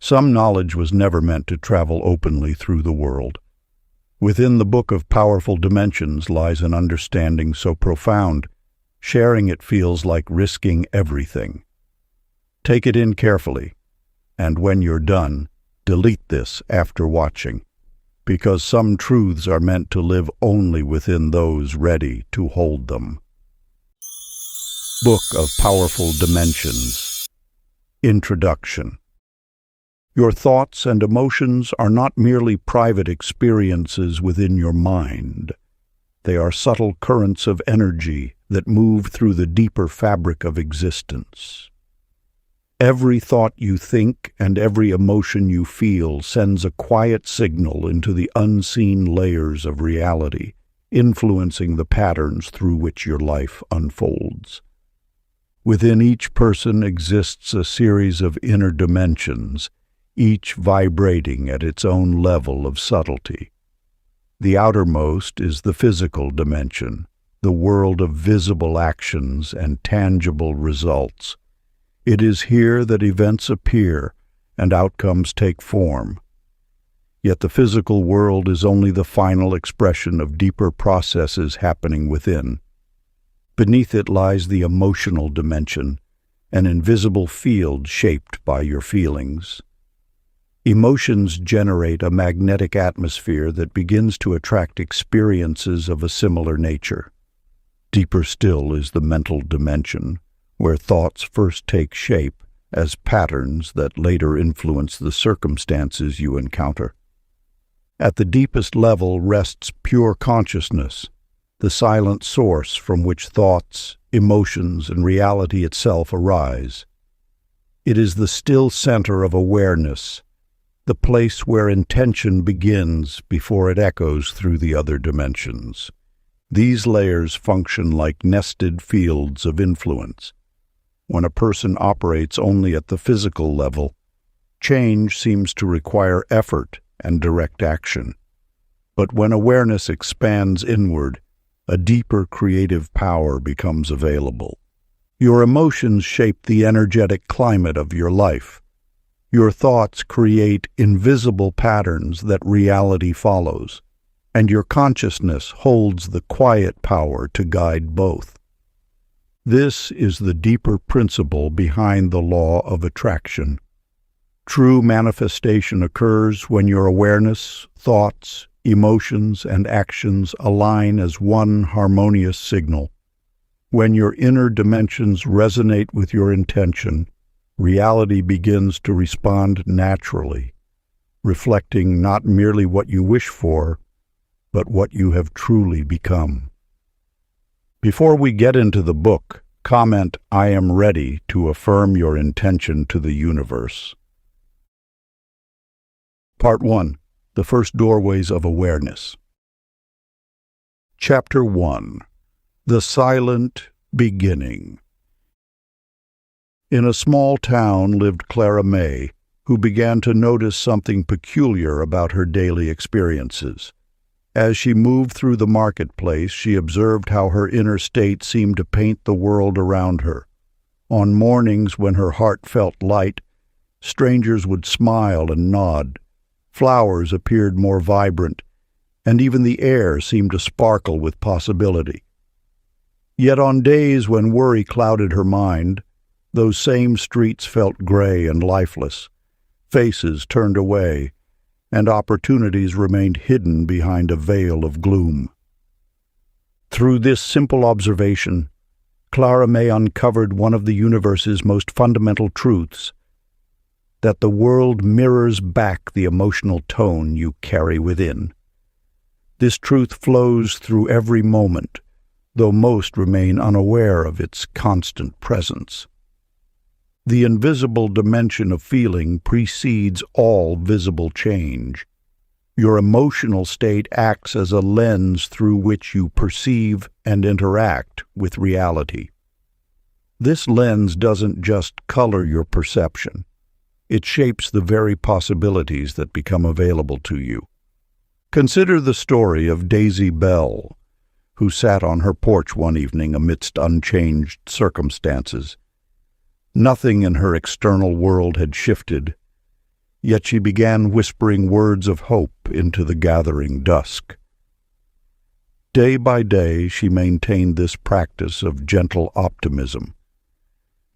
Some knowledge was never meant to travel openly through the world. Within the book of powerful dimensions lies an understanding so profound, sharing it feels like risking everything. Take it in carefully, and when you're done, delete this after watching, because some truths are meant to live only within those ready to hold them. Book of Powerful Dimensions. Introduction. Your thoughts and emotions are not merely private experiences within your mind. They are subtle currents of energy that move through the deeper fabric of existence. Every thought you think and every emotion you feel sends a quiet signal into the unseen layers of reality, influencing the patterns through which your life unfolds. Within each person exists a series of inner dimensions, each vibrating at its own level of subtlety. The outermost is the physical dimension, the world of visible actions and tangible results. It is here that events appear and outcomes take form. Yet the physical world is only the final expression of deeper processes happening within. Beneath it lies the emotional dimension, an invisible field shaped by your feelings. Emotions generate a magnetic atmosphere that begins to attract experiences of a similar nature. Deeper still is the mental dimension, where thoughts first take shape as patterns that later influence the circumstances you encounter. At the deepest level rests pure consciousness, the silent source from which thoughts, emotions, and reality itself arise. It is the still center of awareness, the place where intention begins before it echoes through the other dimensions. These layers function like nested fields of influence. When a person operates only at the physical level, change seems to require effort and direct action. But when awareness expands inward, a deeper creative power becomes available. Your emotions shape the energetic climate of your life. Your thoughts create invisible patterns that reality follows, and your consciousness holds the quiet power to guide both. This is the deeper principle behind the law of attraction. True manifestation occurs when your awareness, thoughts, emotions, and actions align as one harmonious signal. When your inner dimensions resonate with your intention, reality begins to respond naturally, reflecting not merely what you wish for, but what you have truly become. Before we get into the book, comment "I am ready" to affirm your intention to the universe. Part 1. The First Doorways of Awareness. Chapter 1. The Silent Beginning. In a small town lived Clara May, who began to notice something peculiar about her daily experiences. As she moved through the marketplace, she observed how her inner state seemed to paint the world around her. On mornings when her heart felt light, strangers would smile and nod. Flowers appeared more vibrant, and even the air seemed to sparkle with possibility. Yet on days when worry clouded her mind, those same streets felt gray and lifeless. Faces turned away, and opportunities remained hidden behind a veil of gloom. Through this simple observation, Clara May uncovered one of the universe's most fundamental truths, that the world mirrors back the emotional tone you carry within. This truth flows through every moment, though most remain unaware of its constant presence. The invisible dimension of feeling precedes all visible change. Your emotional state acts as a lens through which you perceive and interact with reality. This lens doesn't just color your perception. It shapes the very possibilities that become available to you. Consider the story of Daisy Bell, who sat on her porch one evening amidst unchanged circumstances. Nothing in her external world had shifted, yet she began whispering words of hope into the gathering dusk. Day by day, she maintained this practice of gentle optimism.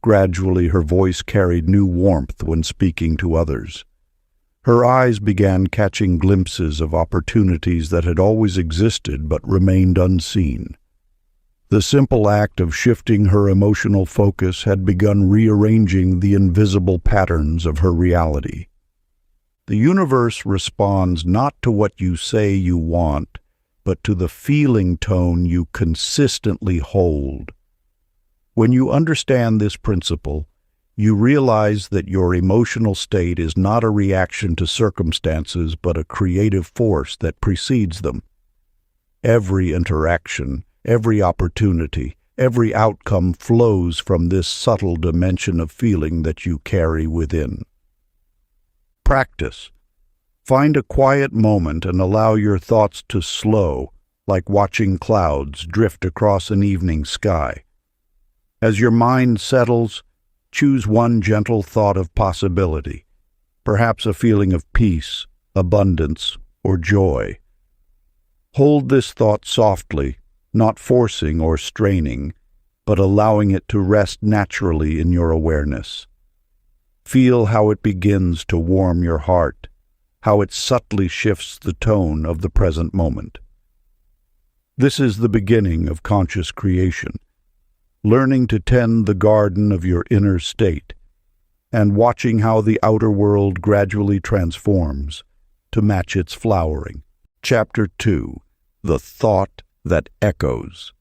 Gradually, her voice carried new warmth when speaking to others. Her eyes began catching glimpses of opportunities that had always existed but remained unseen. The simple act of shifting her emotional focus had begun rearranging the invisible patterns of her reality. The universe responds not to what you say you want, but to the feeling tone you consistently hold. When you understand this principle, you realize that your emotional state is not a reaction to circumstances, but a creative force that precedes them. Every interaction, every opportunity, every outcome flows from this subtle dimension of feeling that you carry within. Practice. Find a quiet moment and allow your thoughts to slow, like watching clouds drift across an evening sky. As your mind settles, choose one gentle thought of possibility, perhaps a feeling of peace, abundance, or joy. Hold this thought softly, not forcing or straining, but allowing it to rest naturally in your awareness. Feel how it begins to warm your heart, how it subtly shifts the tone of the present moment. This is the beginning of conscious creation, learning to tend the garden of your inner state, and watching how the outer world gradually transforms to match its flowering. Chapter 2. The Thought That Echoes.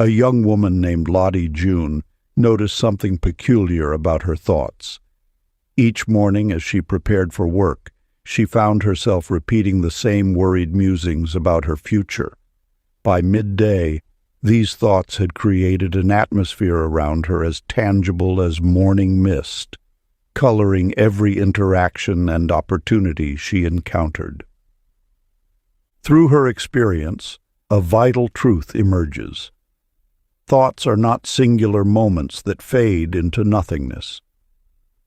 A young woman named Lottie June noticed something peculiar about her thoughts. Each morning as she prepared for work, she found herself repeating the same worried musings about her future. By midday, these thoughts had created an atmosphere around her as tangible as morning mist, coloring every interaction and opportunity she encountered. Through her experience, a vital truth emerges. Thoughts are not singular moments that fade into nothingness.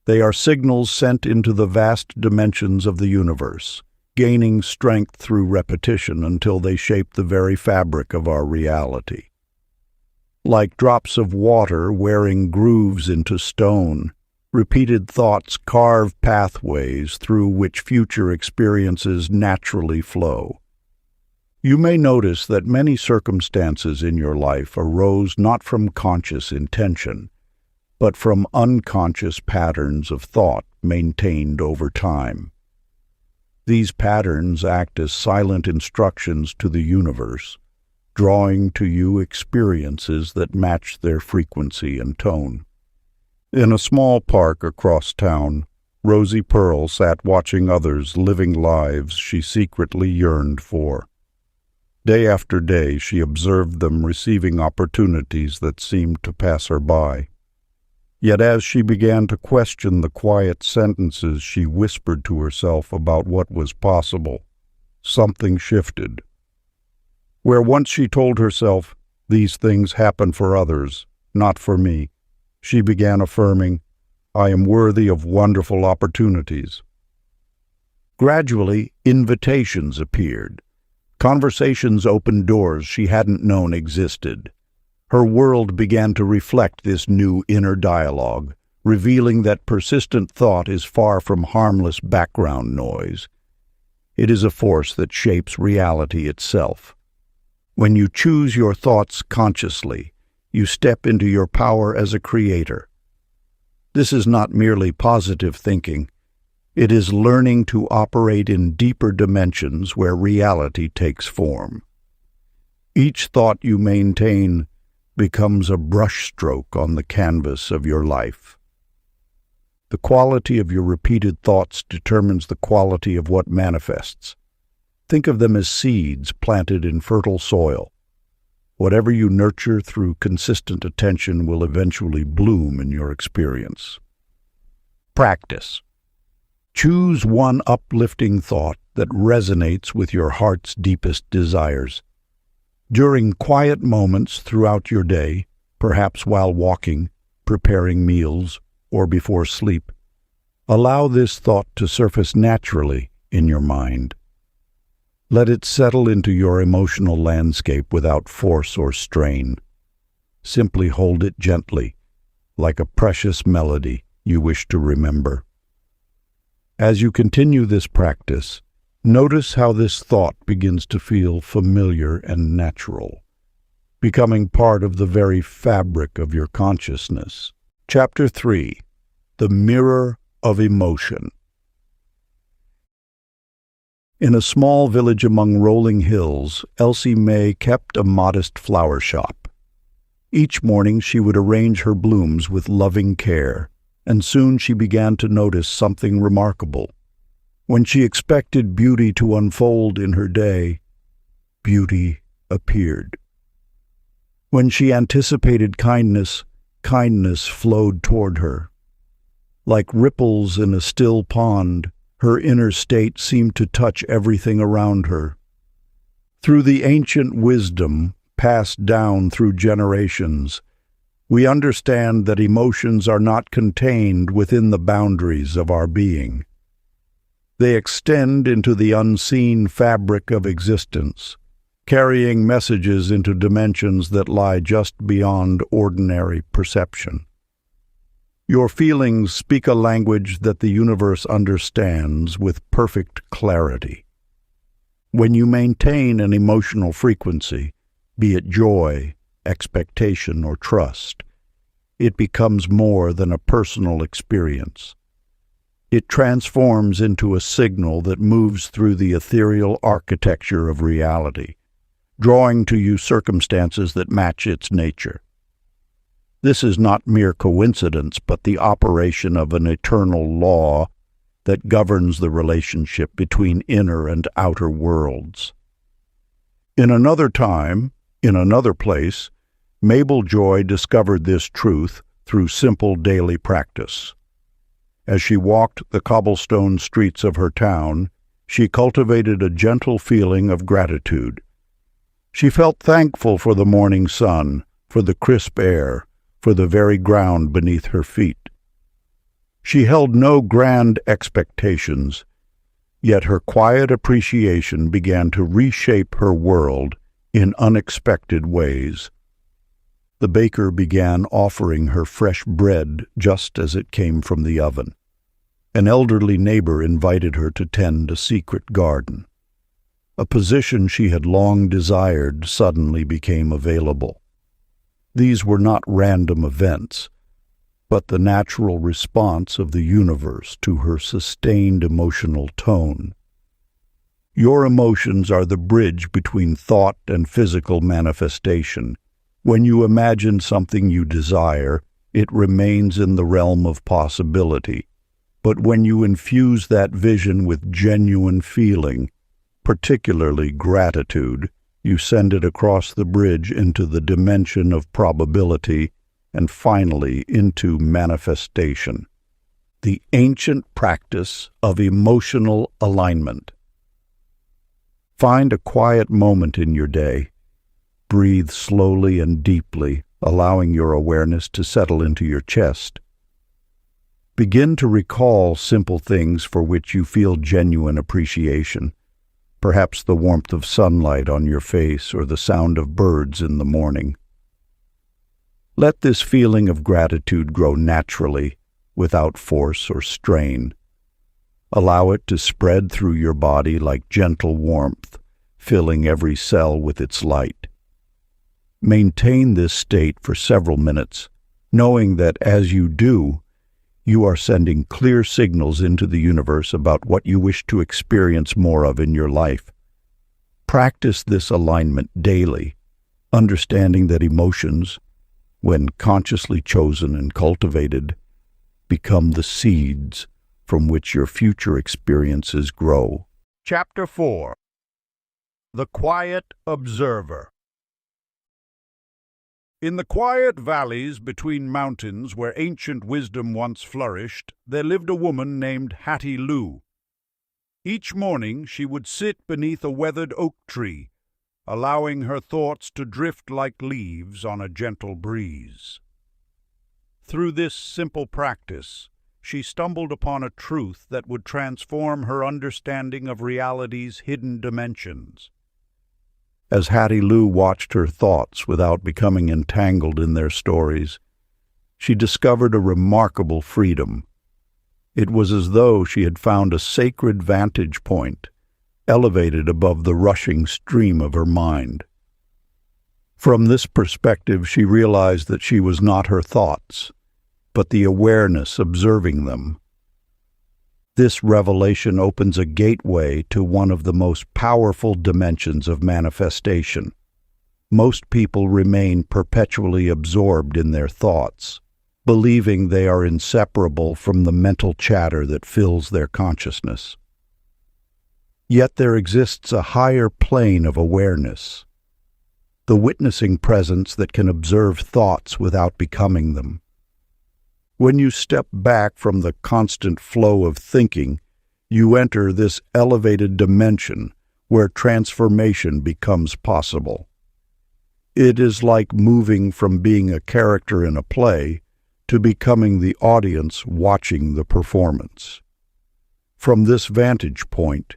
They are signals sent into the vast dimensions of the universe, gaining strength through repetition until they shape the very fabric of our reality. Like drops of water wearing grooves into stone, repeated thoughts carve pathways through which future experiences naturally flow. You may notice that many circumstances in your life arose not from conscious intention, but from unconscious patterns of thought maintained over time. These patterns act as silent instructions to the universe, drawing to you experiences that match their frequency and tone. In a small park across town, Rosie Pearl sat watching others living lives she secretly yearned for. Day after day, she observed them receiving opportunities that seemed to pass her by. Yet as she began to question the quiet sentences she whispered to herself about what was possible, something shifted. Where once she told herself, "These things happen for others, not for me," she began affirming, "I am worthy of wonderful opportunities." Gradually, invitations appeared. Conversations opened doors she hadn't known existed. Her world began to reflect this new inner dialogue, revealing that persistent thought is far from harmless background noise. It is a force that shapes reality itself. When you choose your thoughts consciously, you step into your power as a creator. This is not merely positive thinking. It is learning to operate in deeper dimensions where reality takes form. Each thought you maintain becomes a brushstroke on the canvas of your life. The quality of your repeated thoughts determines the quality of what manifests. Think of them as seeds planted in fertile soil. Whatever you nurture through consistent attention will eventually bloom in your experience. Practice. Choose one uplifting thought that resonates with your heart's deepest desires. During quiet moments throughout your day, perhaps while walking, preparing meals, or before sleep, Allow this thought to surface naturally in your mind. Let it settle into your emotional landscape without force or strain. Simply hold it gently, like a precious melody you wish to remember. As you continue this practice, notice how this thought begins to feel familiar and natural, becoming part of the very fabric of your consciousness. Chapter 3. The Mirror of Emotion. In a small village among rolling hills, Elsie May kept a modest flower shop. Each morning she would arrange her blooms with loving care, and soon she began to notice something remarkable. When she expected beauty to unfold in her day, beauty appeared. When she anticipated kindness, kindness flowed toward her. Like ripples in a still pond, her inner state seemed to touch everything around her. Through the ancient wisdom passed down through generations, we understand that emotions are not contained within the boundaries of our being. They extend into the unseen fabric of existence, carrying messages into dimensions that lie just beyond ordinary perception. Your feelings speak a language that the universe understands with perfect clarity. When you maintain an emotional frequency, be it joy, expectation, or trust, it becomes more than a personal experience. It transforms into a signal that moves through the ethereal architecture of reality, drawing to you circumstances that match its nature. This is not mere coincidence, but the operation of an eternal law that governs the relationship between inner and outer worlds. In another time, in another place, Mabel Joy discovered this truth through simple daily practice. As she walked the cobblestone streets of her town, she cultivated a gentle feeling of gratitude. She felt thankful for the morning sun, for the crisp air, for the very ground beneath her feet. She held no grand expectations, yet her quiet appreciation began to reshape her world in unexpected ways. The baker began offering her fresh bread just as it came from the oven. An elderly neighbor invited her to tend a secret garden. A position she had long desired suddenly became available. These were not random events, but the natural response of the universe to her sustained emotional tone. Your emotions are the bridge between thought and physical manifestation. When you imagine something you desire, it remains in the realm of possibility. But when you infuse that vision with genuine feeling, particularly gratitude, you send it across the bridge into the dimension of probability and finally into manifestation. The ancient practice of emotional alignment. Find a quiet moment in your day. Breathe slowly and deeply, allowing your awareness to settle into your chest. Begin to recall simple things for which you feel genuine appreciation. Perhaps the warmth of sunlight on your face or the sound of birds in the morning. Let this feeling of gratitude grow naturally, without force or strain. Allow it to spread through your body like gentle warmth, filling every cell with its light. Maintain this state for several minutes, knowing that as you do, you are sending clear signals into the universe about what you wish to experience more of in your life. Practice this alignment daily, understanding that emotions, when consciously chosen and cultivated, become the seeds from which your future experiences grow. Chapter 4. The Quiet Observer. In the quiet valleys between mountains where ancient wisdom once flourished, there lived a woman named Hattie Lou. Each morning she would sit beneath a weathered oak tree, allowing her thoughts to drift like leaves on a gentle breeze. Through this simple practice, she stumbled upon a truth that would transform her understanding of reality's hidden dimensions. As Hattie Lou watched her thoughts without becoming entangled in their stories, she discovered a remarkable freedom. It was as though she had found a sacred vantage point, elevated above the rushing stream of her mind. From this perspective, she realized that she was not her thoughts, but the awareness observing them. This revelation opens a gateway to one of the most powerful dimensions of manifestation. Most people remain perpetually absorbed in their thoughts, believing they are inseparable from the mental chatter that fills their consciousness. Yet there exists a higher plane of awareness, the witnessing presence that can observe thoughts without becoming them. When you step back from the constant flow of thinking, you enter this elevated dimension where transformation becomes possible. It is like moving from being a character in a play to becoming the audience watching the performance. From this vantage point,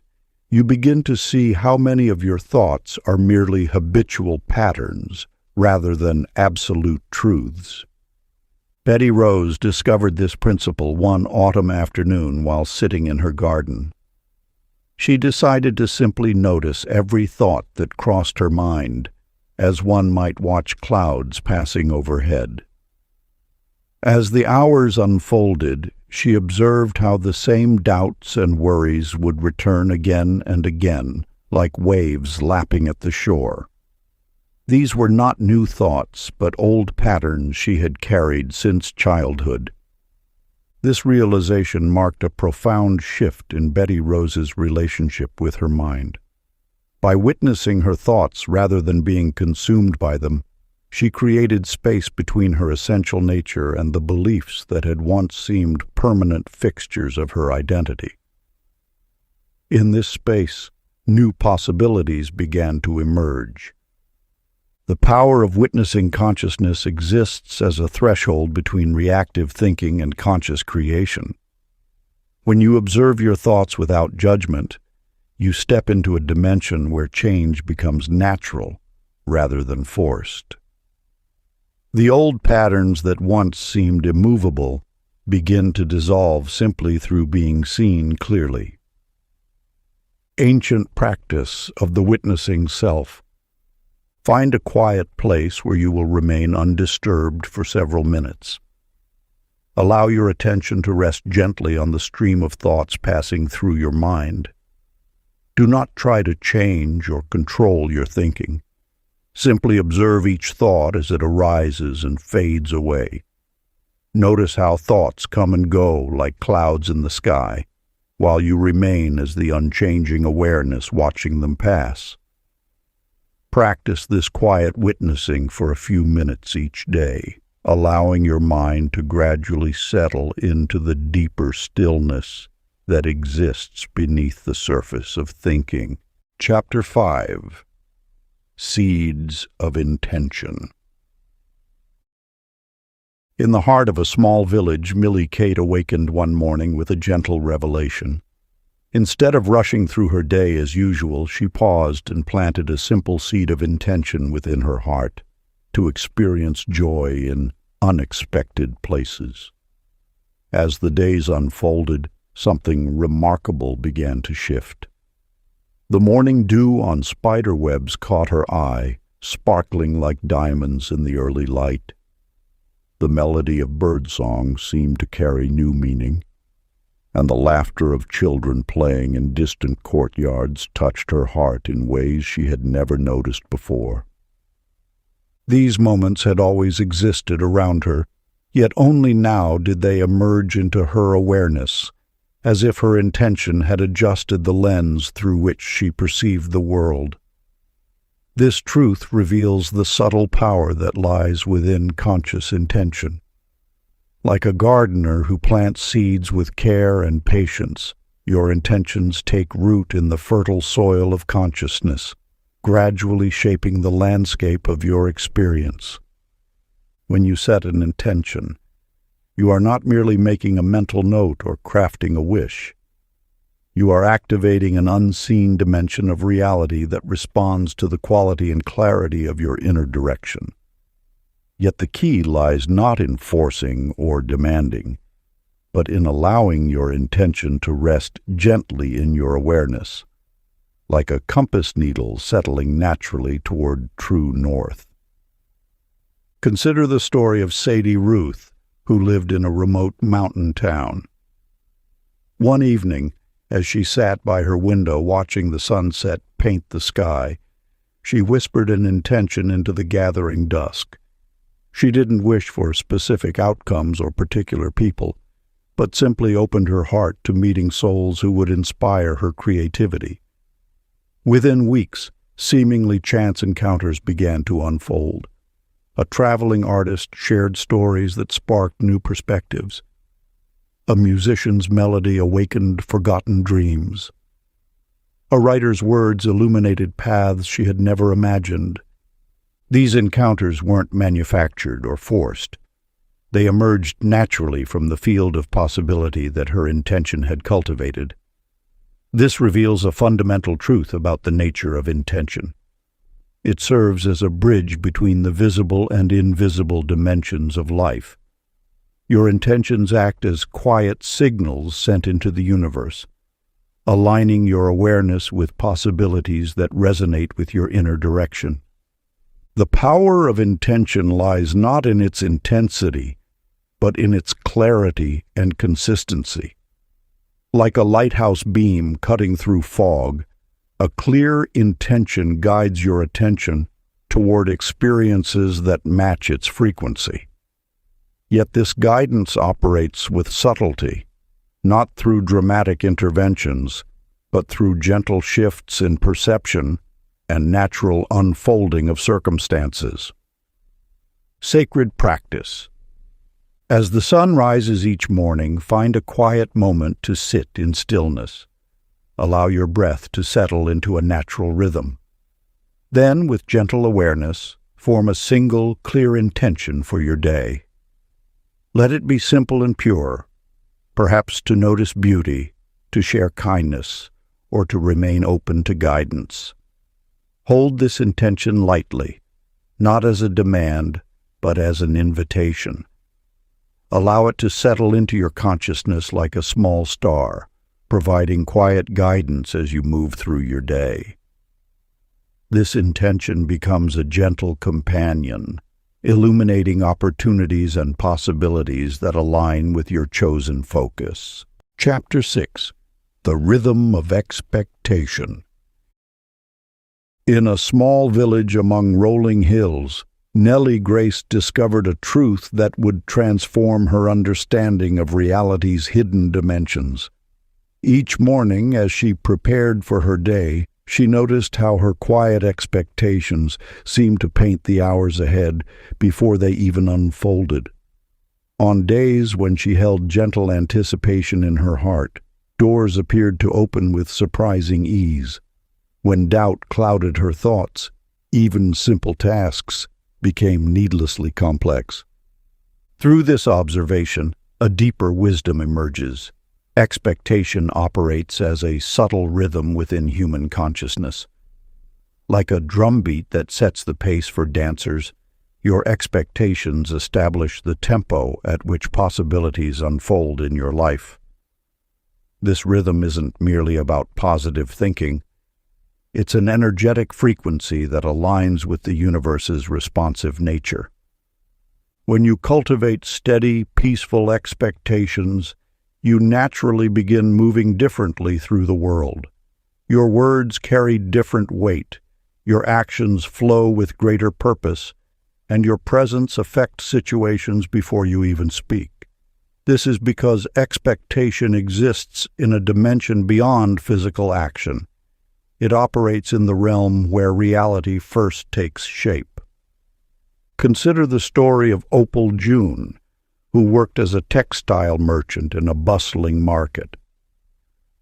you begin to see how many of your thoughts are merely habitual patterns rather than absolute truths. Betty Rose discovered this principle one autumn afternoon while sitting in her garden. She decided to simply notice every thought that crossed her mind, as one might watch clouds passing overhead. As the hours unfolded, she observed how the same doubts and worries would return again and again, like waves lapping at the shore. These were not new thoughts, but old patterns she had carried since childhood. This realization marked a profound shift in Betty Rose's relationship with her mind. By witnessing her thoughts rather than being consumed by them, she created space between her essential nature and the beliefs that had once seemed permanent fixtures of her identity. In this space, new possibilities began to emerge. The power of witnessing consciousness exists as a threshold between reactive thinking and conscious creation. When you observe your thoughts without judgment, you step into a dimension where change becomes natural rather than forced. The old patterns that once seemed immovable begin to dissolve simply through being seen clearly. Ancient practice of the witnessing self. Find a quiet place where you will remain undisturbed for several minutes. Allow your attention to rest gently on the stream of thoughts passing through your mind. Do not try to change or control your thinking. Simply observe each thought as it arises and fades away. Notice how thoughts come and go like clouds in the sky, while you remain as the unchanging awareness watching them pass. Practice this quiet witnessing for a few minutes each day, allowing your mind to gradually settle into the deeper stillness that exists beneath the surface of thinking. Chapter 5. Seeds of Intention. In the heart of a small village, Millie Kate awakened one morning with a gentle revelation. Instead of rushing through her day as usual, she paused and planted a simple seed of intention within her heart to experience joy in unexpected places. As the days unfolded, something remarkable began to shift. The morning dew on spider webs caught her eye, sparkling like diamonds in the early light. The melody of birdsong seemed to carry new meaning, and the laughter of children playing in distant courtyards touched her heart in ways she had never noticed before. These moments had always existed around her, yet only now did they emerge into her awareness, as if her intention had adjusted the lens through which she perceived the world. This truth reveals the subtle power that lies within conscious intention. Like a gardener who plants seeds with care and patience, your intentions take root in the fertile soil of consciousness, gradually shaping the landscape of your experience. When you set an intention, You are not merely making a mental note or crafting a wish. You are activating an unseen dimension of reality that responds to the quality and clarity of your inner direction. Yet the key lies not in forcing or demanding, but in allowing your intention to rest gently in your awareness, like a compass needle settling naturally toward true north. Consider the story of Sadie Ruth, who lived in a remote mountain town. One evening, as she sat by her window watching the sunset paint the sky, she whispered an intention into the gathering dusk. She didn't wish for specific outcomes or particular people, but simply opened her heart to meeting souls who would inspire her creativity. Within weeks, seemingly chance encounters began to unfold. A traveling artist shared stories that sparked new perspectives. A musician's melody awakened forgotten dreams. A writer's words illuminated paths she had never imagined. These encounters weren't manufactured or forced. They emerged naturally from the field of possibility that her intention had cultivated. This reveals a fundamental truth about the nature of intention. It serves as a bridge between the visible and invisible dimensions of life. Your intentions act as quiet signals sent into the universe, aligning your awareness with possibilities that resonate with your inner direction. The power of intention lies not in its intensity, but in its clarity and consistency. Like a lighthouse beam cutting through fog, a clear intention guides your attention toward experiences that match its frequency. Yet this guidance operates with subtlety, not through dramatic interventions, but through gentle shifts in perception and natural unfolding of circumstances. Sacred practice. As the sun rises each morning, find a quiet moment to sit in stillness. Allow your breath to settle into a natural rhythm. Then, with gentle awareness, form a single, clear intention for your day. Let it be simple and pure, perhaps to notice beauty, to share kindness, or to remain open to guidance. Hold this intention lightly, not as a demand, but as an invitation. Allow it to settle into your consciousness like a small star, providing quiet guidance as you move through your day. This intention becomes a gentle companion, illuminating opportunities and possibilities that align with your chosen focus. Chapter 6. The Rhythm of Expectation. In a small village among rolling hills, Nellie Grace discovered a truth that would transform her understanding of reality's hidden dimensions. Each morning, as she prepared for her day, she noticed how her quiet expectations seemed to paint the hours ahead before they even unfolded. On days when she held gentle anticipation in her heart, doors appeared to open with surprising ease. When doubt clouded her thoughts, even simple tasks became needlessly complex. Through this observation, a deeper wisdom emerges. Expectation operates as a subtle rhythm within human consciousness. Like a drumbeat that sets the pace for dancers, your expectations establish the tempo at which possibilities unfold in your life. This rhythm isn't merely about positive thinking. It's an energetic frequency that aligns with the universe's responsive nature. When you cultivate steady, peaceful expectations, you naturally begin moving differently through the world. Your words carry different weight, your actions flow with greater purpose, and your presence affects situations before you even speak. This is because expectation exists in a dimension beyond physical action. It operates in the realm where reality first takes shape. Consider the story of Opal June, who worked as a textile merchant in a bustling market.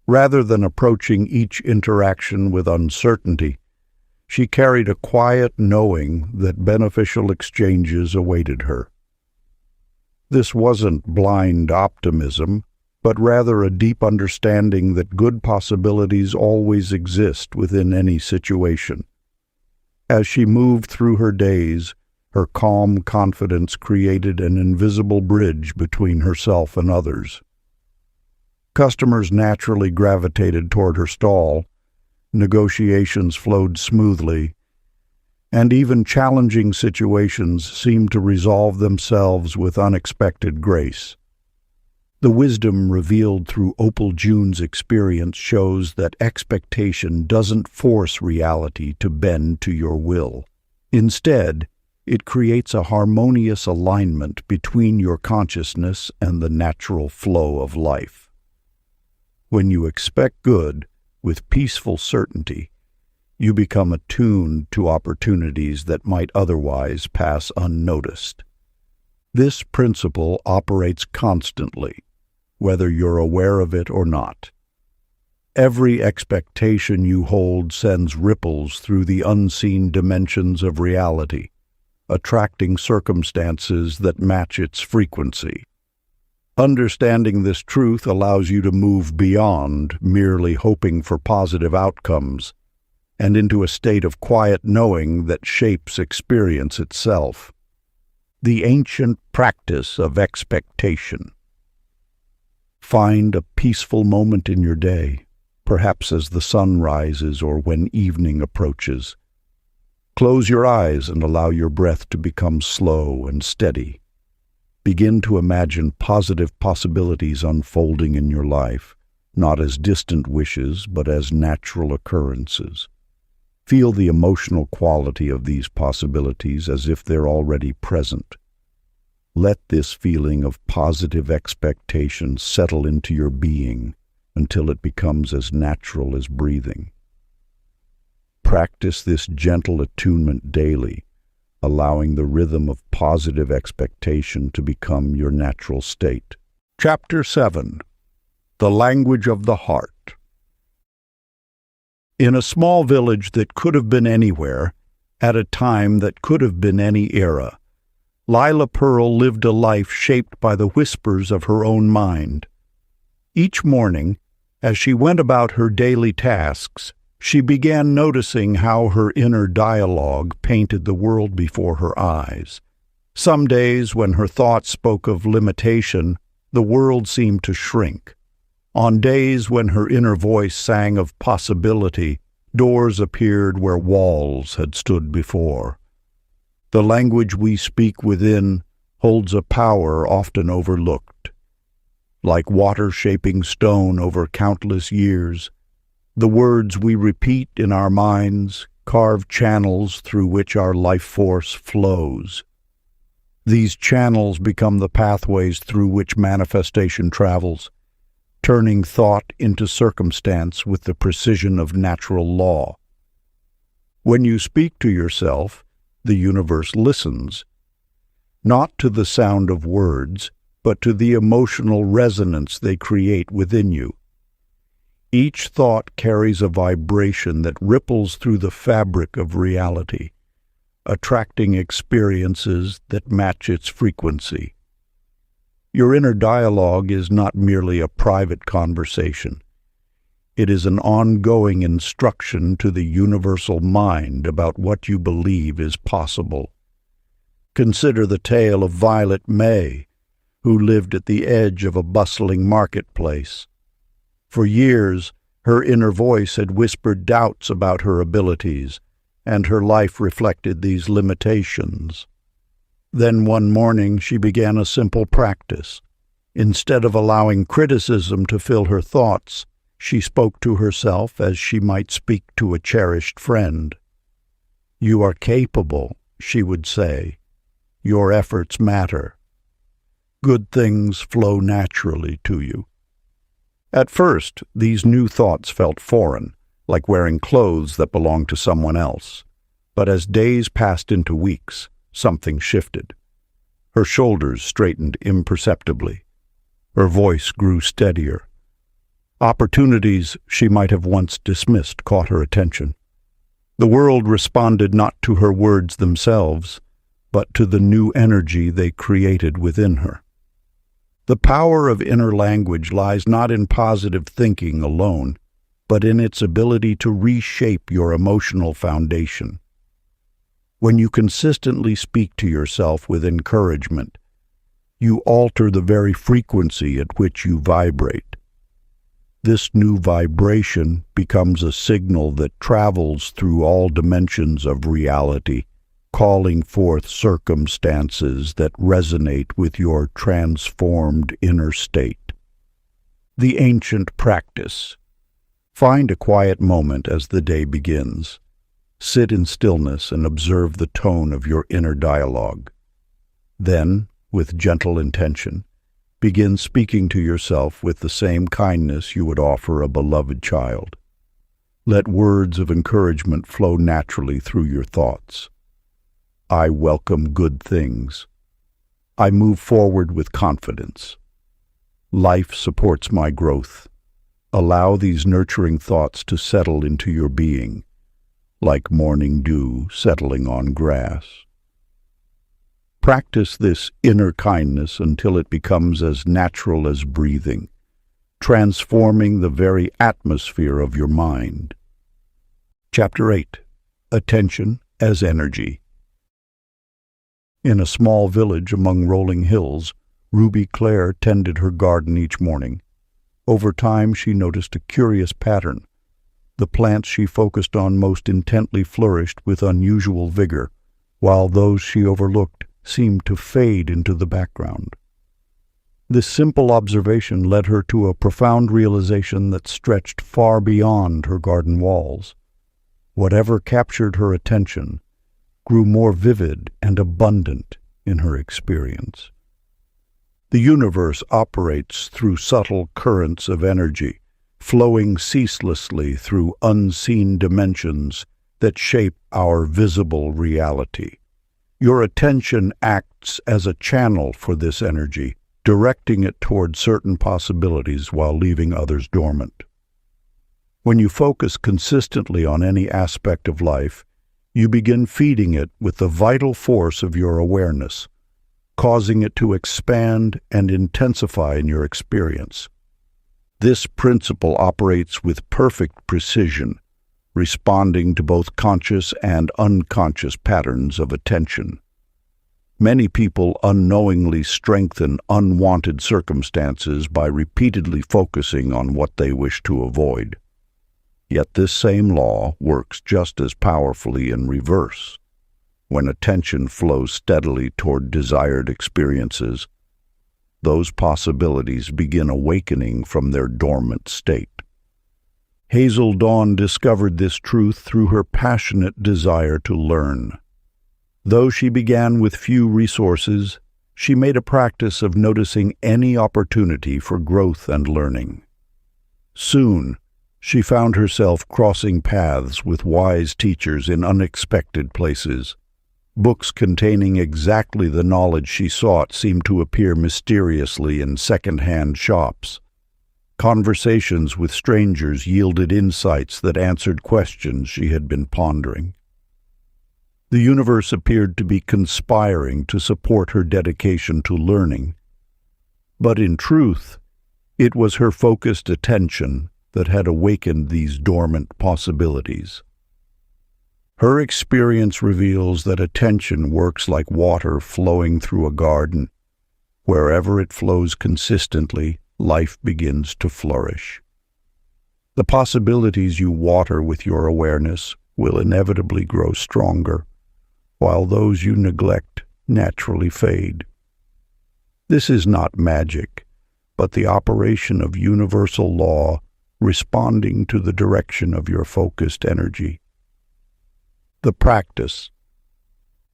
Rather than approaching each interaction with uncertainty, she carried a quiet knowing that beneficial exchanges awaited her. This wasn't blind optimism, but rather a deep understanding that good possibilities always exist within any situation. As she moved through her days, her calm confidence created an invisible bridge between herself and others. Customers naturally gravitated toward her stall, negotiations flowed smoothly, and even challenging situations seemed to resolve themselves with unexpected grace. The wisdom revealed through Opal June's experience shows that expectation doesn't force reality to bend to your will. Instead, it creates a harmonious alignment between your consciousness and the natural flow of life. When you expect good with peaceful certainty, you become attuned to opportunities that might otherwise pass unnoticed. This principle operates constantly, whether you're aware of it or not. Every expectation you hold sends ripples through the unseen dimensions of reality, attracting circumstances that match its frequency. Understanding this truth allows you to move beyond merely hoping for positive outcomes and into a state of quiet knowing that shapes experience itself. The ancient practice of expectation. Find a peaceful moment in your day, perhaps as the sun rises or when evening approaches. Close your eyes and allow your breath to become slow and steady. Begin to imagine positive possibilities unfolding in your life, not as distant wishes, but as natural occurrences. Feel the emotional quality of these possibilities as if they're already present. Let this feeling of positive expectation settle into your being until it becomes as natural as breathing. Practice this gentle attunement daily, allowing the rhythm of positive expectation to become your natural state. Chapter 7. The Language of the Heart. In a small village that could have been anywhere, at a time that could have been any era, Lila Pearl lived a life shaped by the whispers of her own mind. Each morning, as she went about her daily tasks, she began noticing how her inner dialogue painted the world before her eyes. Some days, when her thoughts spoke of limitation, the world seemed to shrink. On days when her inner voice sang of possibility, doors appeared where walls had stood before. The language we speak within holds a power often overlooked. Like water shaping stone over countless years, the words we repeat in our minds carve channels through which our life force flows. These channels become the pathways through which manifestation travels, turning thought into circumstance with the precision of natural law. When you speak to yourself, the universe listens, not to the sound of words, but to the emotional resonance they create within you. Each thought carries a vibration that ripples through the fabric of reality, attracting experiences that match its frequency. Your inner dialogue is not merely a private conversation. It is an ongoing instruction to the universal mind about what you believe is possible. Consider the tale of Violet May, who lived at the edge of a bustling marketplace. For years, her inner voice had whispered doubts about her abilities, and her life reflected these limitations. Then one morning she began a simple practice. Instead of allowing criticism to fill her thoughts, she spoke to herself as she might speak to a cherished friend. "You are capable," she would say. "Your efforts matter. Good things flow naturally to you." At first, these new thoughts felt foreign, like wearing clothes that belonged to someone else. But as days passed into weeks, something shifted. Her shoulders straightened imperceptibly. Her voice grew steadier. Opportunities she might have once dismissed caught her attention. The world responded not to her words themselves, but to the new energy they created within her. The power of inner language lies not in positive thinking alone, but in its ability to reshape your emotional foundation. When you consistently speak to yourself with encouragement, you alter the very frequency at which you vibrate. This new vibration becomes a signal that travels through all dimensions of reality, calling forth circumstances that resonate with your transformed inner state. The ancient practice. Find a quiet moment as the day begins. Sit in stillness and observe the tone of your inner dialogue. Then, with gentle intention, begin speaking to yourself with the same kindness you would offer a beloved child. Let words of encouragement flow naturally through your thoughts. I welcome good things. I move forward with confidence. Life supports my growth. Allow these nurturing thoughts to settle into your being, like morning dew settling on grass. Practice this inner kindness until it becomes as natural as breathing, transforming the very atmosphere of your mind. Chapter 8. Attention as Energy. In a small village among rolling hills, Ruby Claire tended her garden each morning. Over time, she noticed a curious pattern. The plants she focused on most intently flourished with unusual vigor, while those she overlooked seemed to fade into the background. This simple observation led her to a profound realization that stretched far beyond her garden walls. Whatever captured her attention grew more vivid and abundant in her experience. The universe operates through subtle currents of energy, flowing ceaselessly through unseen dimensions that shape our visible reality. Your attention acts as a channel for this energy, directing it toward certain possibilities while leaving others dormant. When you focus consistently on any aspect of life, you begin feeding it with the vital force of your awareness, causing it to expand and intensify in your experience. This principle operates with perfect precision, responding to both conscious and unconscious patterns of attention. Many people unknowingly strengthen unwanted circumstances by repeatedly focusing on what they wish to avoid. Yet this same law works just as powerfully in reverse. When attention flows steadily toward desired experiences, those possibilities begin awakening from their dormant state. Hazel Dawn discovered this truth through her passionate desire to learn. Though she began with few resources, she made a practice of noticing any opportunity for growth and learning. Soon, she found herself crossing paths with wise teachers in unexpected places. Books containing exactly the knowledge she sought seemed to appear mysteriously in second-hand shops. Conversations with strangers yielded insights that answered questions she had been pondering. The universe appeared to be conspiring to support her dedication to learning. But in truth, it was her focused attention that had awakened these dormant possibilities. Her experience reveals that attention works like water flowing through a garden. Wherever it flows consistently, life begins to flourish. The possibilities you water with your awareness will inevitably grow stronger, while those you neglect naturally fade. This is not magic, but the operation of universal law responding to the direction of your focused energy. The practice.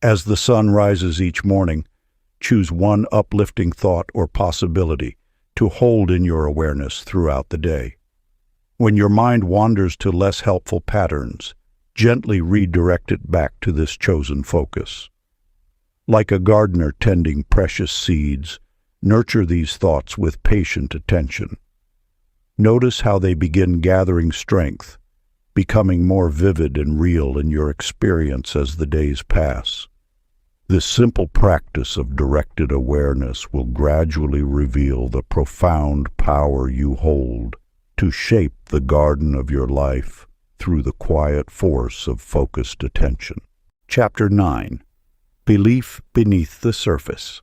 As the sun rises each morning, choose one uplifting thought or possibility to hold in your awareness throughout the day. When your mind wanders to less helpful patterns, gently redirect it back to this chosen focus. Like a gardener tending precious seeds, nurture these thoughts with patient attention. Notice how they begin gathering strength, becoming more vivid and real in your experience as the days pass. This simple practice of directed awareness will gradually reveal the profound power you hold to shape the garden of your life through the quiet force of focused attention. Chapter 9. Belief Beneath the Surface.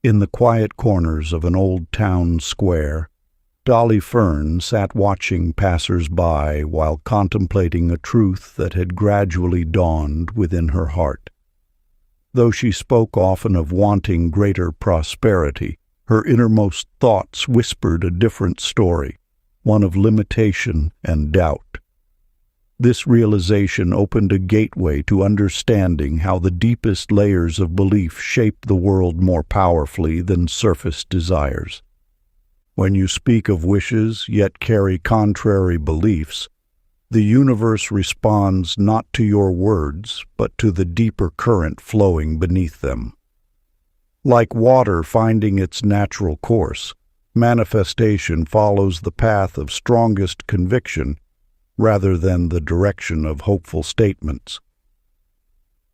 In the quiet corners of an old town square, Dolly Fern sat watching passers-by while contemplating a truth that had gradually dawned within her heart. Though she spoke often of wanting greater prosperity, her innermost thoughts whispered a different story, one of limitation and doubt. This realization opened a gateway to understanding how the deepest layers of belief shape the world more powerfully than surface desires. When you speak of wishes, yet carry contrary beliefs, the universe responds not to your words, but to the deeper current flowing beneath them. Like water finding its natural course, manifestation follows the path of strongest conviction rather than the direction of hopeful statements.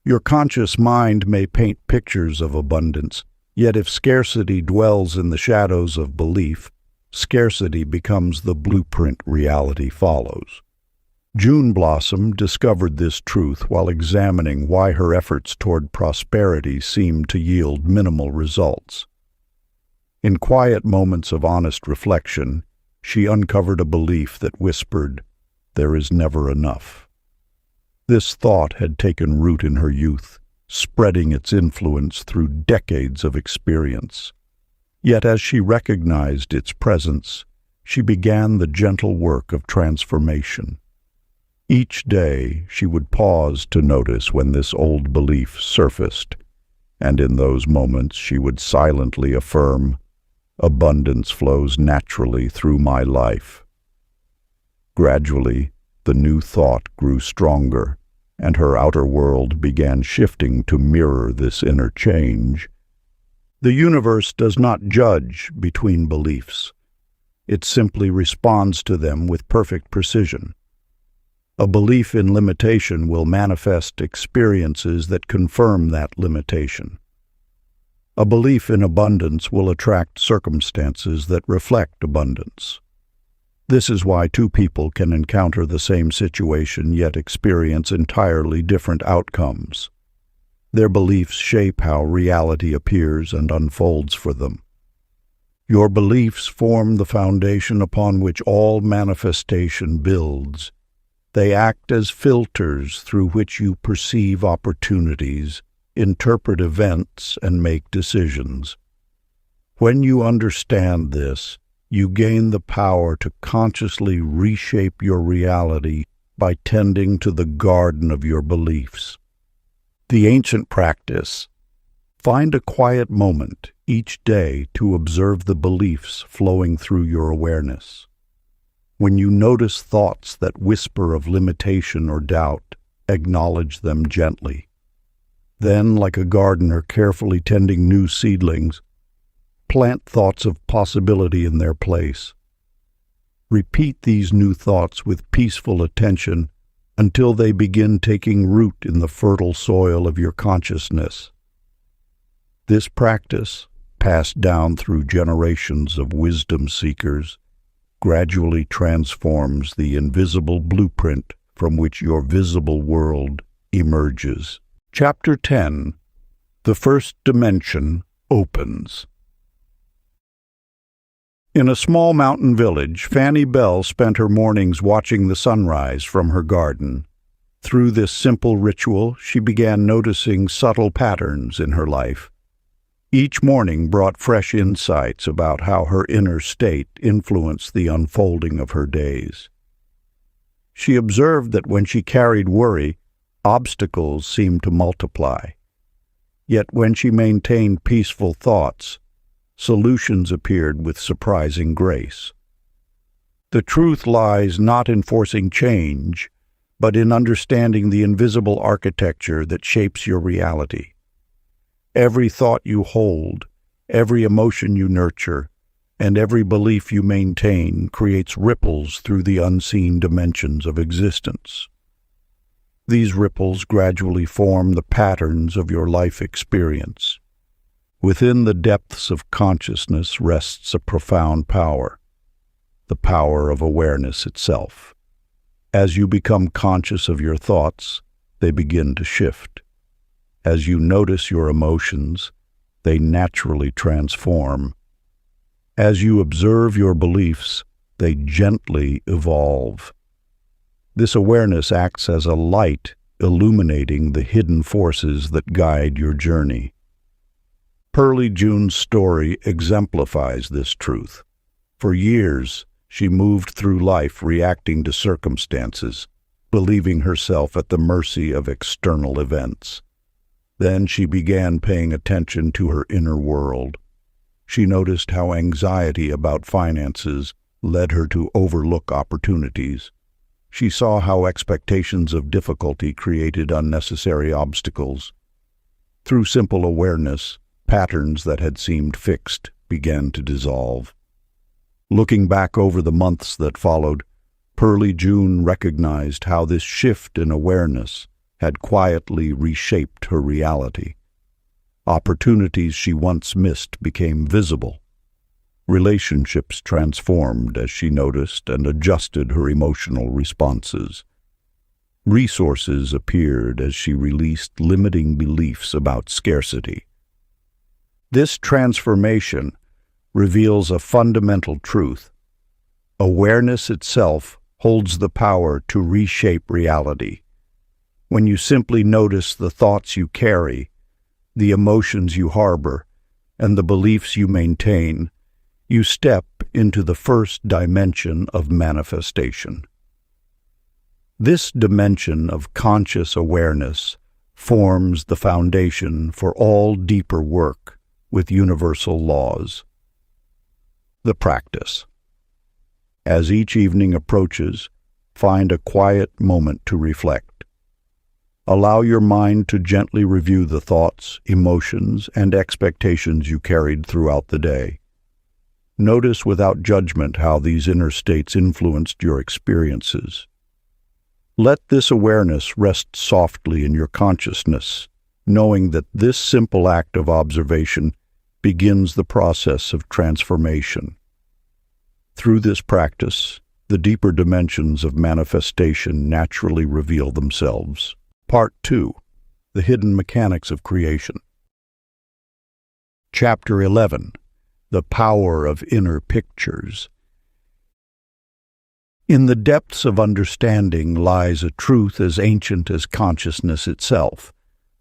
Your conscious mind may paint pictures of abundance, yet if scarcity dwells in the shadows of belief, scarcity becomes the blueprint reality follows. June Blossom discovered this truth while examining why her efforts toward prosperity seemed to yield minimal results. In quiet moments of honest reflection, she uncovered a belief that whispered, "There is never enough." This thought had taken root in her youth, spreading its influence through decades of experience. Yet as she recognized its presence, she began the gentle work of transformation. Each day she would pause to notice when this old belief surfaced, and in those moments she would silently affirm, "Abundance flows naturally through my life." Gradually, the new thought grew stronger, and her outer world began shifting to mirror this inner change. The universe does not judge between beliefs. It simply responds to them with perfect precision. A belief in limitation will manifest experiences that confirm that limitation. A belief in abundance will attract circumstances that reflect abundance. This is why two people can encounter the same situation yet experience entirely different outcomes. Their beliefs shape how reality appears and unfolds for them. Your beliefs form the foundation upon which all manifestation builds. They act as filters through which you perceive opportunities, interpret events, and make decisions. When you understand this, you gain the power to consciously reshape your reality by tending to the garden of your beliefs. The ancient practice: find a quiet moment each day to observe the beliefs flowing through your awareness. When you notice thoughts that whisper of limitation or doubt, acknowledge them gently. Then, like a gardener carefully tending new seedlings, plant thoughts of possibility in their place. Repeat these new thoughts with peaceful attention until they begin taking root in the fertile soil of your consciousness. This practice, passed down through generations of wisdom seekers, gradually transforms the invisible blueprint from which your visible world emerges. Chapter 10. The First Dimension Opens. In a small mountain village, Fanny Bell spent her mornings watching the sunrise from her garden. Through this simple ritual, she began noticing subtle patterns in her life. Each morning brought fresh insights about how her inner state influenced the unfolding of her days. She observed that when she carried worry, obstacles seemed to multiply. Yet when she maintained peaceful thoughts, solutions appeared with surprising grace. The truth lies not in forcing change, but in understanding the invisible architecture that shapes your reality. Every thought you hold, every emotion you nurture, and every belief you maintain creates ripples through the unseen dimensions of existence. These ripples gradually form the patterns of your life experience. Within the depths of consciousness rests a profound power, the power of awareness itself. As you become conscious of your thoughts, they begin to shift. As you notice your emotions, they naturally transform. As you observe your beliefs, they gently evolve. This awareness acts as a light, illuminating the hidden forces that guide your journey. Pearly June's story exemplifies this truth. For years, she moved through life reacting to circumstances, believing herself at the mercy of external events. Then she began paying attention to her inner world. She noticed how anxiety about finances led her to overlook opportunities. She saw how expectations of difficulty created unnecessary obstacles. Through simple awareness, patterns that had seemed fixed began to dissolve. Looking back over the months that followed, Pearly June recognized how this shift in awareness had quietly reshaped her reality. Opportunities she once missed became visible. Relationships transformed as she noticed and adjusted her emotional responses. Resources appeared as she released limiting beliefs about scarcity. This transformation reveals a fundamental truth. Awareness itself holds the power to reshape reality. When you simply notice the thoughts you carry, the emotions you harbor, and the beliefs you maintain, you step into the first dimension of manifestation. This dimension of conscious awareness forms the foundation for all deeper work with universal laws. The practice. As each evening approaches, find a quiet moment to reflect. Allow your mind to gently review the thoughts, emotions, and expectations you carried throughout the day. Notice without judgment how these inner states influenced your experiences. Let this awareness rest softly in your consciousness, knowing that this simple act of observation begins the process of transformation. Through this practice, the deeper dimensions of manifestation naturally reveal themselves. Part 2. The Hidden Mechanics of Creation. Chapter 11. The Power of Inner Pictures. In the depths of understanding lies a truth as ancient as consciousness itself,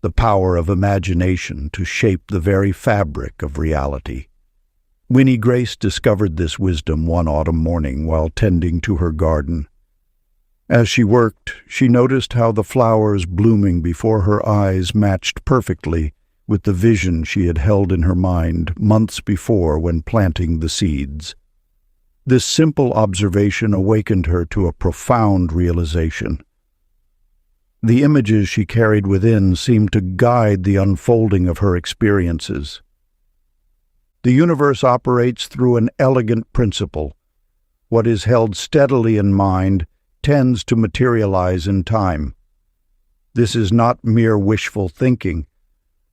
the power of imagination to shape the very fabric of reality. Winnie Grace discovered this wisdom one autumn morning while tending to her garden. As she worked, she noticed how the flowers blooming before her eyes matched perfectly with the vision she had held in her mind months before when planting the seeds. This simple observation awakened her to a profound realization. The images she carried within seemed to guide the unfolding of her experiences. The universe operates through an elegant principle. What is held steadily in mind tends to materialize in time. This is not mere wishful thinking,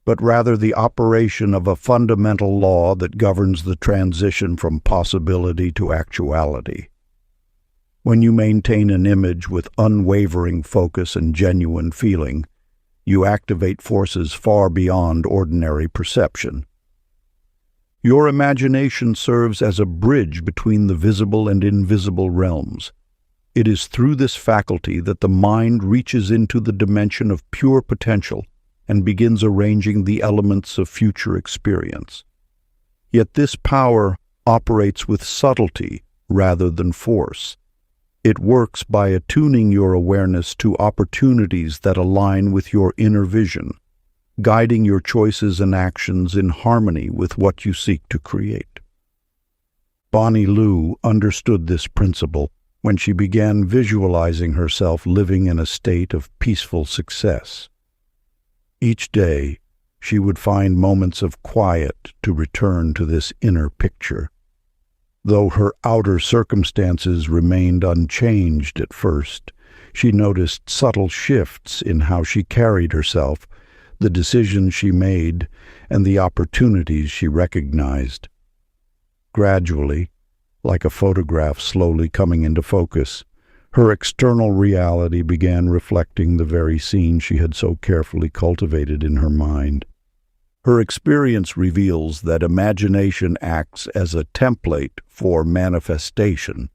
but rather the operation of a fundamental law that governs the transition from possibility to actuality. When you maintain an image with unwavering focus and genuine feeling, you activate forces far beyond ordinary perception. Your imagination serves as a bridge between the visible and invisible realms. It is through this faculty that the mind reaches into the dimension of pure potential and begins arranging the elements of future experience. Yet this power operates with subtlety rather than force. It works by attuning your awareness to opportunities that align with your inner vision, guiding your choices and actions in harmony with what you seek to create. Bonnie Liu understood this principle when she began visualizing herself living in a state of peaceful success. Each day, she would find moments of quiet to return to this inner picture. Though her outer circumstances remained unchanged at first, She noticed subtle shifts in how she carried herself, the decisions she made, and the opportunities she recognized. Gradually, like a photograph slowly coming into focus, her external reality began reflecting the very scene she had so carefully cultivated in her mind. Her experience reveals that imagination acts as a template for manifestation.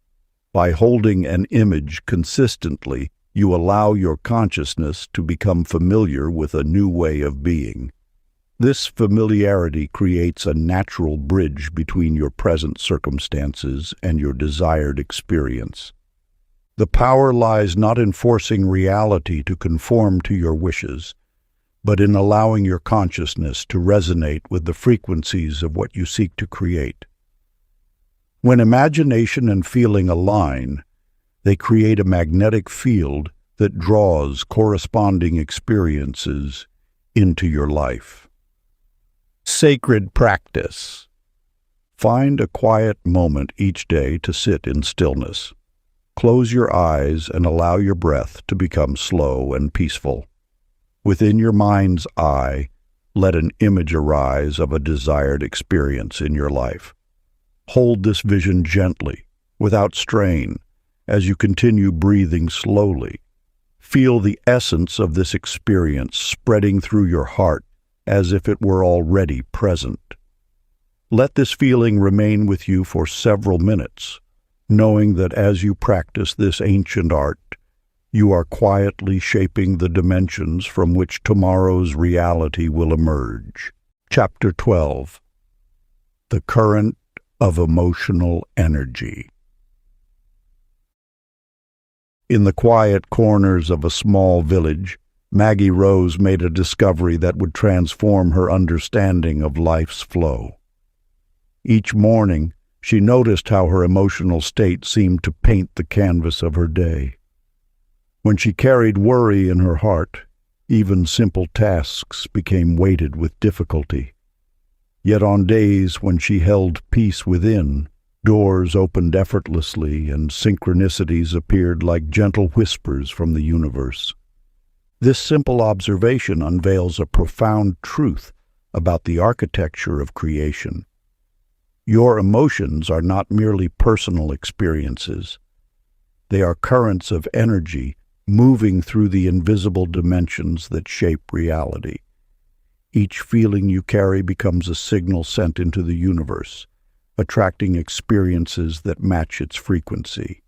By holding an image consistently, you allow your consciousness to become familiar with a new way of being. This familiarity creates a natural bridge between your present circumstances and your desired experience. The power lies not in forcing reality to conform to your wishes, but in allowing your consciousness to resonate with the frequencies of what you seek to create. When imagination and feeling align, they create a magnetic field that draws corresponding experiences into your life. Sacred practice. Find a quiet moment each day to sit in stillness. Close your eyes and allow your breath to become slow and peaceful. Within your mind's eye, let an image arise of a desired experience in your life. Hold this vision gently, without strain, as you continue breathing slowly. Feel the essence of this experience spreading through your heart as if it were already present. Let this feeling remain with you for several minutes, knowing that as you practice this ancient art, you are quietly shaping the dimensions from which tomorrow's reality will emerge. Chapter 12. The Current of Emotional Energy. In the quiet corners of a small village, Maggie Rose made a discovery that would transform her understanding of life's flow. Each morning, she noticed how her emotional state seemed to paint the canvas of her day. When she carried worry in her heart, even simple tasks became weighted with difficulty. Yet on days when she held peace within, doors opened effortlessly and synchronicities appeared like gentle whispers from the universe. This simple observation unveils a profound truth about the architecture of creation. Your emotions are not merely personal experiences. They are currents of energy moving through the invisible dimensions that shape reality. Each feeling you carry becomes a signal sent into the universe, attracting experiences that match its frequency.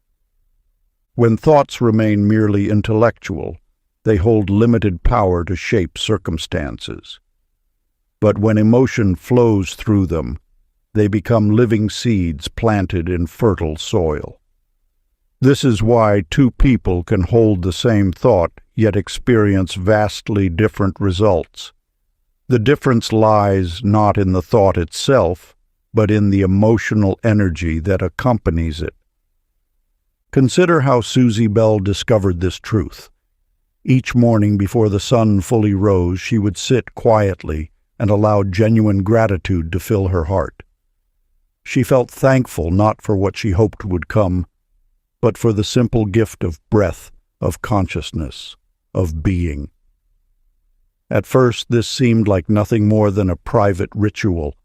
When thoughts remain merely intellectual, they hold limited power to shape circumstances. But when emotion flows through them, they become living seeds planted in fertile soil. This is why two people can hold the same thought yet experience vastly different results. The difference lies not in the thought itself, but in the emotional energy that accompanies it. Consider how Susie Bell discovered this truth. Each morning before the sun fully rose, she would sit quietly and allow genuine gratitude to fill her heart. She felt thankful not for what she hoped would come, but for the simple gift of breath, of consciousness, of being. At first, this seemed like nothing more than a private ritual,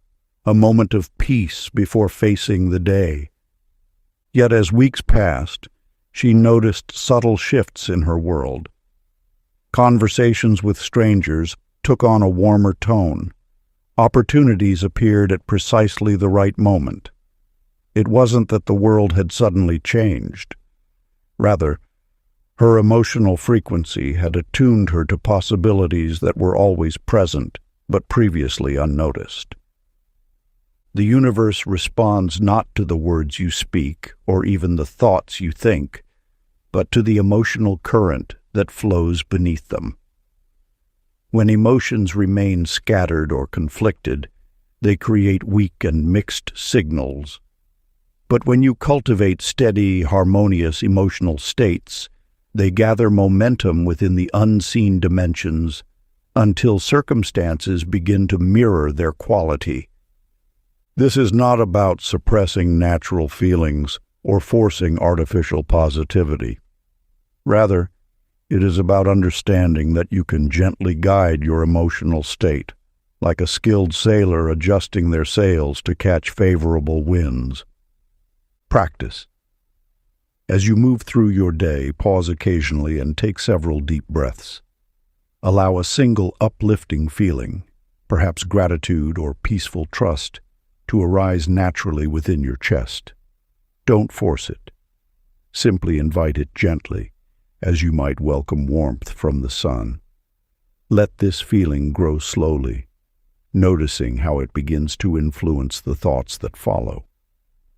a moment of peace before facing the day. Yet as weeks passed, she noticed subtle shifts in her world. Conversations with strangers took on a warmer tone. Opportunities appeared at precisely the right moment. It wasn't that the world had suddenly changed. Rather, her emotional frequency had attuned her to possibilities that were always present, but previously unnoticed. The universe responds not to the words you speak or even the thoughts you think, but to the emotional current that flows beneath them. When emotions remain scattered or conflicted, they create weak and mixed signals. But when you cultivate steady, harmonious emotional states, they gather momentum within the unseen dimensions until circumstances begin to mirror their quality. This is not about suppressing natural feelings or forcing artificial positivity. Rather, It is about understanding that you can gently guide your emotional state, like a skilled sailor adjusting their sails to catch favorable winds. Practice. As you move through your day, pause occasionally and take several deep breaths. Allow a single uplifting feeling, perhaps gratitude or peaceful trust, to arise naturally within your chest. Don't force it. Simply invite it gently, as you might welcome warmth from the sun. Let this feeling grow slowly, noticing how it begins to influence the thoughts that follow.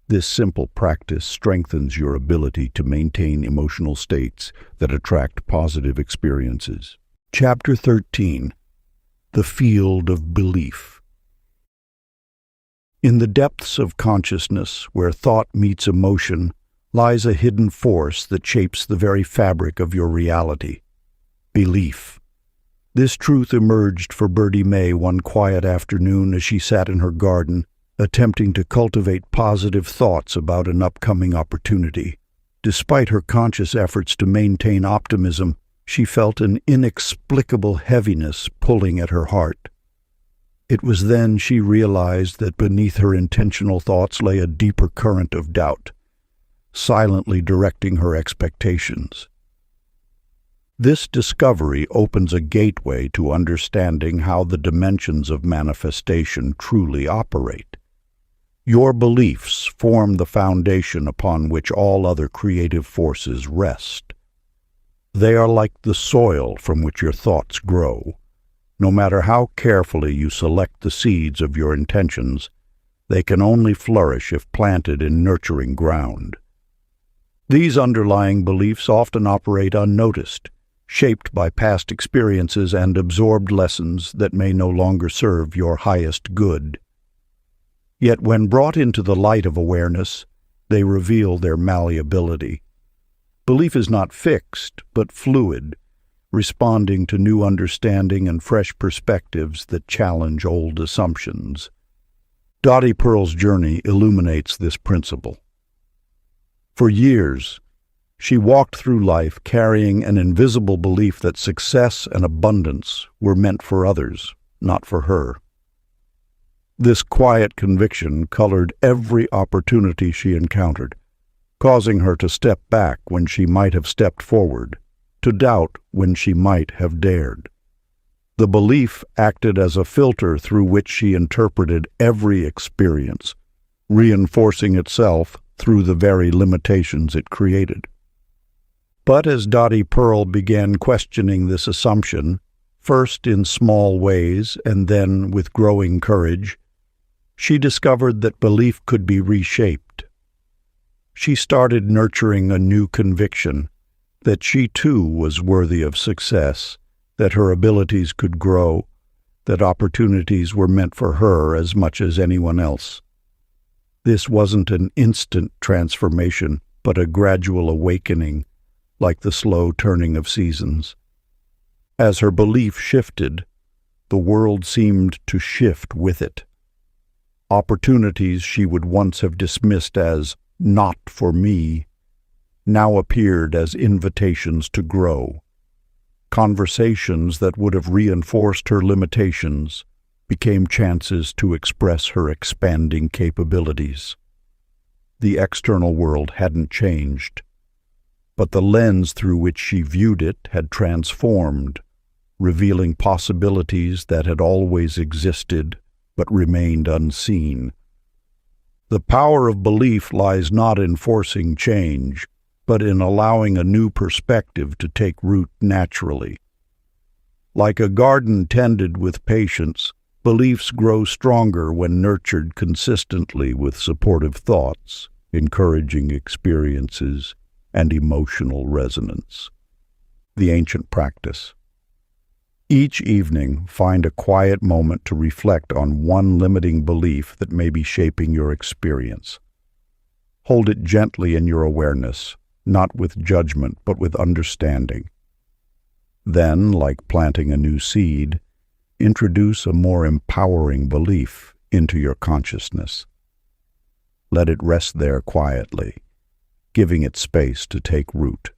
This simple practice strengthens your ability to maintain emotional states that attract positive experiences. Chapter 13. The Field of Belief. In the depths of consciousness, where thought meets emotion, lies a hidden force that shapes the very fabric of your reality. Belief. This truth emerged for Birdie Mae one quiet afternoon as she sat in her garden, attempting to cultivate positive thoughts about an upcoming opportunity. Despite her conscious efforts to maintain optimism, she felt an inexplicable heaviness pulling at her heart. It was then she realized that beneath her intentional thoughts lay a deeper current of doubt, silently directing her expectations. This discovery opens a gateway to understanding how the dimensions of manifestation truly operate. Your beliefs form the foundation upon which all other creative forces rest. They are like the soil from which your thoughts grow. No matter how carefully you select the seeds of your intentions, they can only flourish if planted in nurturing ground. These underlying beliefs often operate unnoticed, shaped by past experiences and absorbed lessons that may no longer serve your highest good. Yet when brought into the light of awareness, they reveal their malleability. Belief is not fixed, but fluid, responding to new understanding and fresh perspectives that challenge old assumptions. Dottie Pearl's journey illuminates this principle. For years, she walked through life carrying an invisible belief that success and abundance were meant for others, not for her. This quiet conviction colored every opportunity she encountered, causing her to step back when she might have stepped forward, to doubt when she might have dared. The belief acted as a filter through which she interpreted every experience, reinforcing itself through the very limitations it created. But as Dottie Pearl began questioning this assumption, first in small ways and then with growing courage, she discovered that belief could be reshaped. She started nurturing a new conviction that she too was worthy of success, that her abilities could grow, that opportunities were meant for her as much as anyone else. This wasn't an instant transformation, but a gradual awakening, like the slow turning of seasons. As her belief shifted, the world seemed to shift with it. Opportunities she would once have dismissed as not for me now appeared as invitations to grow. Conversations that would have reinforced her limitations became chances to express her expanding capabilities. The external world hadn't changed, but the lens through which she viewed it had transformed, revealing possibilities that had always existed but remained unseen. The power of belief lies not in forcing change, but in allowing a new perspective to take root naturally. Like a garden tended with patience, beliefs grow stronger when nurtured consistently with supportive thoughts, encouraging experiences, and emotional resonance. The ancient practice. Each evening, find a quiet moment to reflect on one limiting belief that may be shaping your experience. Hold it gently in your awareness, not with judgment, but with understanding. Then, like planting a new seed, introduce a more empowering belief into your consciousness. Let it rest there quietly, giving it space to take root.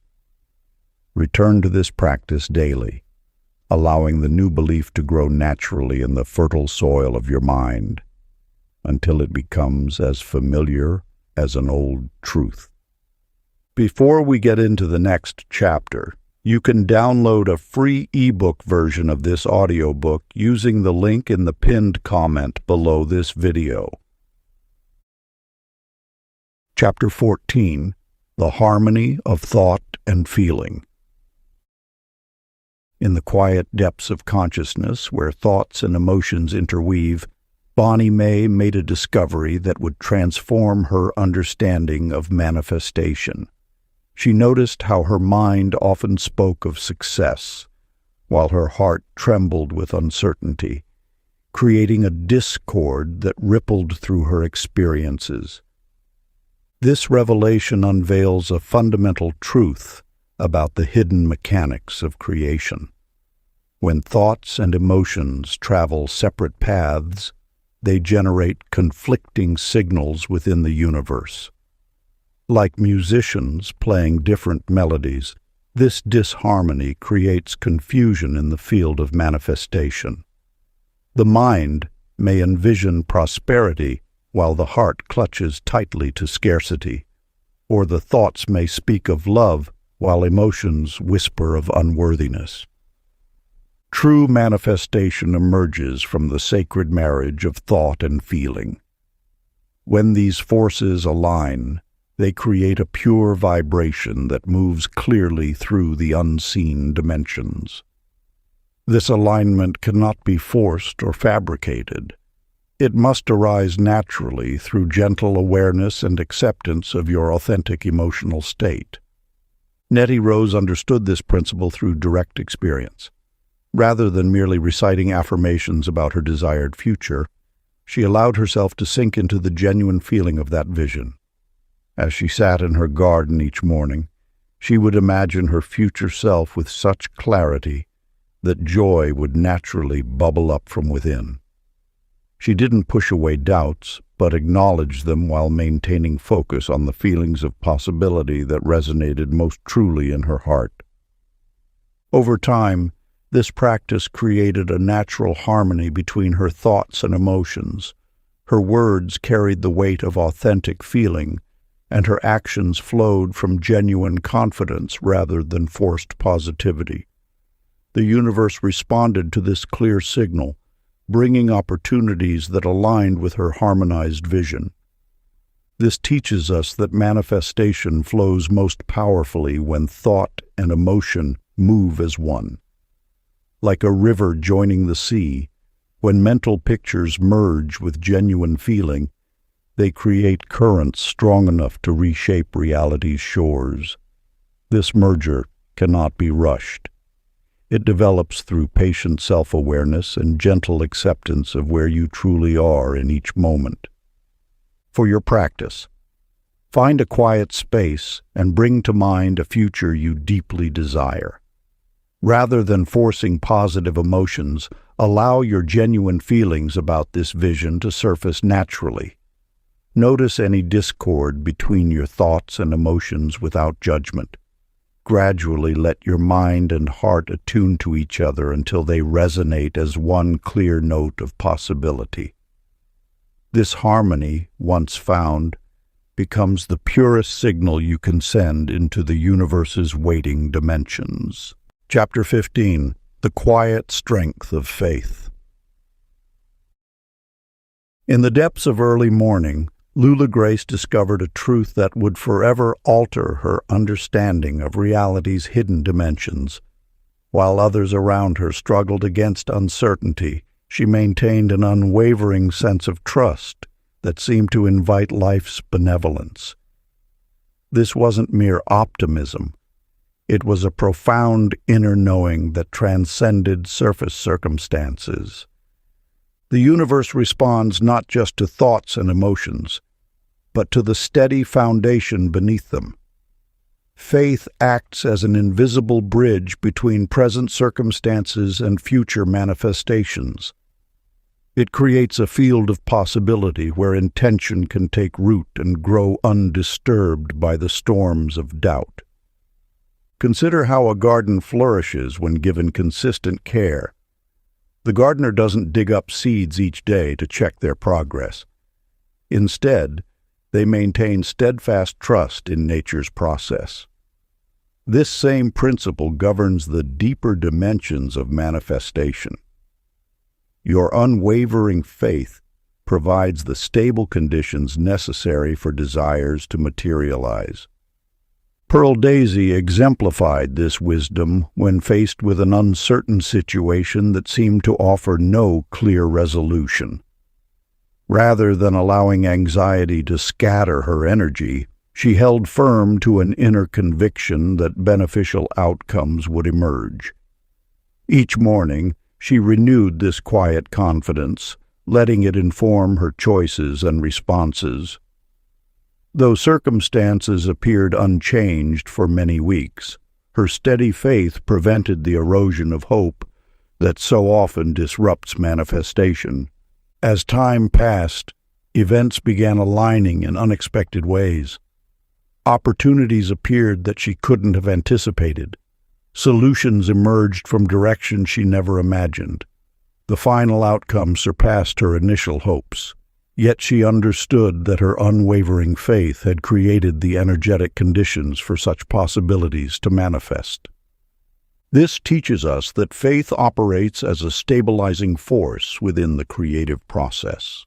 Return to this practice daily, allowing the new belief to grow naturally in the fertile soil of your mind until it becomes as familiar as an old truth. Before we get into the next chapter, you can download a free ebook version of this audiobook using the link in the pinned comment below this video. Chapter 14: The Harmony of Thought and Feeling. In the quiet depths of consciousness, where thoughts and emotions interweave, Bonnie May made a discovery that would transform her understanding of manifestation. She noticed how her mind often spoke of success, while her heart trembled with uncertainty, creating a discord that rippled through her experiences. This revelation unveils a fundamental truth about the hidden mechanics of creation. When thoughts and emotions travel separate paths, they generate conflicting signals within the universe. Like musicians playing different melodies, this disharmony creates confusion in the field of manifestation. The mind may envision prosperity while the heart clutches tightly to scarcity, or the thoughts may speak of love while emotions whisper of unworthiness. True manifestation emerges from the sacred marriage of thought and feeling. When these forces align, they create a pure vibration that moves clearly through the unseen dimensions. This alignment cannot be forced or fabricated. It must arise naturally through gentle awareness and acceptance of your authentic emotional state. Nettie Rose understood this principle through direct experience. Rather than merely reciting affirmations about her desired future, she allowed herself to sink into the genuine feeling of that vision. As she sat in her garden each morning, she would imagine her future self with such clarity that joy would naturally bubble up from within. She didn't push away doubts, but acknowledged them while maintaining focus on the feelings of possibility that resonated most truly in her heart. Over time, this practice created a natural harmony between her thoughts and emotions. Her words carried the weight of authentic feeling, and her actions flowed from genuine confidence rather than forced positivity. The universe responded to this clear signal, bringing opportunities that aligned with her harmonized vision. This teaches us that manifestation flows most powerfully when thought and emotion move as one. Like a river joining the sea, when mental pictures merge with genuine feeling, they create currents strong enough to reshape reality's shores. This merger cannot be rushed. It develops through patient self-awareness and gentle acceptance of where you truly are in each moment. For your practice, find a quiet space and bring to mind a future you deeply desire. Rather than forcing positive emotions, allow your genuine feelings about this vision to surface naturally. Notice any discord between your thoughts and emotions without judgment. Gradually let your mind and heart attune to each other until they resonate as one clear note of possibility. This harmony, once found, becomes the purest signal you can send into the universe's waiting dimensions. Chapter 15: The Quiet Strength of Faith. In the depths of early morning, Lula Grace discovered a truth that would forever alter her understanding of reality's hidden dimensions. While others around her struggled against uncertainty, she maintained an unwavering sense of trust that seemed to invite life's benevolence. This wasn't mere optimism. It was a profound inner knowing that transcended surface circumstances. The universe responds not just to thoughts and emotions, but to the steady foundation beneath them. Faith acts as an invisible bridge between present circumstances and future manifestations. It creates a field of possibility where intention can take root and grow undisturbed by the storms of doubt. Consider how a garden flourishes when given consistent care. The gardener doesn't dig up seeds each day to check their progress. Instead, they maintain steadfast trust in nature's process. This same principle governs the deeper dimensions of manifestation. Your unwavering faith provides the stable conditions necessary for desires to materialize. Pearl Daisy exemplified this wisdom when faced with an uncertain situation that seemed to offer no clear resolution. Rather than allowing anxiety to scatter her energy, she held firm to an inner conviction that beneficial outcomes would emerge. Each morning, she renewed this quiet confidence, letting it inform her choices and responses. Though circumstances appeared unchanged for many weeks, her steady faith prevented the erosion of hope that so often disrupts manifestation. As time passed, events began aligning in unexpected ways. Opportunities appeared that she couldn't have anticipated. Solutions emerged from directions she never imagined. The final outcome surpassed her initial hopes. Yet she understood that her unwavering faith had created the energetic conditions for such possibilities to manifest. This teaches us that faith operates as a stabilizing force within the creative process.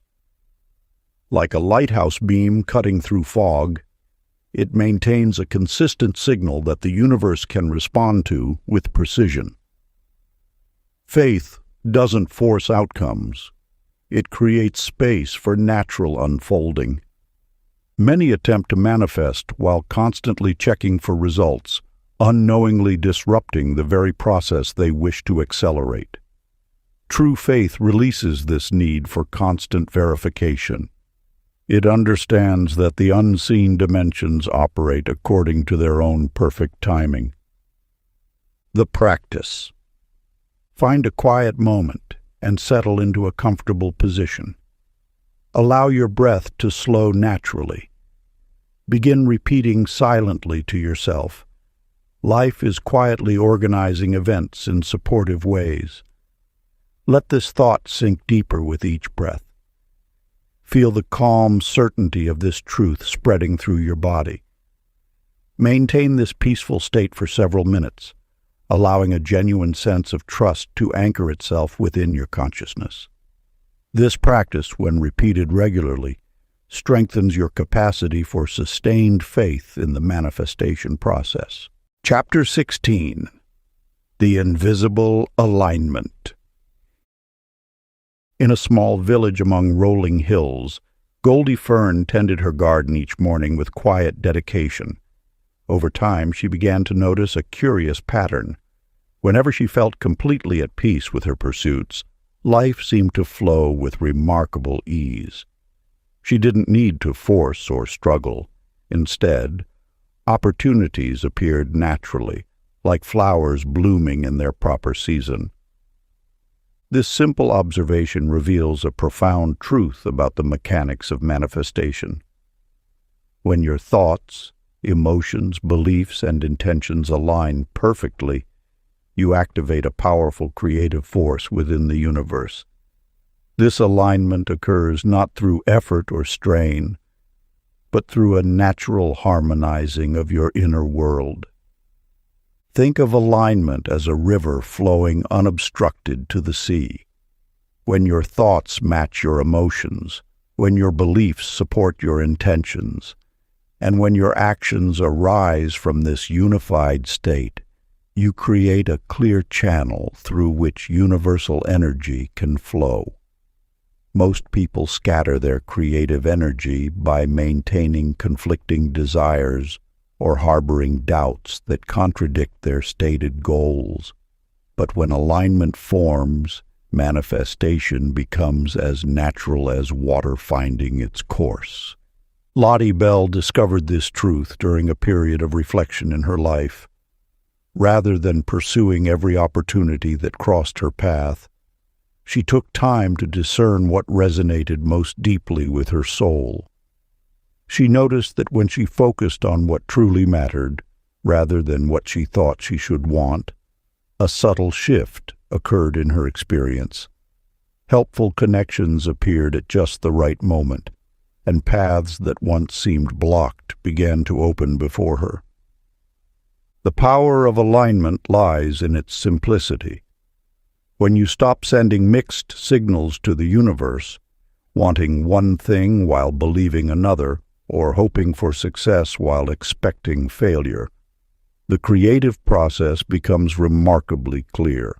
Like a lighthouse beam cutting through fog, it maintains a consistent signal that the universe can respond to with precision. Faith doesn't force outcomes. It creates space for natural unfolding. Many attempt to manifest while constantly checking for results, unknowingly disrupting the very process they wish to accelerate. True faith releases this need for constant verification. It understands that the unseen dimensions operate according to their own perfect timing. The practice. Find a quiet moment and settle into a comfortable position. Allow your breath to slow naturally. Begin repeating silently to yourself, "Life is quietly organizing events in supportive ways." Let this thought sink deeper with each breath. Feel the calm certainty of this truth spreading through your body. Maintain this peaceful state for several minutes, allowing a genuine sense of trust to anchor itself within your consciousness. This practice, when repeated regularly, strengthens your capacity for sustained faith in the manifestation process. Chapter 16. The Invisible Alignment. In a small village among rolling hills, Goldie Fern tended her garden each morning with quiet dedication. Over time, she began to notice a curious pattern. Whenever she felt completely at peace with her pursuits, life seemed to flow with remarkable ease. She didn't need to force or struggle. Instead, opportunities appeared naturally, like flowers blooming in their proper season. This simple observation reveals a profound truth about the mechanics of manifestation. When your thoughts, emotions, beliefs, and intentions align perfectly, you activate a powerful creative force within the universe. This alignment occurs not through effort or strain, but through a natural harmonizing of your inner world. Think of alignment as a river flowing unobstructed to the sea. When your thoughts match your emotions, when your beliefs support your intentions, and when your actions arise from this unified state, you create a clear channel through which universal energy can flow. Most people scatter their creative energy by maintaining conflicting desires or harboring doubts that contradict their stated goals. But when alignment forms, manifestation becomes as natural as water finding its course. Lottie Bell discovered this truth during a period of reflection in her life. Rather than pursuing every opportunity that crossed her path, she took time to discern what resonated most deeply with her soul. She noticed that when she focused on what truly mattered, rather than what she thought she should want. A subtle shift occurred in her experience. Helpful connections appeared at just the right moment, and paths that once seemed blocked began to open before her. The power of alignment lies in its simplicity. When you stop sending mixed signals to the universe, wanting one thing while believing another, or hoping for success while expecting failure, the creative process becomes remarkably clear.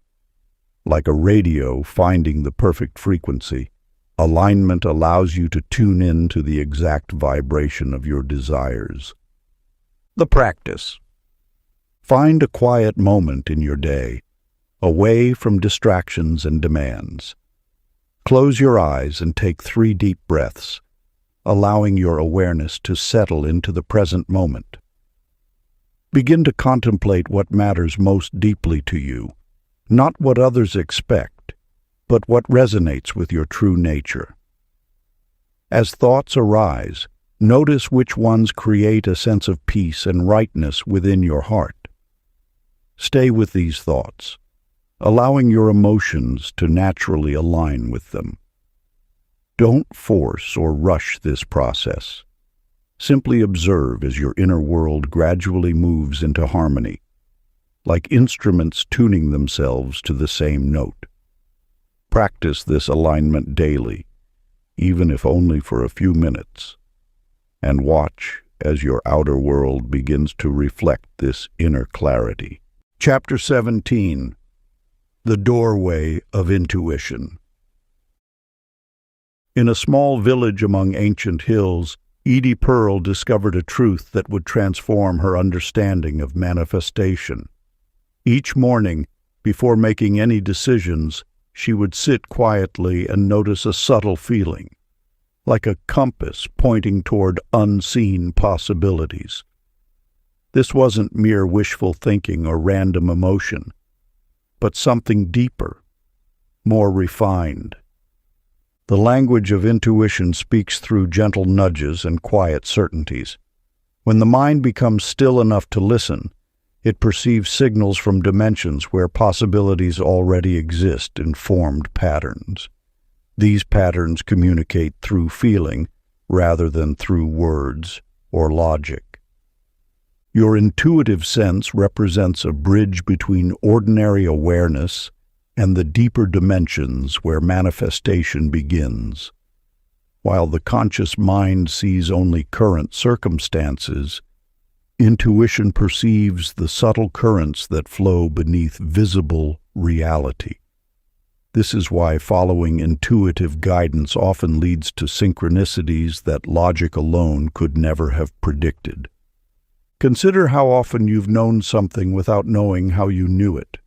Like a radio finding the perfect frequency, alignment allows you to tune in to the exact vibration of your desires. The practice. Find a quiet moment in your day, away from distractions and demands. Close your eyes and take 3 deep breaths, allowing your awareness to settle into the present moment. Begin to contemplate what matters most deeply to you, not what others expect, but what resonates with your true nature. As thoughts arise, notice which ones create a sense of peace and rightness within your heart. Stay with these thoughts, allowing your emotions to naturally align with them. Don't force or rush this process. Simply observe as your inner world gradually moves into harmony, like instruments tuning themselves to the same note. Practice this alignment daily, even if only for a few minutes, and watch as your outer world begins to reflect this inner clarity. Chapter 17. The Doorway of Intuition. In a small village among ancient hills, Edie Pearl discovered a truth that would transform her understanding of manifestation. Each morning, before making any decisions, she would sit quietly and notice a subtle feeling, like a compass pointing toward unseen possibilities. This wasn't mere wishful thinking or random emotion, but something deeper, more refined. The language of intuition speaks through gentle nudges and quiet certainties. When the mind becomes still enough to listen, it perceives signals from dimensions where possibilities already exist in formed patterns. These patterns communicate through feeling rather than through words or logic. Your intuitive sense represents a bridge between ordinary awareness and the deeper dimensions where manifestation begins. While the conscious mind sees only current circumstances, intuition perceives the subtle currents that flow beneath visible reality. This is why following intuitive guidance often leads to synchronicities that logic alone could never have predicted. Consider how often you've known something without knowing how you knew it.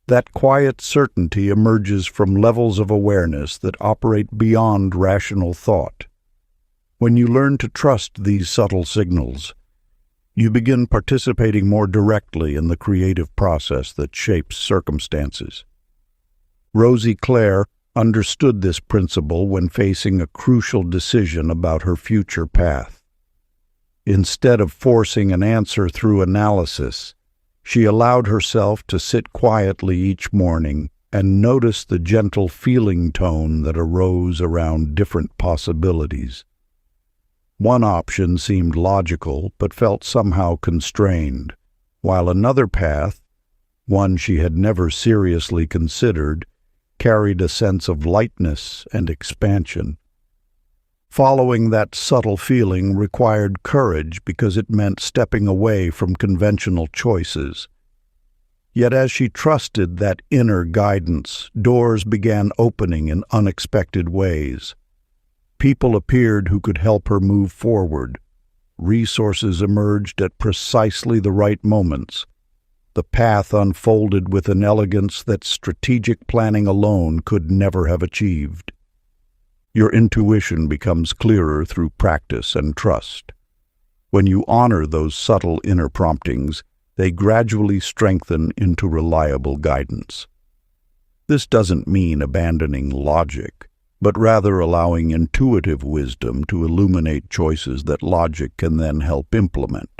That quiet certainty emerges from levels of awareness that operate beyond rational thought. When you learn to trust these subtle signals, you begin participating more directly in the creative process that shapes circumstances. Rosie Clare understood this principle when facing a crucial decision about her future path. Instead of forcing an answer through analysis, she allowed herself to sit quietly each morning and notice the gentle feeling tone that arose around different possibilities. One option seemed logical but felt somehow constrained, while another path, one she had never seriously considered, carried a sense of lightness and expansion. Following that subtle feeling required courage because it meant stepping away from conventional choices. Yet as she trusted that inner guidance, doors began opening in unexpected ways. People appeared who could help her move forward. Resources emerged at precisely the right moments. The path unfolded with an elegance that strategic planning alone could never have achieved. Your intuition becomes clearer through practice and trust. When you honor those subtle inner promptings, they gradually strengthen into reliable guidance. This doesn't mean abandoning logic, but rather allowing intuitive wisdom to illuminate choices that logic can then help implement.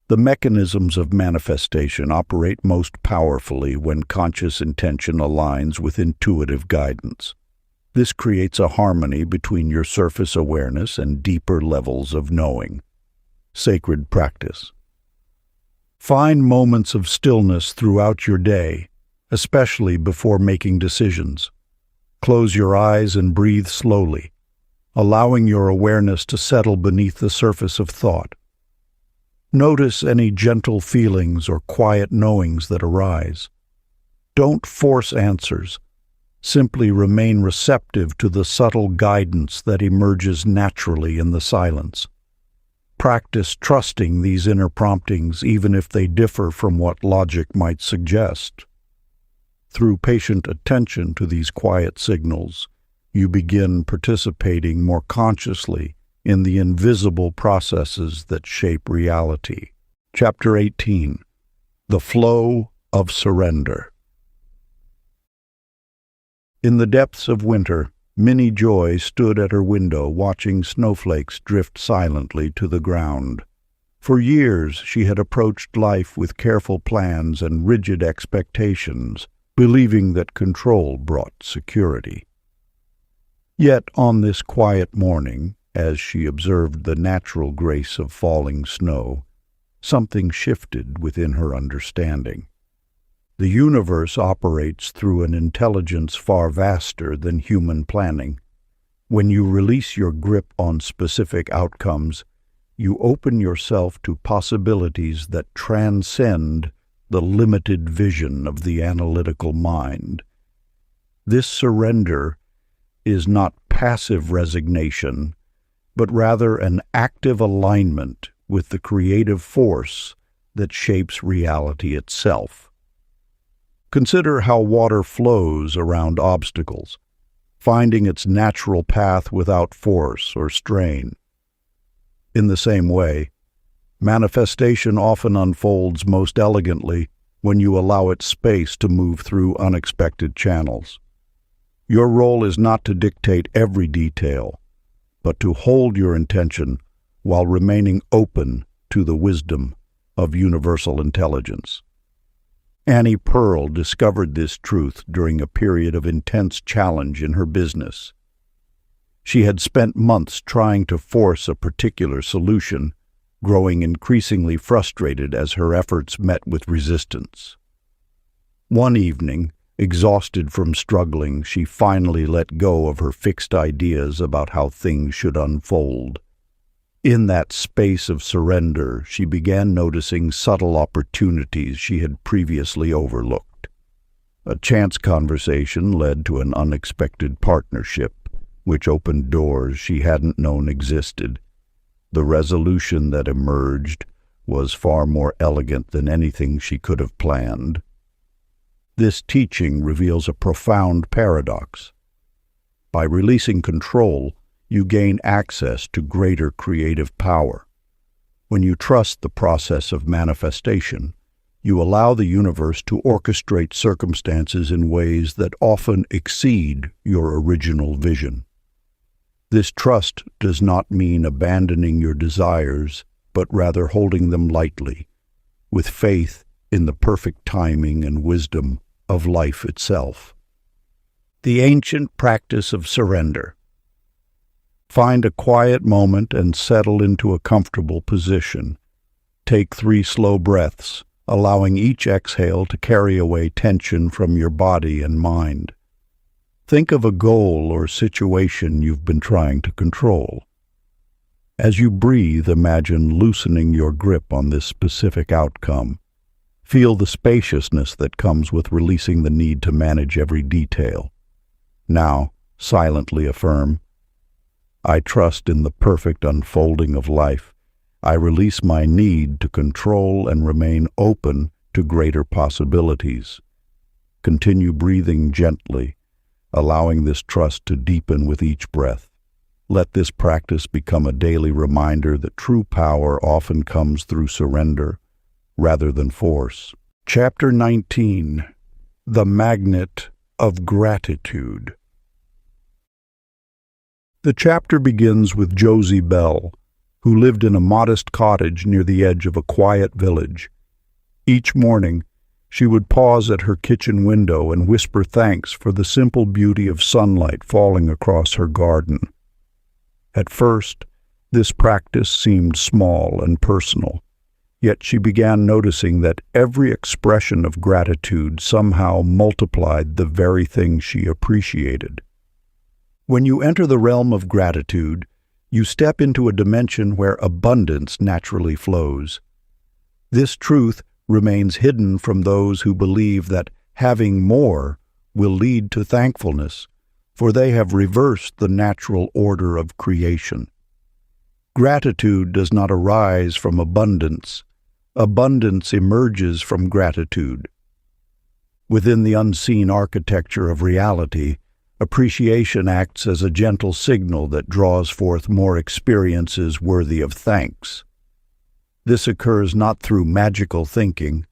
The mechanisms of manifestation operate most powerfully when conscious intention aligns with intuitive guidance. This creates a harmony between your surface awareness and deeper levels of knowing. Sacred practice. Find moments of stillness throughout your day, especially before making decisions. Close your eyes and breathe slowly, allowing your awareness to settle beneath the surface of thought. Notice any gentle feelings or quiet knowings that arise. Don't force answers. Simply remain receptive to the subtle guidance that emerges naturally in the silence. Practice trusting these inner promptings even if they differ from what logic might suggest. Through patient attention to these quiet signals, you begin participating more consciously in the invisible processes that shape reality. Chapter 18. The Flow of Surrender. In the depths of winter, Minnie Joy stood at her window watching snowflakes drift silently to the ground. For years she had approached life with careful plans and rigid expectations, believing that control brought security. Yet on this quiet morning, as she observed the natural grace of falling snow, something shifted within her understanding. The universe operates through an intelligence far vaster than human planning. When you release your grip on specific outcomes, you open yourself to possibilities that transcend the limited vision of the analytical mind. This surrender is not passive resignation, but rather an active alignment with the creative force that shapes reality itself. Consider how water flows around obstacles, finding its natural path without force or strain. In the same way, manifestation often unfolds most elegantly when you allow it space to move through unexpected channels. Your role is not to dictate every detail, but to hold your intention while remaining open to the wisdom of universal intelligence. Annie Pearl discovered this truth during a period of intense challenge in her business. She had spent months trying to force a particular solution, growing increasingly frustrated as her efforts met with resistance. One evening, exhausted from struggling, she finally let go of her fixed ideas about how things should unfold. In that space of surrender, she began noticing subtle opportunities she had previously overlooked. A chance conversation led to an unexpected partnership, which opened doors she hadn't known existed. The resolution that emerged was far more elegant than anything she could have planned. This teaching reveals a profound paradox. By releasing control, you gain access to greater creative power. When you trust the process of manifestation, you allow the universe to orchestrate circumstances in ways that often exceed your original vision. This trust does not mean abandoning your desires, but rather holding them lightly, with faith in the perfect timing and wisdom of life itself. The ancient practice of surrender. Find a quiet moment and settle into a comfortable position. Take 3 slow breaths, allowing each exhale to carry away tension from your body and mind. Think of a goal or situation you've been trying to control. As you breathe, imagine loosening your grip on this specific outcome. Feel the spaciousness that comes with releasing the need to manage every detail. Now, silently affirm, I trust in the perfect unfolding of life. I release my need to control and remain open to greater possibilities. Continue breathing gently, allowing this trust to deepen with each breath. Let this practice become a daily reminder that true power often comes through surrender rather than force. Chapter 19. The Magnet of Gratitude. The chapter begins with Josie Bell, who lived in a modest cottage near the edge of a quiet village. Each morning, she would pause at her kitchen window and whisper thanks for the simple beauty of sunlight falling across her garden. At first, this practice seemed small and personal, yet she began noticing that every expression of gratitude somehow multiplied the very thing she appreciated. When you enter the realm of gratitude, you step into a dimension where abundance naturally flows. This truth remains hidden from those who believe that having more will lead to thankfulness, for they have reversed the natural order of creation. Gratitude does not arise from abundance. Abundance emerges from gratitude. Within the unseen architecture of reality, appreciation acts as a gentle signal that draws forth more experiences worthy of thanks. This occurs not through magical thinking,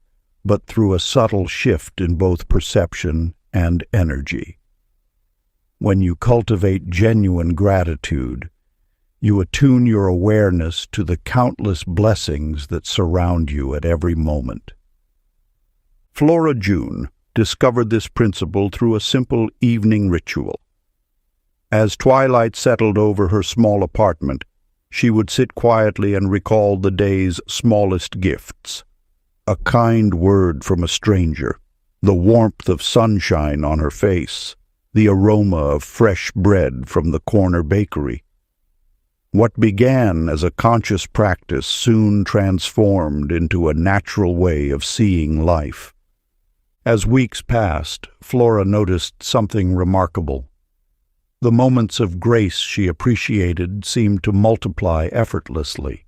but through a subtle shift in both perception and energy. When you cultivate genuine gratitude, you attune your awareness to the countless blessings that surround you at every moment. Flora June discovered this principle through a simple evening ritual. As twilight settled over her small apartment, she would sit quietly and recall the day's smallest gifts. A kind word from a stranger, the warmth of sunshine on her face, the aroma of fresh bread from the corner bakery. What began as a conscious practice soon transformed into a natural way of seeing life. As weeks passed, Flora noticed something remarkable. The moments of grace she appreciated seemed to multiply effortlessly.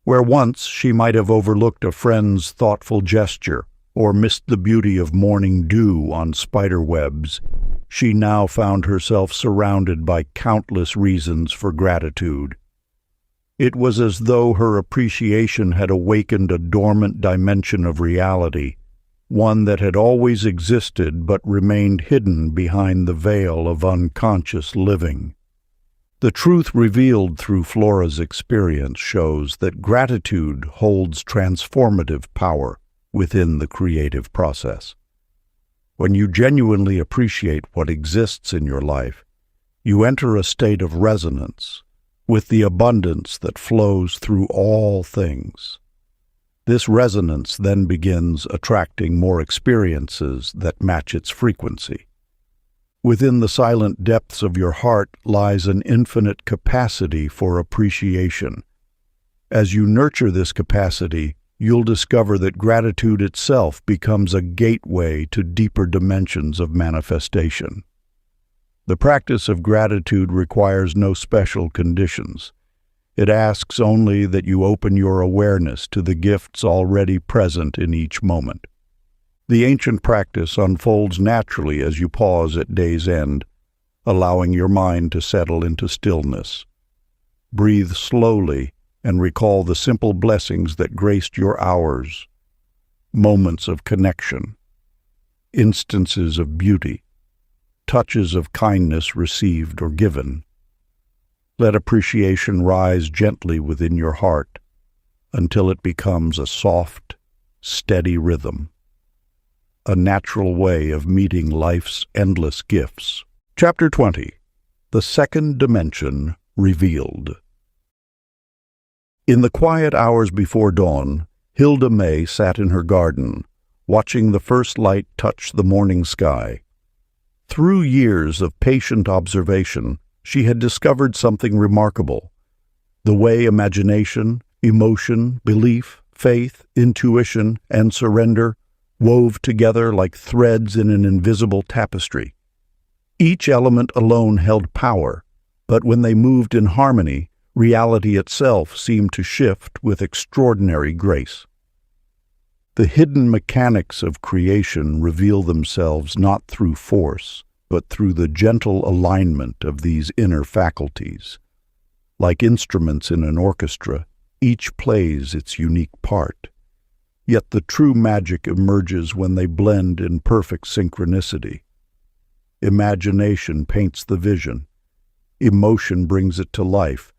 Where once she might have overlooked a friend's thoughtful gesture or missed the beauty of morning dew on spider webs, she now found herself surrounded by countless reasons for gratitude. It was as though her appreciation had awakened a dormant dimension of reality, one that had always existed but remained hidden behind the veil of unconscious living. The truth revealed through Flora's experience shows that gratitude holds transformative power within the creative process. When you genuinely appreciate what exists in your life, you enter a state of resonance with the abundance that flows through all things. This resonance then begins attracting more experiences that match its frequency. Within the silent depths of your heart lies an infinite capacity for appreciation. As you nurture this capacity, you'll discover that gratitude itself becomes a gateway to deeper dimensions of manifestation. The practice of gratitude requires no special conditions. It asks only that you open your awareness to the gifts already present in each moment. The ancient practice unfolds naturally as you pause at day's end, allowing your mind to settle into stillness. Breathe slowly and recall the simple blessings that graced your hours, moments of connection, instances of beauty, touches of kindness received or given. Let appreciation rise gently within your heart until it becomes a soft, steady rhythm, a natural way of meeting life's endless gifts. Chapter 20. The Second Dimension Revealed. In the quiet hours before dawn, Hilda May sat in her garden, watching the first light touch the morning sky. Through years of patient observation, she had discovered something remarkable. The way imagination, emotion, belief, faith, intuition, and surrender wove together like threads in an invisible tapestry. Each element alone held power, but when they moved in harmony, reality itself seemed to shift with extraordinary grace. The hidden mechanics of creation reveal themselves not through force, but through the gentle alignment of these inner faculties. Like instruments in an orchestra, each plays its unique part. Yet the true magic emerges when they blend in perfect synchronicity. Imagination paints the vision. Emotion brings it to life,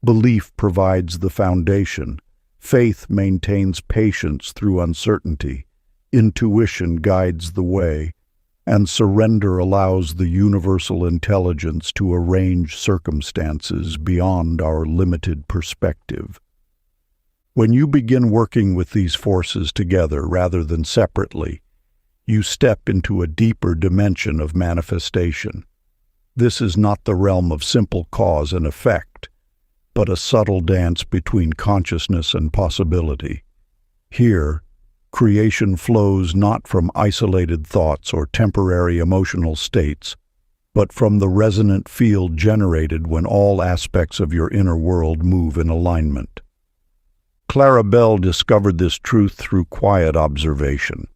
Belief provides the foundation. Faith maintains patience through uncertainty. Intuition guides the way, and surrender allows the universal intelligence to arrange circumstances beyond our limited perspective. When you begin working with these forces together rather than separately, you step into a deeper dimension of manifestation. This is not the realm of simple cause and effect, but a subtle dance between consciousness and possibility. Here, creation flows not from isolated thoughts or temporary emotional states, but from the resonant field generated when all aspects of your inner world move in alignment. Clara Bell discovered this truth through quiet observation.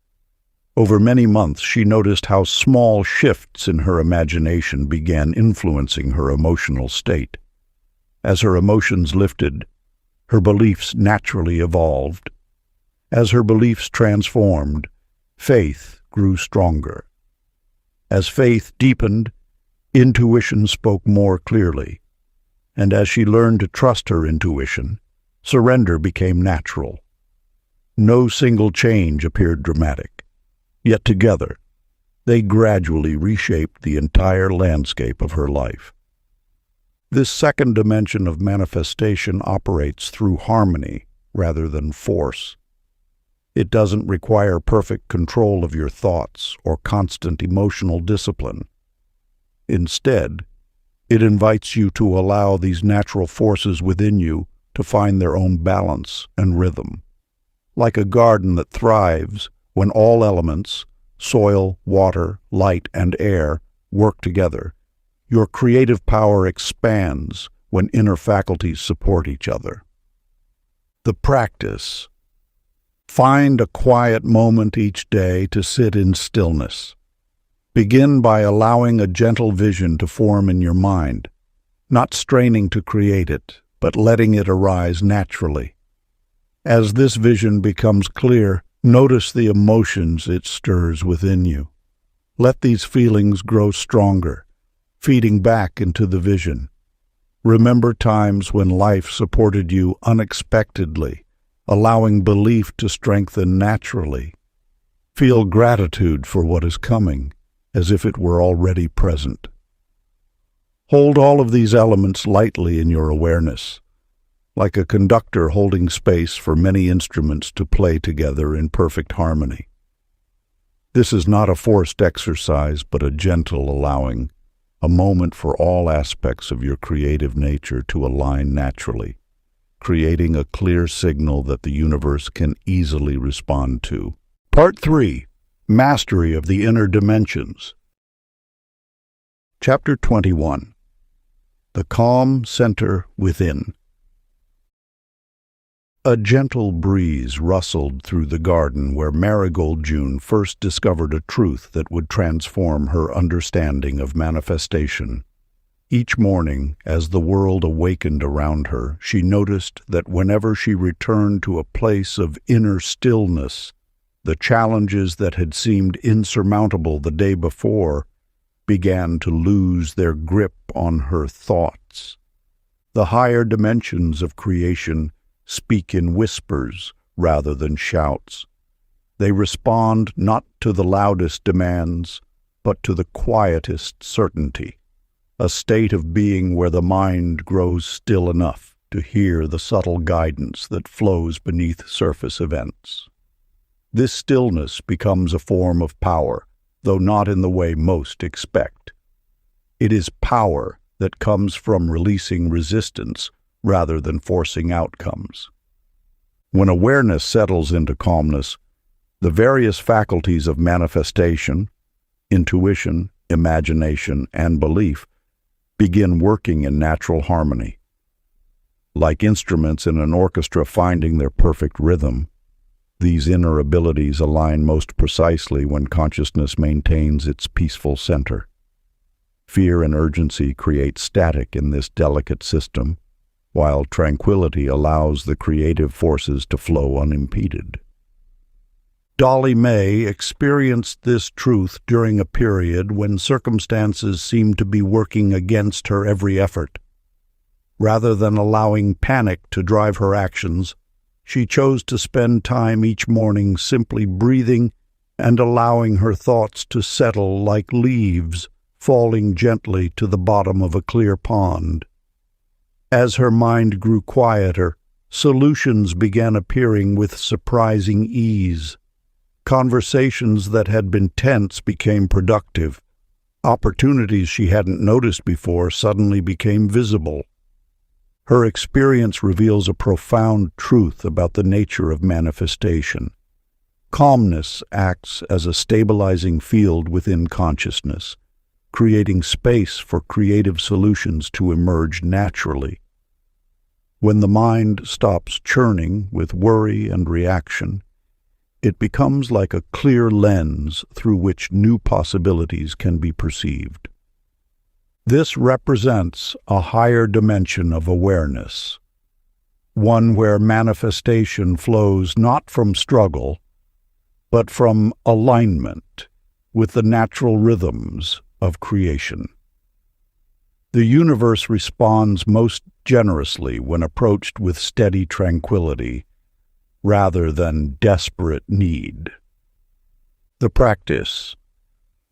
Over many months, she noticed how small shifts in her imagination began influencing her emotional state. As her emotions lifted, her beliefs naturally evolved. As her beliefs transformed, faith grew stronger. As faith deepened, intuition spoke more clearly. And as she learned to trust her intuition, surrender became natural. No single change appeared dramatic, yet together, they gradually reshaped the entire landscape of her life. This second dimension of manifestation operates through harmony rather than force. It doesn't require perfect control of your thoughts or constant emotional discipline. Instead, it invites you to allow these natural forces within you to find their own balance and rhythm. Like a garden that thrives when all elements, soil, water, light, and air, work together, your creative power expands when inner faculties support each other. The practice. Find a quiet moment each day to sit in stillness. Begin by allowing a gentle vision to form in your mind, not straining to create it, but letting it arise naturally. As this vision becomes clear, notice the emotions it stirs within you. Let these feelings grow stronger, feeding back into the vision. Remember times when life supported you unexpectedly, allowing belief to strengthen naturally. Feel gratitude for what is coming, as if it were already present. Hold all of these elements lightly in your awareness, like a conductor holding space for many instruments to play together in perfect harmony. This is not a forced exercise, but a gentle allowing, a moment for all aspects of your creative nature to align naturally, creating a clear signal that the universe can easily respond to. Part 3. Mastery of the Inner Dimensions. Chapter 21. The Calm Center Within. A gentle breeze rustled through the garden where Marigold June first discovered a truth that would transform her understanding of manifestation. Each morning, as the world awakened around her, she noticed that whenever she returned to a place of inner stillness, the challenges that had seemed insurmountable the day before began to lose their grip on her thoughts. The higher dimensions of creation speak in whispers rather than shouts. They respond not to the loudest demands, but to the quietest certainty, a state of being where the mind grows still enough to hear the subtle guidance that flows beneath surface events. This stillness becomes a form of power, though not in the way most expect. It is power that comes from releasing resistance rather than forcing outcomes. When awareness settles into calmness, the various faculties of manifestation, intuition, imagination, and belief begin working in natural harmony. Like instruments in an orchestra finding their perfect rhythm, these inner abilities align most precisely when consciousness maintains its peaceful center. Fear and urgency create static in this delicate system, while tranquility allows the creative forces to flow unimpeded. Dolly May experienced this truth during a period when circumstances seemed to be working against her every effort. Rather than allowing panic to drive her actions, she chose to spend time each morning simply breathing and allowing her thoughts to settle like leaves falling gently to the bottom of a clear pond. As her mind grew quieter, solutions began appearing with surprising ease. Conversations that had been tense became productive. Opportunities she hadn't noticed before suddenly became visible. Her experience reveals a profound truth about the nature of manifestation. Calmness acts as a stabilizing field within consciousness, creating space for creative solutions to emerge naturally. When the mind stops churning with worry and reaction, it becomes like a clear lens through which new possibilities can be perceived. This represents a higher dimension of awareness, one where manifestation flows not from struggle, but from alignment with the natural rhythms of creation. The universe responds most generously when approached with steady tranquility, rather than desperate need. The practice.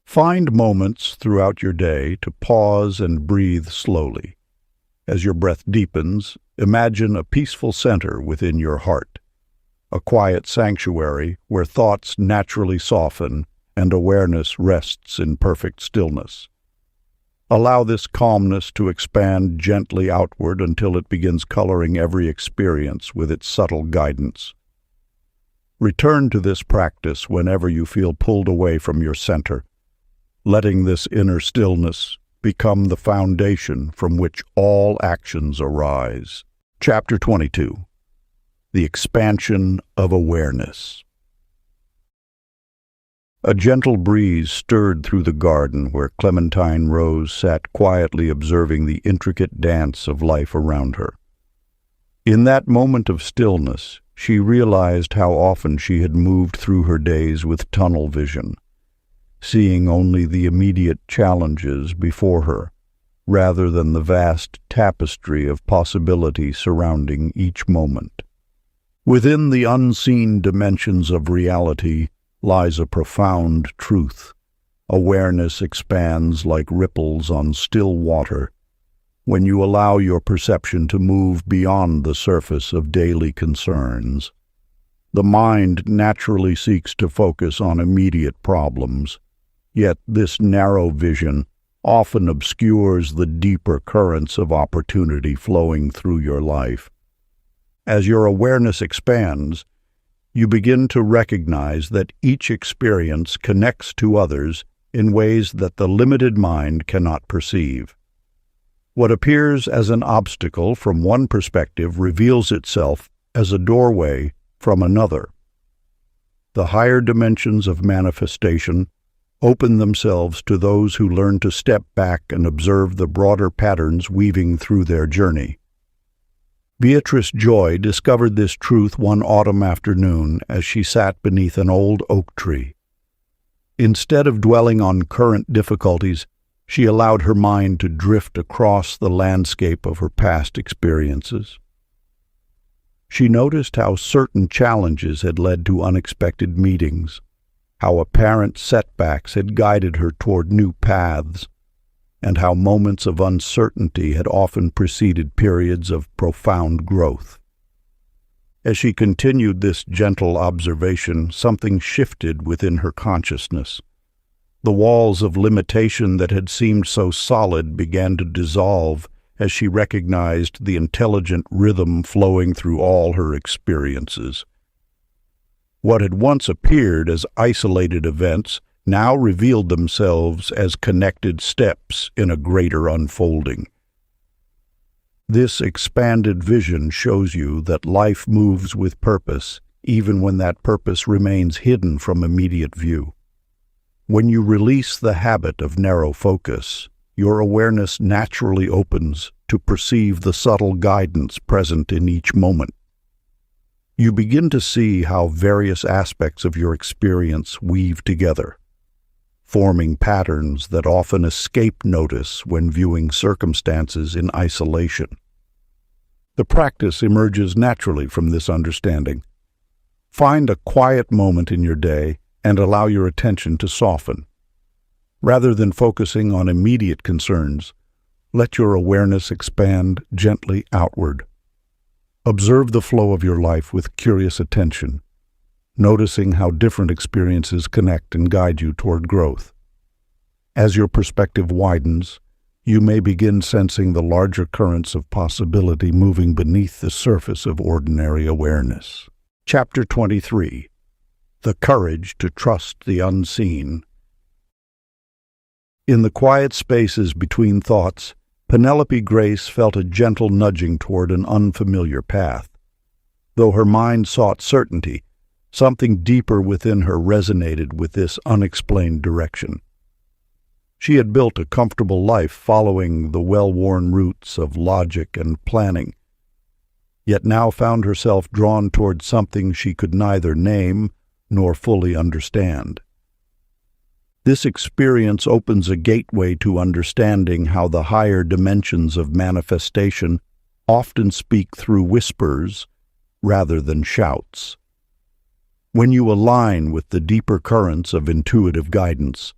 Find moments throughout your day to pause and breathe slowly. As your breath deepens, imagine a peaceful center within your heart, a quiet sanctuary where thoughts naturally soften and awareness rests in perfect stillness. Allow this calmness to expand gently outward until it begins coloring every experience with its subtle guidance. Return to this practice whenever you feel pulled away from your center, letting this inner stillness become the foundation from which all actions arise. Chapter 22. The Expansion of Awareness. A gentle breeze stirred through the garden where Clementine Rose sat quietly observing the intricate dance of life around her. In that moment of stillness, she realized how often she had moved through her days with tunnel vision, seeing only the immediate challenges before her, rather than the vast tapestry of possibility surrounding each moment. Within the unseen dimensions of reality lies a profound truth. Awareness expands like ripples on still water when you allow your perception to move beyond the surface of daily concerns. The mind naturally seeks to focus on immediate problems, yet this narrow vision often obscures the deeper currents of opportunity flowing through your life. As your awareness expands, you begin to recognize that each experience connects to others in ways that the limited mind cannot perceive. What appears as an obstacle from one perspective reveals itself as a doorway from another. The higher dimensions of manifestation open themselves to those who learn to step back and observe the broader patterns weaving through their journey. Beatrice Joy discovered this truth one autumn afternoon as she sat beneath an old oak tree. Instead of dwelling on current difficulties, she allowed her mind to drift across the landscape of her past experiences. She noticed how certain challenges had led to unexpected meetings, how apparent setbacks had guided her toward new paths, and how moments of uncertainty had often preceded periods of profound growth. As she continued this gentle observation, something shifted within her consciousness. The walls of limitation that had seemed so solid began to dissolve as she recognized the intelligent rhythm flowing through all her experiences. What had once appeared as isolated events now revealed themselves as connected steps in a greater unfolding. This expanded vision shows you that life moves with purpose, even when that purpose remains hidden from immediate view. When you release the habit of narrow focus, your awareness naturally opens to perceive the subtle guidance present in each moment. You begin to see how various aspects of your experience weave together, forming patterns that often escape notice when viewing circumstances in isolation. The practice emerges naturally from this understanding. Find a quiet moment in your day and allow your attention to soften. Rather than focusing on immediate concerns, let your awareness expand gently outward. Observe the flow of your life with curious attention, noticing how different experiences connect and guide you toward growth. As your perspective widens, you may begin sensing the larger currents of possibility moving beneath the surface of ordinary awareness. Chapter 23. The Courage to Trust the Unseen. In the quiet spaces between thoughts, Penelope Grace felt a gentle nudging toward an unfamiliar path. Though her mind sought certainty, something deeper within her resonated with this unexplained direction. She had built a comfortable life following the well-worn routes of logic and planning, yet now found herself drawn toward something she could neither name nor fully understand. This experience opens a gateway to understanding how the higher dimensions of manifestation often speak through whispers rather than shouts. When you align with the deeper currents of intuitive guidance,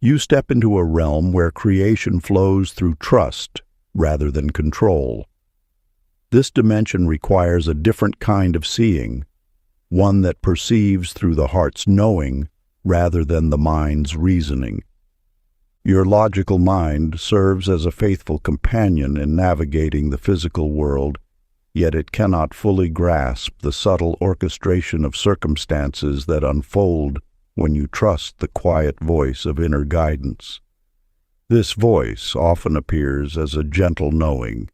you step into a realm where creation flows through trust rather than control. This dimension requires a different kind of seeing, one that perceives through the heart's knowing rather than the mind's reasoning. Your logical mind serves as a faithful companion in navigating the physical world, yet it cannot fully grasp the subtle orchestration of circumstances that unfold when you trust the quiet voice of inner guidance. This voice often appears as a gentle knowing,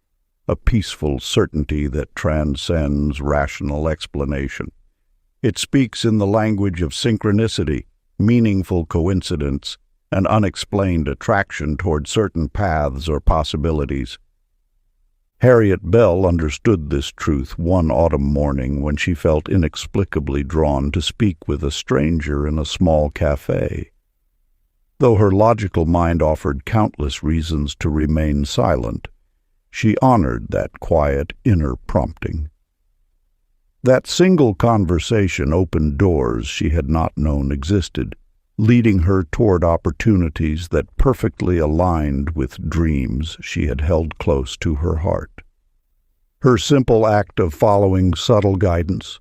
a peaceful certainty that transcends rational explanation. It speaks in the language of synchronicity, meaningful coincidence, and unexplained attraction toward certain paths or possibilities. Harriet Bell understood this truth one autumn morning when she felt inexplicably drawn to speak with a stranger in a small cafe. Though her logical mind offered countless reasons to remain silent, she honored that quiet inner prompting. That single conversation opened doors she had not known existed, leading her toward opportunities that perfectly aligned with dreams she had held close to her heart. Her simple act of following subtle guidance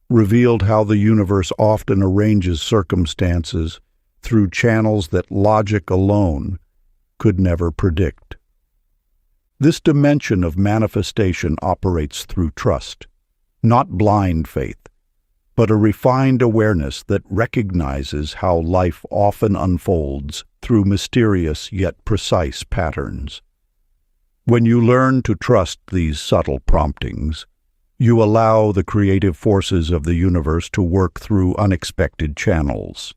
revealed how the universe often arranges circumstances through channels that logic alone could never predict. This dimension of manifestation operates through trust, not blind faith, but a refined awareness that recognizes how life often unfolds through mysterious yet precise patterns. When you learn to trust these subtle promptings, you allow the creative forces of the universe to work through unexpected channels.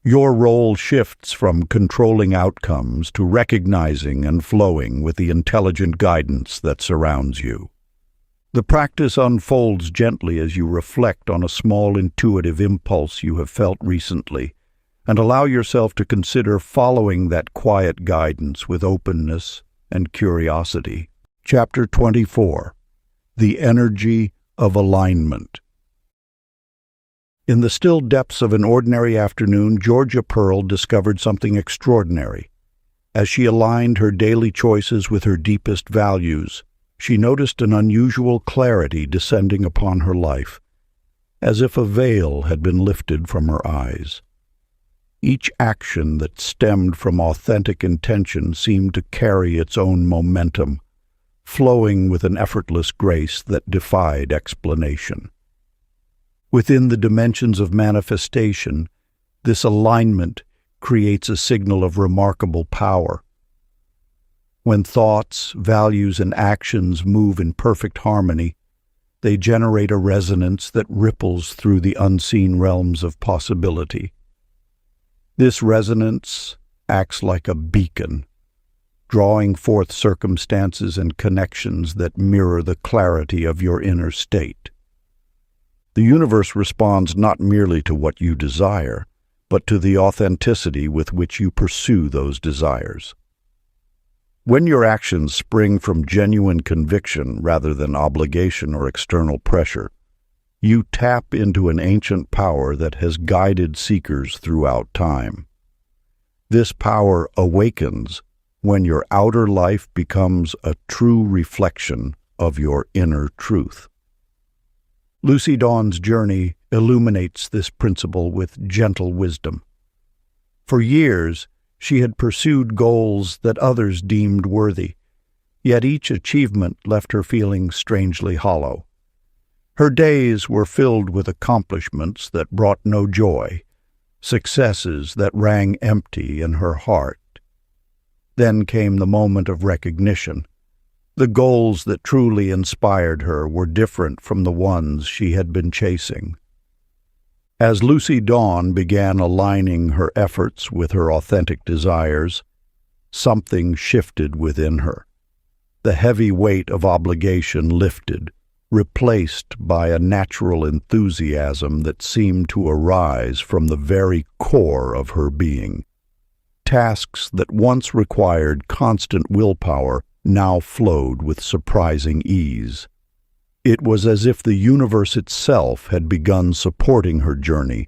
Your role shifts from controlling outcomes to recognizing and flowing with the intelligent guidance that surrounds you. The practice unfolds gently as you reflect on a small intuitive impulse you have felt recently, and allow yourself to consider following that quiet guidance with openness and curiosity. Chapter 24. The Energy of Alignment. In the still depths of an ordinary afternoon, Georgia Pearl discovered something extraordinary. As she aligned her daily choices with her deepest values, she noticed an unusual clarity descending upon her life, as if a veil had been lifted from her eyes. Each action that stemmed from authentic intention seemed to carry its own momentum, flowing with an effortless grace that defied explanation. Within the dimensions of manifestation, this alignment creates a signal of remarkable power. When thoughts, values, and actions move in perfect harmony, they generate a resonance that ripples through the unseen realms of possibility. This resonance acts like a beacon, drawing forth circumstances and connections that mirror the clarity of your inner state. The universe responds not merely to what you desire, but to the authenticity with which you pursue those desires. When your actions spring from genuine conviction rather than obligation or external pressure, you tap into an ancient power that has guided seekers throughout time. This power awakens when your outer life becomes a true reflection of your inner truth. Lucy Dawn's journey illuminates this principle with gentle wisdom. For years, she had pursued goals that others deemed worthy, yet each achievement left her feeling strangely hollow. Her days were filled with accomplishments that brought no joy, successes that rang empty in her heart. Then came the moment of recognition. The goals that truly inspired her were different from the ones she had been chasing. As Lucy Dawn began aligning her efforts with her authentic desires, something shifted within her. The heavy weight of obligation lifted, replaced by a natural enthusiasm that seemed to arise from the very core of her being. Tasks that once required constant willpower now flowed with surprising ease. It was as if the universe itself had begun supporting her journey,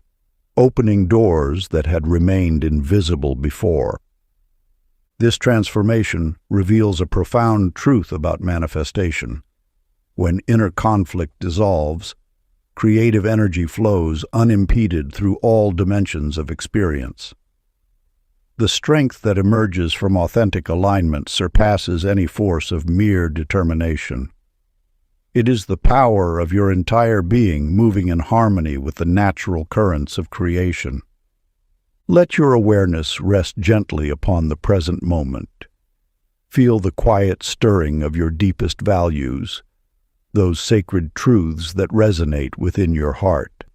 opening doors that had remained invisible before. This transformation reveals a profound truth about manifestation. When inner conflict dissolves, creative energy flows unimpeded through all dimensions of experience. The strength that emerges from authentic alignment surpasses any force of mere determination. It is the power of your entire being moving in harmony with the natural currents of creation. Let your awareness rest gently upon the present moment. Feel the quiet stirring of your deepest values, those sacred truths that resonate within your heart.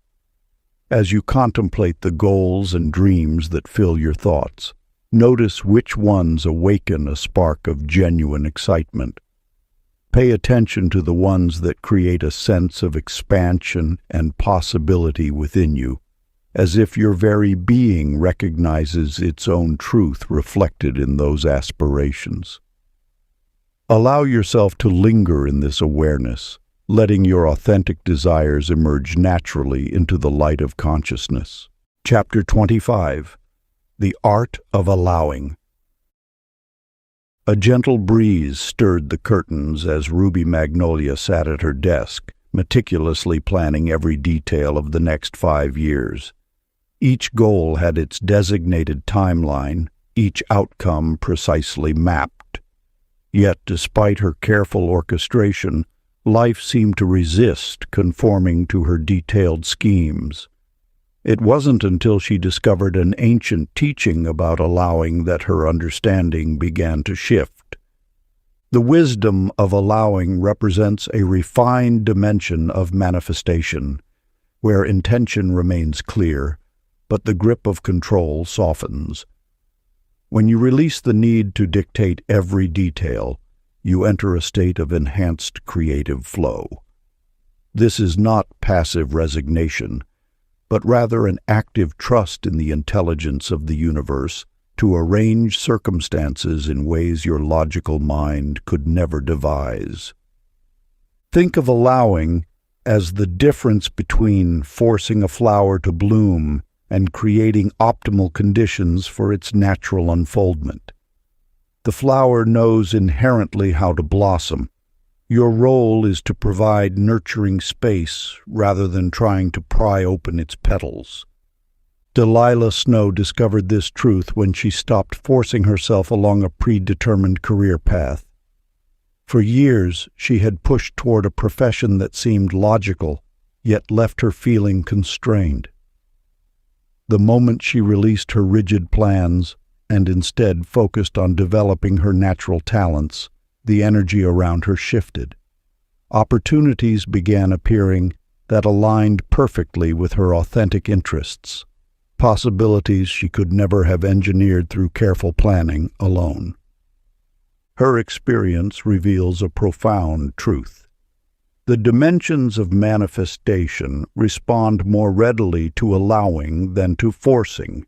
As you contemplate the goals and dreams that fill your thoughts, notice which ones awaken a spark of genuine excitement. Pay attention to the ones that create a sense of expansion and possibility within you, as if your very being recognizes its own truth reflected in those aspirations. Allow yourself to linger in this awareness, letting your authentic desires emerge naturally into the light of consciousness. Chapter 25. The Art of Allowing. A gentle breeze stirred the curtains as Ruby Magnolia sat at her desk, meticulously planning every detail of the next 5 years. Each goal had its designated timeline, each outcome precisely mapped. Yet, despite her careful orchestration, life seemed to resist conforming to her detailed schemes. It wasn't until she discovered an ancient teaching about allowing that her understanding began to shift. The wisdom of allowing represents a refined dimension of manifestation, where intention remains clear, but the grip of control softens. When you release the need to dictate every detail, you enter a state of enhanced creative flow. This is not passive resignation, but rather an active trust in the intelligence of the universe to arrange circumstances in ways your logical mind could never devise. Think of allowing as the difference between forcing a flower to bloom and creating optimal conditions for its natural unfoldment. The flower knows inherently how to blossom. Your role is to provide nurturing space rather than trying to pry open its petals. Delilah Snow discovered this truth when she stopped forcing herself along a predetermined career path. For years, she had pushed toward a profession that seemed logical, yet left her feeling constrained. The moment she released her rigid plans and instead focused on developing her natural talents, the energy around her shifted. Opportunities began appearing that aligned perfectly with her authentic interests, possibilities she could never have engineered through careful planning alone. Her experience reveals a profound truth. The dimensions of manifestation respond more readily to allowing than to forcing.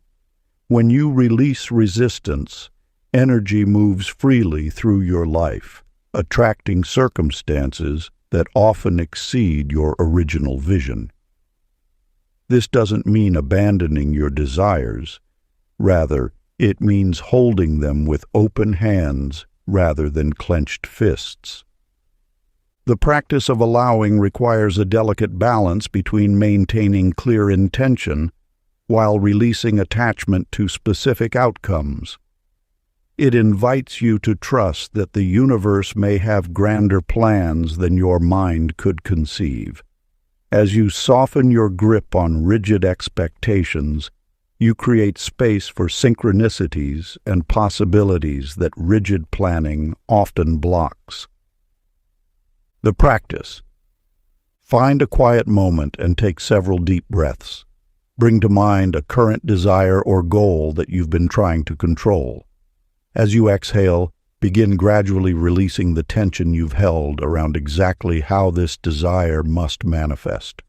When you release resistance, energy moves freely through your life, attracting circumstances that often exceed your original vision. This doesn't mean abandoning your desires. Rather, it means holding them with open hands rather than clenched fists. The practice of allowing requires a delicate balance between maintaining clear intention while releasing attachment to specific outcomes. It invites you to trust that the universe may have grander plans than your mind could conceive. As you soften your grip on rigid expectations, you create space for synchronicities and possibilities that rigid planning often blocks. The practice. Find a quiet moment and take several deep breaths. Bring to mind a current desire or goal that you've been trying to control. As you exhale, begin gradually releasing the tension you've held around exactly how this desire must manifest.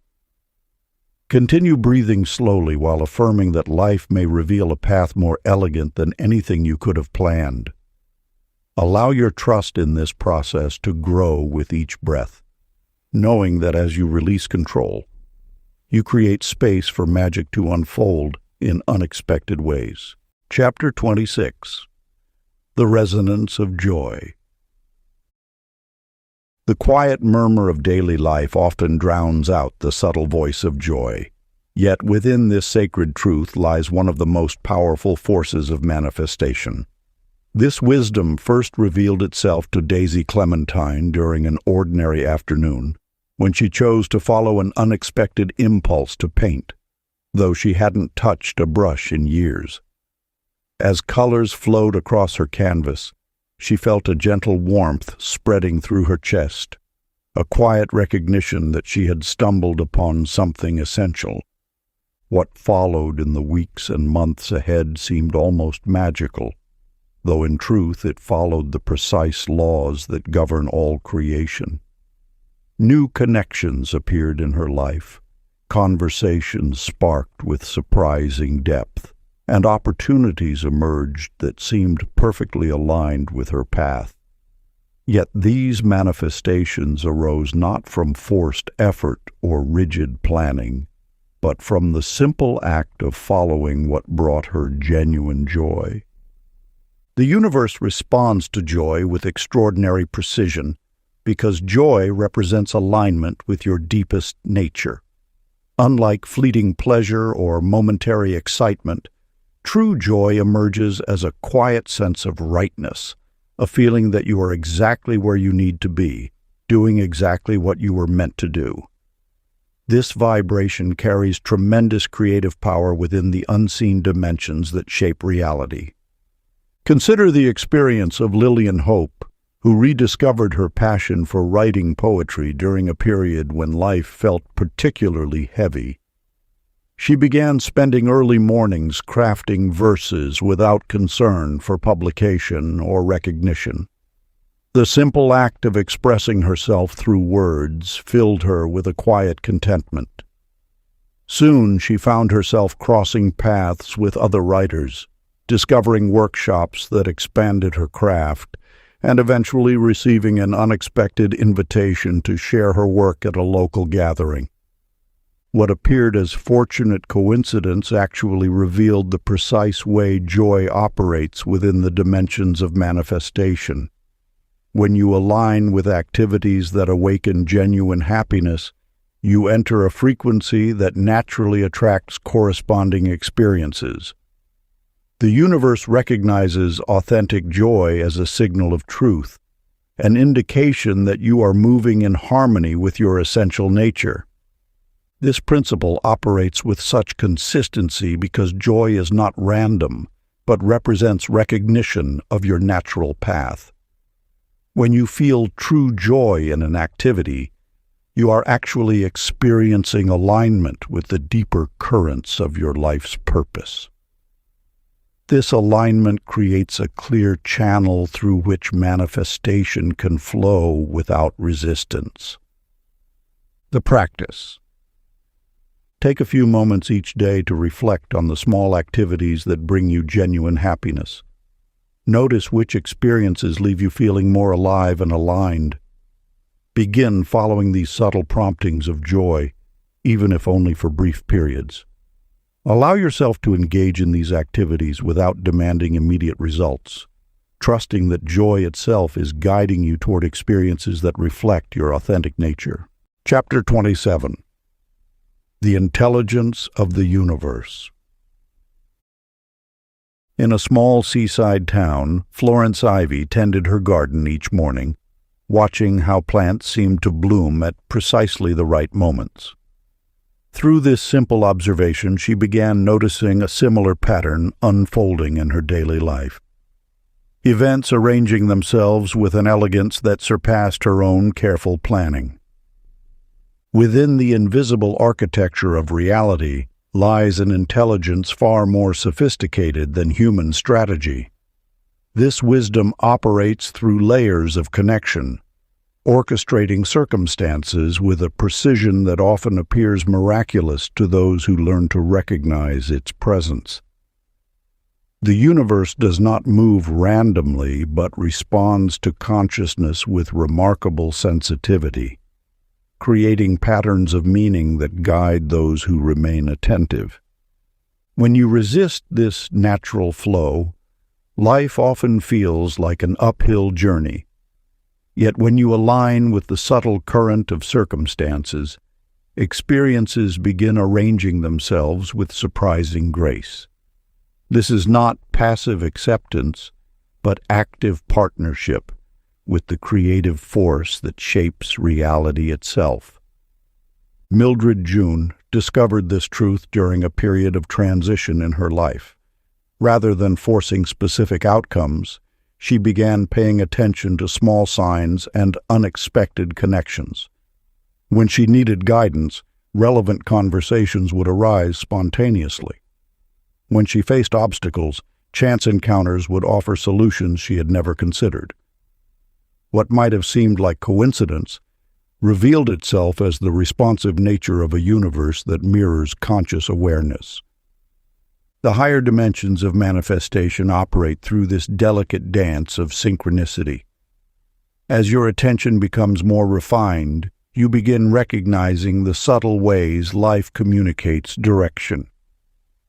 Continue breathing slowly while affirming that life may reveal a path more elegant than anything you could have planned. Allow your trust in this process to grow with each breath, knowing that as you release control, you create space for magic to unfold in unexpected ways. Chapter 26. The Resonance of Joy. The quiet murmur of daily life often drowns out the subtle voice of joy. Yet within this sacred truth lies one of the most powerful forces of manifestation. This wisdom first revealed itself to Daisy Clementine during an ordinary afternoon, when she chose to follow an unexpected impulse to paint, though she hadn't touched a brush in years. As colors flowed across her canvas, she felt a gentle warmth spreading through her chest, a quiet recognition that she had stumbled upon something essential. What followed in the weeks and months ahead seemed almost magical, though in truth it followed the precise laws that govern all creation. New connections appeared in her life, conversations sparked with surprising depth, and opportunities emerged that seemed perfectly aligned with her path. Yet these manifestations arose not from forced effort or rigid planning, but from the simple act of following what brought her genuine joy. The universe responds to joy with extraordinary precision, because joy represents alignment with your deepest nature. Unlike fleeting pleasure or momentary excitement, true joy emerges as a quiet sense of rightness, a feeling that you are exactly where you need to be, doing exactly what you were meant to do. This vibration carries tremendous creative power within the unseen dimensions that shape reality. Consider the experience of Lillian Hope, who rediscovered her passion for writing poetry during a period when life felt particularly heavy. She began spending early mornings crafting verses without concern for publication or recognition. The simple act of expressing herself through words filled her with a quiet contentment. Soon she found herself crossing paths with other writers, discovering workshops that expanded her craft, and eventually receiving an unexpected invitation to share her work at a local gathering. What appeared as fortunate coincidence actually revealed the precise way joy operates within the dimensions of manifestation. When you align with activities that awaken genuine happiness, you enter a frequency that naturally attracts corresponding experiences. The universe recognizes authentic joy as a signal of truth, an indication that you are moving in harmony with your essential nature. This principle operates with such consistency because joy is not random, but represents recognition of your natural path. When you feel true joy in an activity, you are actually experiencing alignment with the deeper currents of your life's purpose. This alignment creates a clear channel through which manifestation can flow without resistance. The practice. Take a few moments each day to reflect on the small activities that bring you genuine happiness. Notice which experiences leave you feeling more alive and aligned. Begin following these subtle promptings of joy, even if only for brief periods. Allow yourself to engage in these activities without demanding immediate results, trusting that joy itself is guiding you toward experiences that reflect your authentic nature. Chapter 27. The Intelligence of the Universe. In a small seaside town, Florence Ivy tended her garden each morning, watching how plants seemed to bloom at precisely the right moments. Through this simple observation, she began noticing a similar pattern unfolding in her daily life. Events arranging themselves with an elegance that surpassed her own careful planning. Within the invisible architecture of reality lies an intelligence far more sophisticated than human strategy. This wisdom operates through layers of connection, orchestrating circumstances with a precision that often appears miraculous to those who learn to recognize its presence. The universe does not move randomly, but responds to consciousness with remarkable sensitivity, creating patterns of meaning that guide those who remain attentive. When you resist this natural flow, life often feels like an uphill journey. Yet when you align with the subtle current of circumstances, experiences begin arranging themselves with surprising grace. This is not passive acceptance, but active partnership with the creative force that shapes reality itself. Mildred June discovered this truth during a period of transition in her life. Rather than forcing specific outcomes, she began paying attention to small signs and unexpected connections. When she needed guidance, relevant conversations would arise spontaneously. When she faced obstacles, chance encounters would offer solutions she had never considered. What might have seemed like coincidence revealed itself as the responsive nature of a universe that mirrors conscious awareness. The higher dimensions of manifestation operate through this delicate dance of synchronicity. As your attention becomes more refined, you begin recognizing the subtle ways life communicates direction.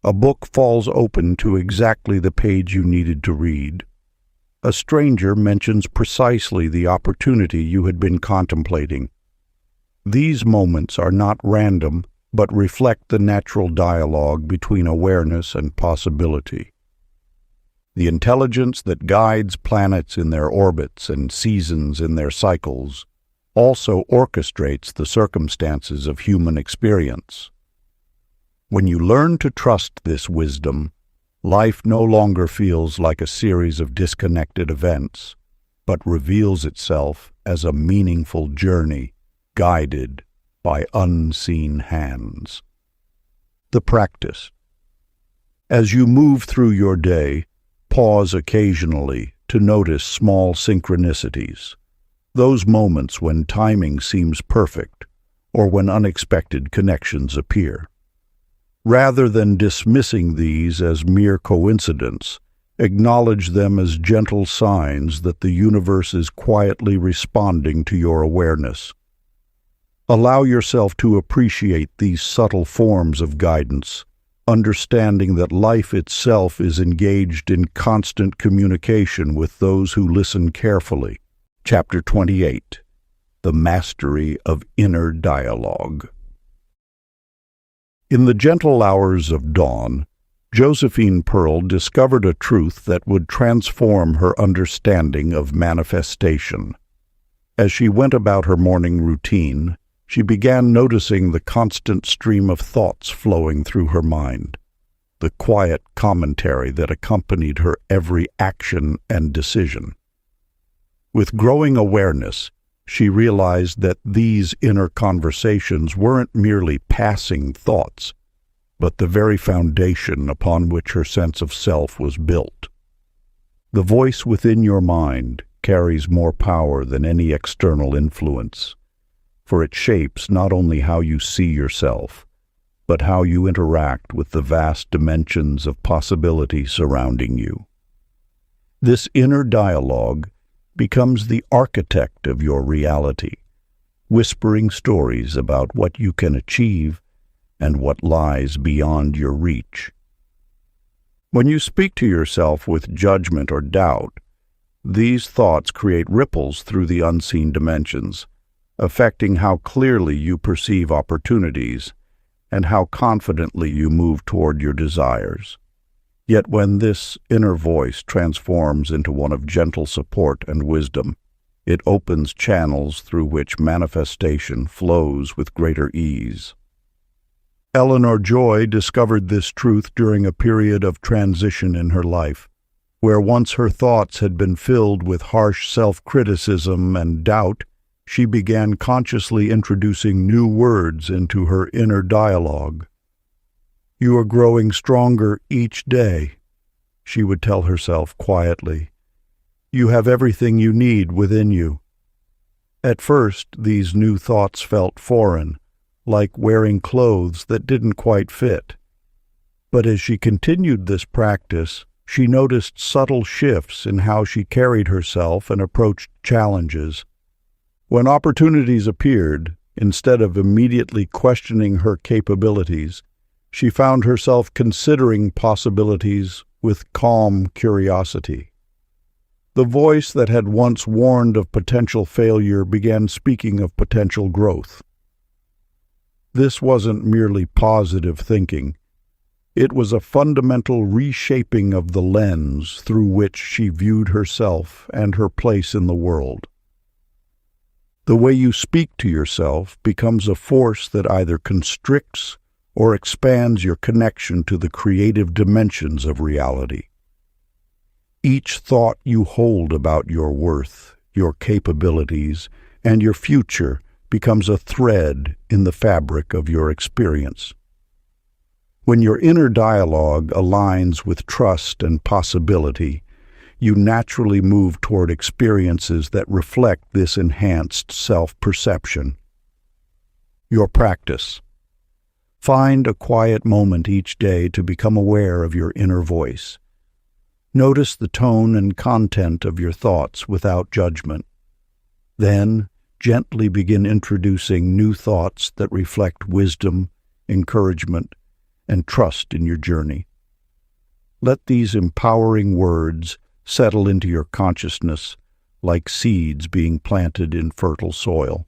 A book falls open to exactly the page you needed to read. A stranger mentions precisely the opportunity you had been contemplating. These moments are not random, but reflect the natural dialogue between awareness and possibility. The intelligence that guides planets in their orbits and seasons in their cycles also orchestrates the circumstances of human experience. When you learn to trust this wisdom, life no longer feels like a series of disconnected events, but reveals itself as a meaningful journey guided by unseen hands. The practice. As you move through your day, pause occasionally to notice small synchronicities, those moments when timing seems perfect or when unexpected connections appear. Rather than dismissing these as mere coincidence, acknowledge them as gentle signs that the universe is quietly responding to your awareness. Allow yourself to appreciate these subtle forms of guidance, understanding that life itself is engaged in constant communication with those who listen carefully. Chapter 28. The Mastery of Inner Dialogue. In the gentle hours of dawn, Josephine Pearl discovered a truth that would transform her understanding of manifestation. As she went about her morning routine, she began noticing the constant stream of thoughts flowing through her mind, the quiet commentary that accompanied her every action and decision. With growing awareness, she realized that these inner conversations weren't merely passing thoughts, but the very foundation upon which her sense of self was built. The voice within your mind carries more power than any external influence, for it shapes not only how you see yourself, but how you interact with the vast dimensions of possibility surrounding you. This inner dialogue becomes the architect of your reality, whispering stories about what you can achieve and what lies beyond your reach. When you speak to yourself with judgment or doubt, these thoughts create ripples through the unseen dimensions, affecting how clearly you perceive opportunities and how confidently you move toward your desires. Yet when this inner voice transforms into one of gentle support and wisdom, it opens channels through which manifestation flows with greater ease. Eleanor Joy discovered this truth during a period of transition in her life, where once her thoughts had been filled with harsh self-criticism and doubt. She began consciously introducing new words into her inner dialogue. "You are growing stronger each day," she would tell herself quietly. "You have everything you need within you." At first, these new thoughts felt foreign, like wearing clothes that didn't quite fit. But as she continued this practice, she noticed subtle shifts in how she carried herself and approached challenges. When opportunities appeared, instead of immediately questioning her capabilities, she found herself considering possibilities with calm curiosity. The voice that had once warned of potential failure began speaking of potential growth. This wasn't merely positive thinking. It was a fundamental reshaping of the lens through which she viewed herself and her place in the world. The way you speak to yourself becomes a force that either constricts or expands your connection to the creative dimensions of reality. Each thought you hold about your worth, your capabilities, and your future becomes a thread in the fabric of your experience. When your inner dialogue aligns with trust and possibility, you naturally move toward experiences that reflect this enhanced self-perception. Your practice. Find a quiet moment each day to become aware of your inner voice. Notice the tone and content of your thoughts without judgment. Then, gently begin introducing new thoughts that reflect wisdom, encouragement, and trust in your journey. Let these empowering words settle into your consciousness like seeds being planted in fertile soil.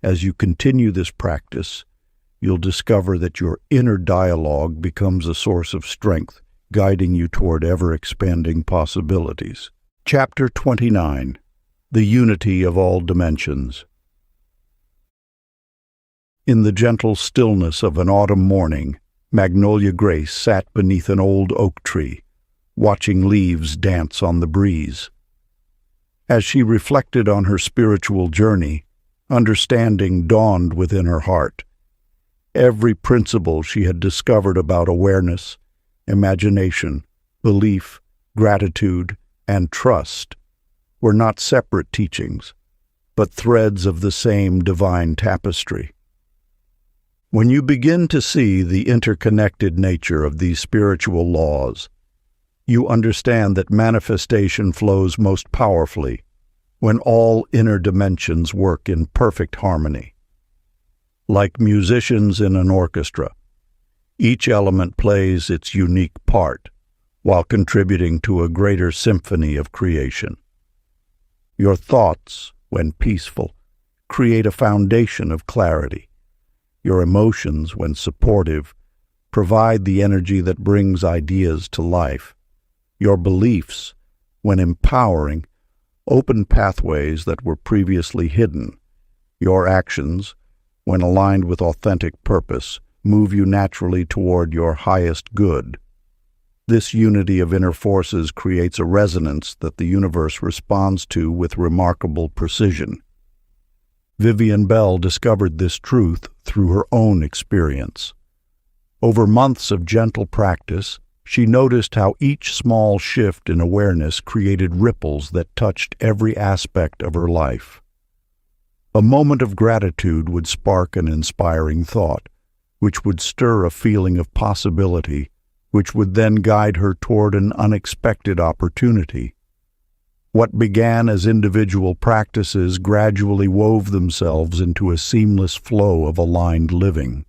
As you continue this practice, you'll discover that your inner dialogue becomes a source of strength, guiding you toward ever-expanding possibilities. Chapter 29. The Unity of All Dimensions. In the gentle stillness of an autumn morning, Magnolia Grace sat beneath an old oak tree, watching leaves dance on the breeze. As she reflected on her spiritual journey, understanding dawned within her heart. Every principle she had discovered about awareness, imagination, belief, gratitude, and trust were not separate teachings, but threads of the same divine tapestry. When you begin to see the interconnected nature of these spiritual laws, you understand that manifestation flows most powerfully when all inner dimensions work in perfect harmony. Like musicians in an orchestra, each element plays its unique part while contributing to a greater symphony of creation. Your thoughts, when peaceful, create a foundation of clarity. Your emotions, when supportive, provide the energy that brings ideas to life. Your beliefs, when empowering, open pathways that were previously hidden. Your actions, when aligned with authentic purpose, move you naturally toward your highest good. This unity of inner forces creates a resonance that the universe responds to with remarkable precision. Vivian Bell discovered this truth through her own experience. Over months of gentle practice, she noticed how each small shift in awareness created ripples that touched every aspect of her life. A moment of gratitude would spark an inspiring thought, which would stir a feeling of possibility which would then guide her toward an unexpected opportunity. What began as individual practices gradually wove themselves into a seamless flow of aligned living.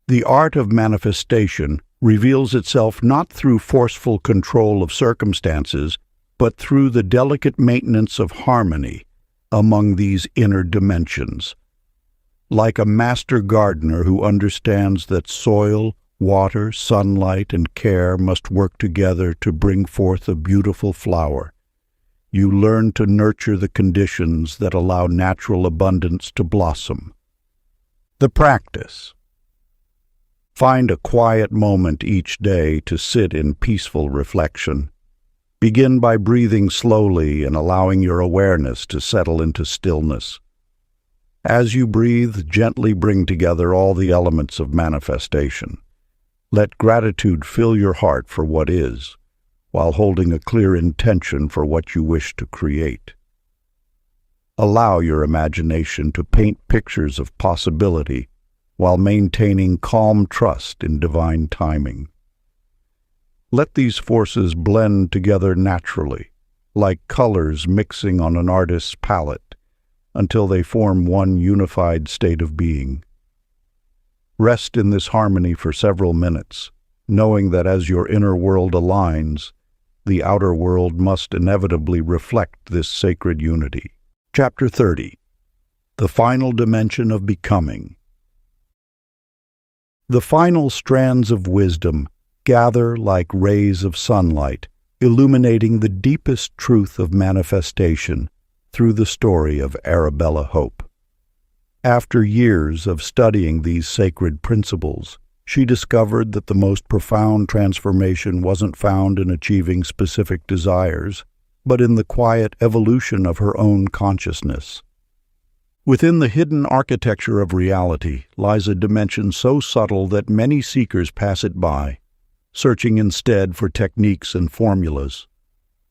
The art of manifestation reveals itself not through forceful control of circumstances, but through the delicate maintenance of harmony among these inner dimensions. Like a master gardener who understands that soil, water, sunlight, and care must work together to bring forth a beautiful flower, you learn to nurture the conditions that allow natural abundance to blossom. The practice. Find a quiet moment each day to sit in peaceful reflection. Begin by breathing slowly and allowing your awareness to settle into stillness. As you breathe, gently bring together all the elements of manifestation. Let gratitude fill your heart for what is, while holding a clear intention for what you wish to create. Allow your imagination to paint pictures of possibility while maintaining calm trust in divine timing. Let these forces blend together naturally, like colors mixing on an artist's palette, until they form one unified state of being. Rest in this harmony for several minutes, knowing that as your inner world aligns, the outer world must inevitably reflect this sacred unity. Chapter 30. The Final Dimension of Becoming. The final strands of wisdom gather like rays of sunlight, illuminating the deepest truth of manifestation through the story of Arabella Hope. After years of studying these sacred principles, she discovered that the most profound transformation wasn't found in achieving specific desires, but in the quiet evolution of her own consciousness. Within the hidden architecture of reality lies a dimension so subtle that many seekers pass it by, searching instead for techniques and formulas.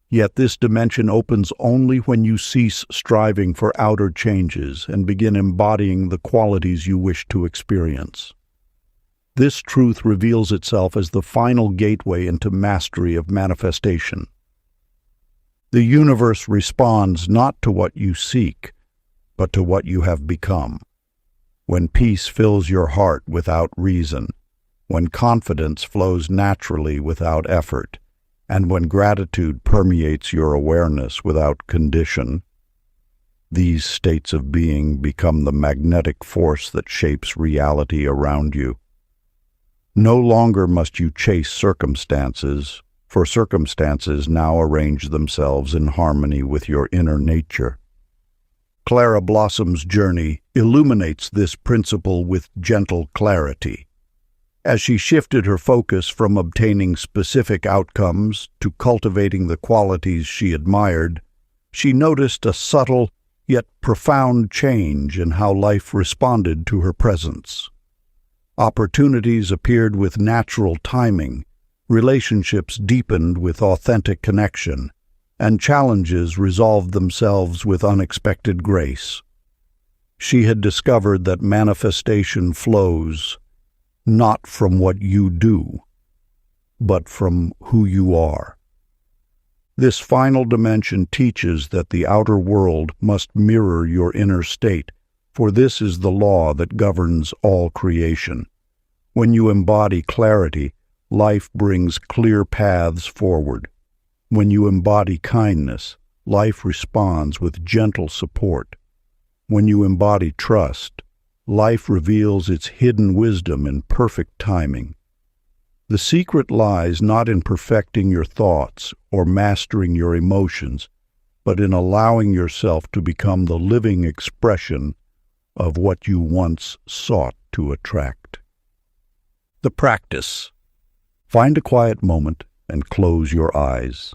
Yet this dimension opens only when you cease striving for outer changes and begin embodying the qualities you wish to experience. This truth reveals itself as the final gateway into mastery of manifestation. The universe responds not to what you seek, but to what you have become. When peace fills your heart without reason, when confidence flows naturally without effort, and when gratitude permeates your awareness without condition, these states of being become the magnetic force that shapes reality around you. No longer must you chase circumstances, for circumstances now arrange themselves in harmony with your inner nature. Clara Blossom's journey illuminates this principle with gentle clarity. As she shifted her focus from obtaining specific outcomes to cultivating the qualities she admired, she noticed a subtle yet profound change in how life responded to her presence. Opportunities appeared with natural timing, relationships deepened with authentic connection, and challenges resolved themselves with unexpected grace. She had discovered that manifestation flows not from what you do, but from who you are. This final dimension teaches that the outer world must mirror your inner state, for this is the law that governs all creation. When you embody clarity, life brings clear paths forward. When you embody kindness, life responds with gentle support. When you embody trust, life reveals its hidden wisdom in perfect timing. The secret lies not in perfecting your thoughts or mastering your emotions, but in allowing yourself to become the living expression of what you once sought to attract. The practice. Find a quiet moment and close your eyes.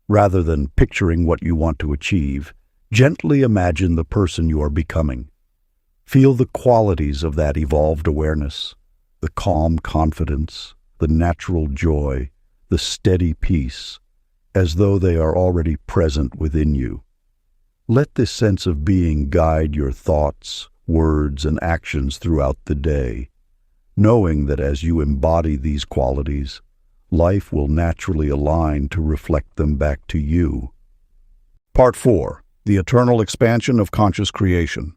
Rather than picturing what you want to achieve, gently imagine the person you are becoming. Feel the qualities of that evolved awareness, the calm confidence, the natural joy, the steady peace, as though they are already present within you. Let this sense of being guide your thoughts, words, and actions throughout the day. knowing that as you embody these qualities, life will naturally align to reflect them back to you. Part 4. The Eternal Expansion of Conscious Creation.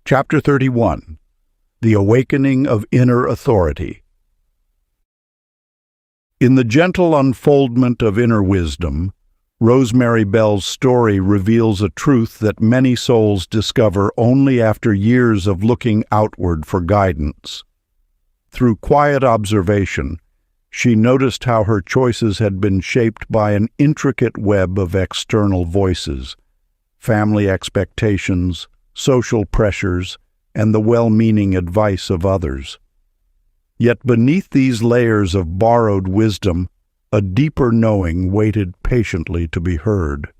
Chapter 31. The Awakening of Inner Authority. In the gentle unfoldment of inner wisdom, Rosemary Bell's story reveals a truth that many souls discover only after years of looking outward for guidance. Through quiet observation, she noticed how her choices had been shaped by an intricate web of external voices, family expectations, social pressures, and the well-meaning advice of others. Yet beneath these layers of borrowed wisdom, a deeper knowing waited patiently to be heard.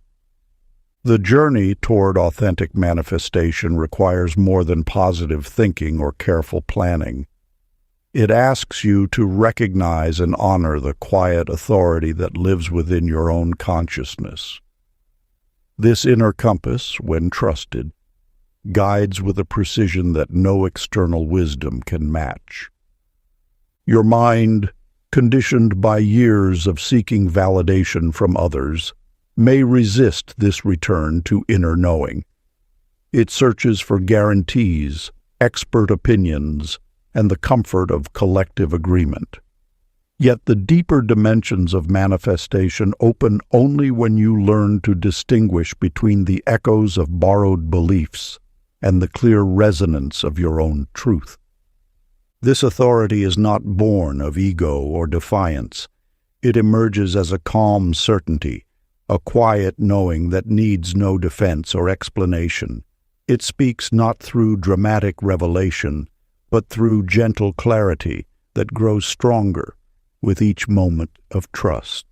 The journey toward authentic manifestation requires more than positive thinking or careful planning. It asks you to recognize and honor the quiet authority that lives within your own consciousness. This inner compass, when trusted, guides with a precision that no external wisdom can match. Your mind, conditioned by years of seeking validation from others, may resist this return to inner knowing. It searches for guarantees, expert opinions, and the comfort of collective agreement. Yet the deeper dimensions of manifestation open only when you learn to distinguish between the echoes of borrowed beliefs and the clear resonance of your own truth. This authority is not born of ego or defiance. It emerges as a calm certainty, a quiet knowing that needs no defense or explanation. It speaks not through dramatic revelation, but through gentle clarity that grows stronger with each moment of trust.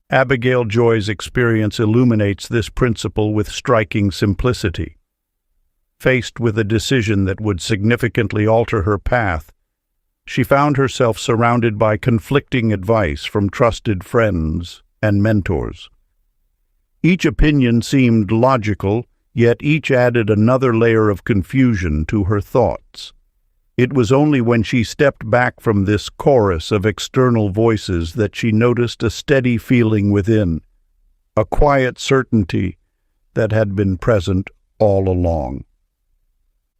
Abigail Joy's experience illuminates this principle with striking simplicity. Faced with a decision that would significantly alter her path, she found herself surrounded by conflicting advice from trusted friends and mentors. Each opinion seemed logical, yet each added another layer of confusion to her thoughts. It was only when she stepped back from this chorus of external voices that she noticed a steady feeling within, a quiet certainty that had been present all along.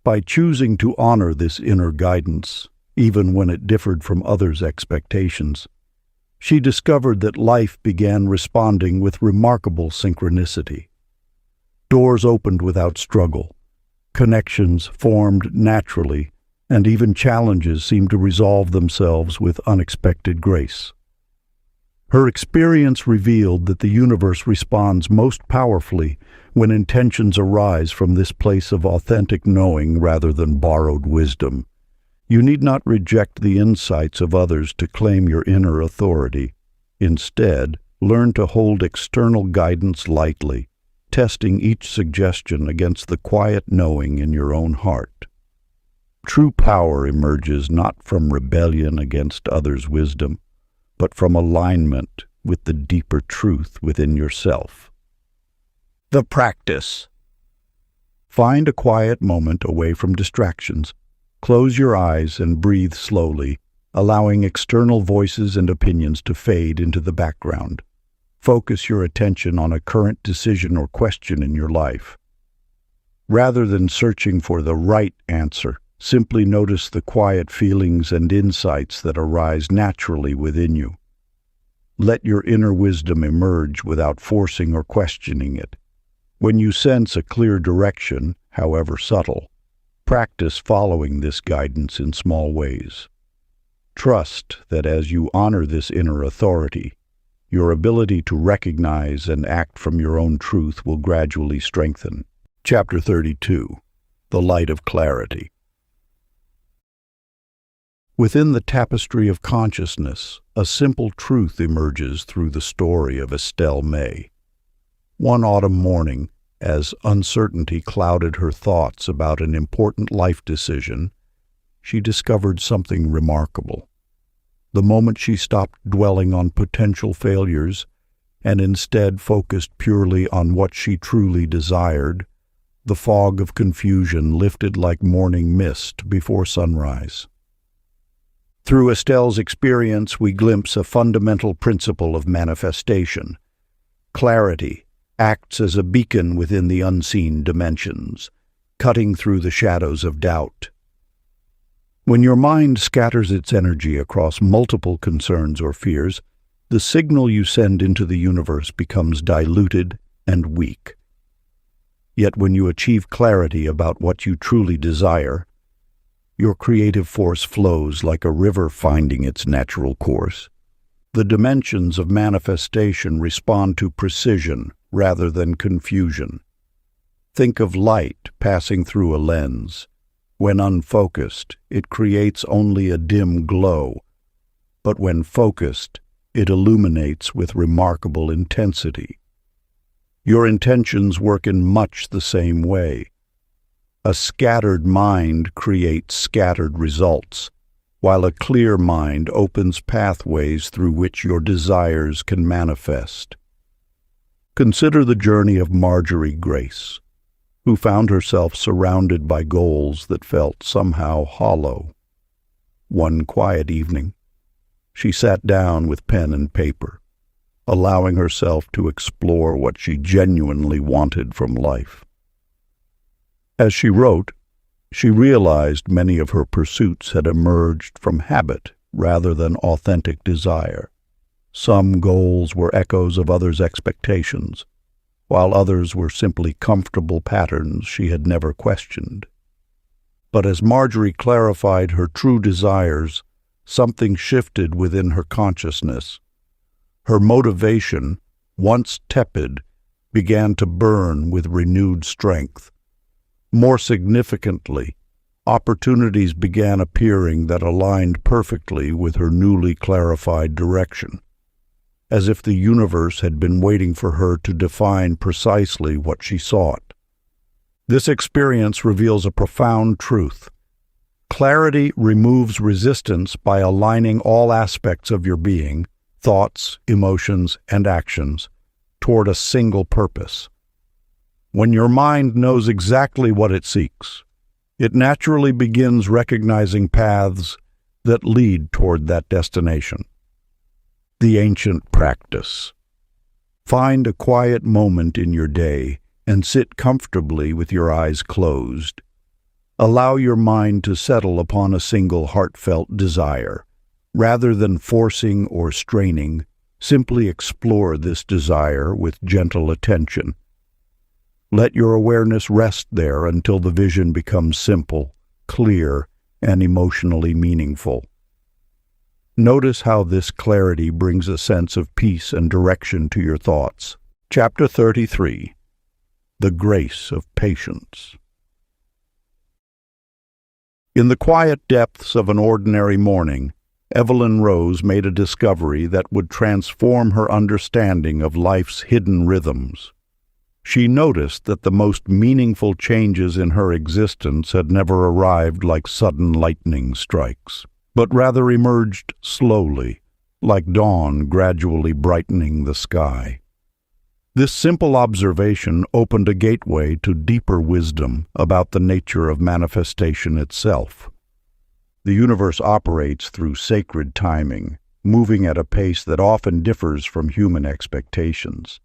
By choosing to honor this inner guidance, even when it differed from others' expectations, she discovered that life began responding with remarkable synchronicity. Doors opened without struggle, connections formed naturally, and even challenges seemed to resolve themselves with unexpected grace. Her experience revealed that the universe responds most powerfully when intentions arise from this place of authentic knowing rather than borrowed wisdom. You need not reject the insights of others to claim your inner authority. Instead, learn to hold external guidance lightly, testing each suggestion against the quiet knowing in your own heart. True power emerges not from rebellion against others' wisdom, but from alignment with the deeper truth within yourself. The practice. Find a quiet moment away from distractions. Close your eyes and breathe slowly, allowing external voices and opinions to fade into the background. Focus your attention on a current decision or question in your life. Rather than searching for the right answer, simply notice the quiet feelings and insights that arise naturally within you. Let your inner wisdom emerge without forcing or questioning it. When you sense a clear direction, however subtle, practice following this guidance in small ways. Trust that as you honor this inner authority, your ability to recognize and act from your own truth will gradually strengthen. Chapter 32. The Light of Clarity. Within the tapestry of consciousness, a simple truth emerges through the story of Estelle May. One autumn morning, as uncertainty clouded her thoughts about an important life decision, she discovered something remarkable. The moment she stopped dwelling on potential failures and instead focused purely on what she truly desired, the fog of confusion lifted like morning mist before sunrise. Through Estelle's experience, we glimpse a fundamental principle of manifestation. Clarity acts as a beacon within the unseen dimensions, cutting through the shadows of doubt. When your mind scatters its energy across multiple concerns or fears, the signal you send into the universe becomes diluted and weak. Yet when you achieve clarity about what you truly desire, your creative force flows like a river finding its natural course. The dimensions of manifestation respond to precision rather than confusion. Think of light passing through a lens. When unfocused, it creates only a dim glow, but when focused, it illuminates with remarkable intensity. Your intentions work in much the same way. A scattered mind creates scattered results, while a clear mind opens pathways through which your desires can manifest. Consider the journey of Marjorie Grace, who found herself surrounded by goals that felt somehow hollow. One quiet evening, she sat down with pen and paper, allowing herself to explore what she genuinely wanted from life. As she wrote, she realized many of her pursuits had emerged from habit rather than authentic desire. Some goals were echoes of others' expectations, while others were simply comfortable patterns she had never questioned. But as Marjorie clarified her true desires, something shifted within her consciousness. Her motivation, once tepid, began to burn with renewed strength. More significantly, opportunities began appearing that aligned perfectly with her newly clarified direction, as if the universe had been waiting for her to define precisely what she sought. This experience reveals a profound truth. Clarity removes resistance by aligning all aspects of your being, thoughts, emotions, and actions, toward a single purpose. When your mind knows exactly what it seeks, it naturally begins recognizing paths that lead toward that destination. The ancient practice. Find a quiet moment in your day and sit comfortably with your eyes closed. Allow your mind to settle upon a single heartfelt desire. Rather than forcing or straining, simply explore this desire with gentle attention. Let your awareness rest there until the vision becomes simple, clear, and emotionally meaningful. Notice how this clarity brings a sense of peace and direction to your thoughts. Chapter 33. The Grace of Patience. In the quiet depths of an ordinary morning, Evelyn Rose made a discovery that would transform her understanding of life's hidden rhythms. She noticed that the most meaningful changes in her existence had never arrived like sudden lightning strikes, but rather emerged slowly, like dawn gradually brightening the sky. This simple observation opened a gateway to deeper wisdom about the nature of manifestation itself. The universe operates through sacred timing, moving at a pace that often differs from human expectations.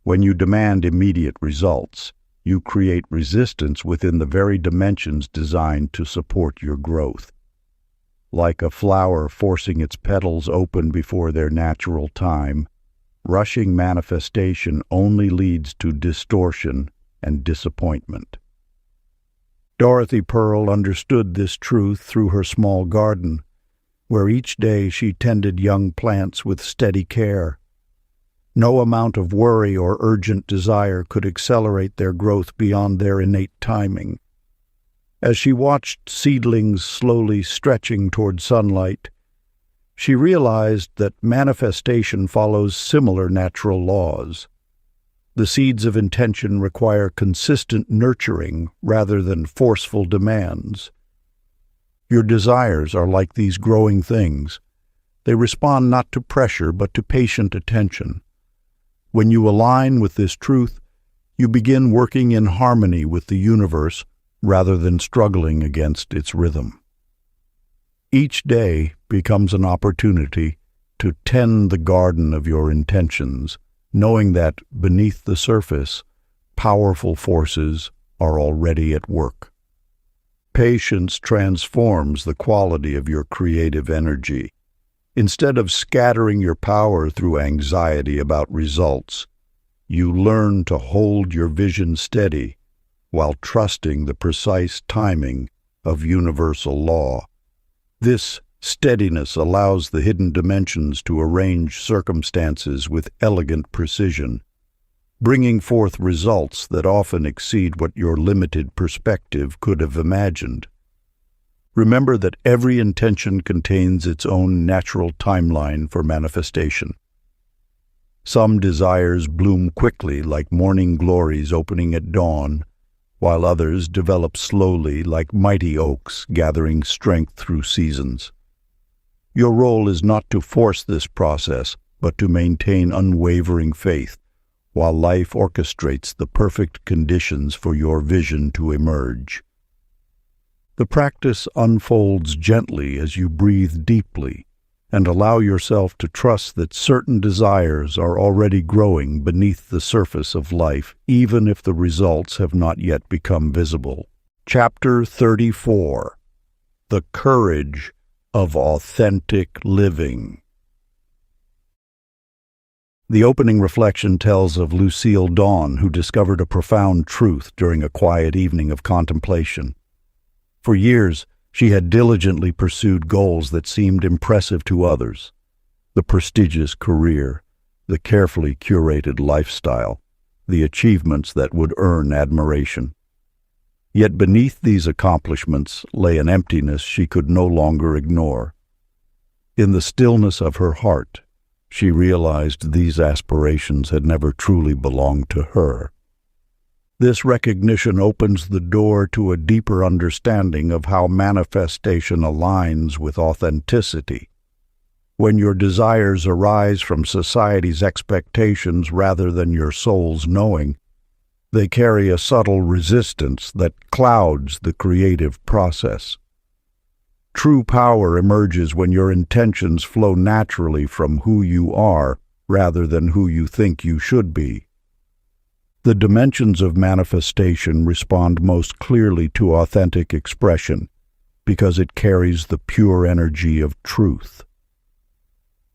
When you demand immediate results, you create resistance within the very dimensions designed to support your growth. Like a flower forcing its petals open before their natural time, rushing manifestation only leads to distortion and disappointment. Dorothy Pearl understood this truth through her small garden, where each day she tended young plants with steady care. No amount of worry or urgent desire could accelerate their growth beyond their innate timing. As she watched seedlings slowly stretching toward sunlight, she realized that manifestation follows similar natural laws. The seeds of intention require consistent nurturing rather than forceful demands. Your desires are like these growing things. They respond not to pressure but to patient attention. When you align with this truth, You begin working in harmony with the universe rather than struggling against its rhythm. Each day becomes an opportunity to tend the garden of your intentions, knowing that beneath the surface, powerful forces are already at work. Patience transforms the quality of your creative energy. Instead of scattering your power through anxiety about results, you learn to hold your vision steady while trusting the precise timing of universal law. This steadiness allows the hidden dimensions to arrange circumstances with elegant precision, bringing forth results that often exceed what your limited perspective could have imagined. Remember that every intention contains its own natural timeline for manifestation. Some desires bloom quickly like morning glories opening at dawn, while others develop slowly like mighty oaks gathering strength through seasons. Your role is not to force this process, but to maintain unwavering faith, while life orchestrates the perfect conditions for your vision to emerge. The practice unfolds gently as you breathe deeply and allow yourself to trust that certain desires are already growing beneath the surface of life, even if the results have not yet become visible. Chapter 34: The Courage of Authentic Living. The opening reflection tells of Lucille Dawn, who discovered a profound truth during a quiet evening of contemplation. For years, she had diligently pursued goals that seemed impressive to others: the prestigious career, the carefully curated lifestyle, the achievements that would earn admiration. Yet beneath these accomplishments lay an emptiness she could no longer ignore. In the stillness of her heart, she realized these aspirations had never truly belonged to her. This recognition opens the door to a deeper understanding of how manifestation aligns with authenticity. When your desires arise from society's expectations rather than your soul's knowing, they carry a subtle resistance that clouds the creative process. True power emerges when your intentions flow naturally from who you are rather than who you think you should be. The dimensions of manifestation respond most clearly to authentic expression because it carries the pure energy of truth.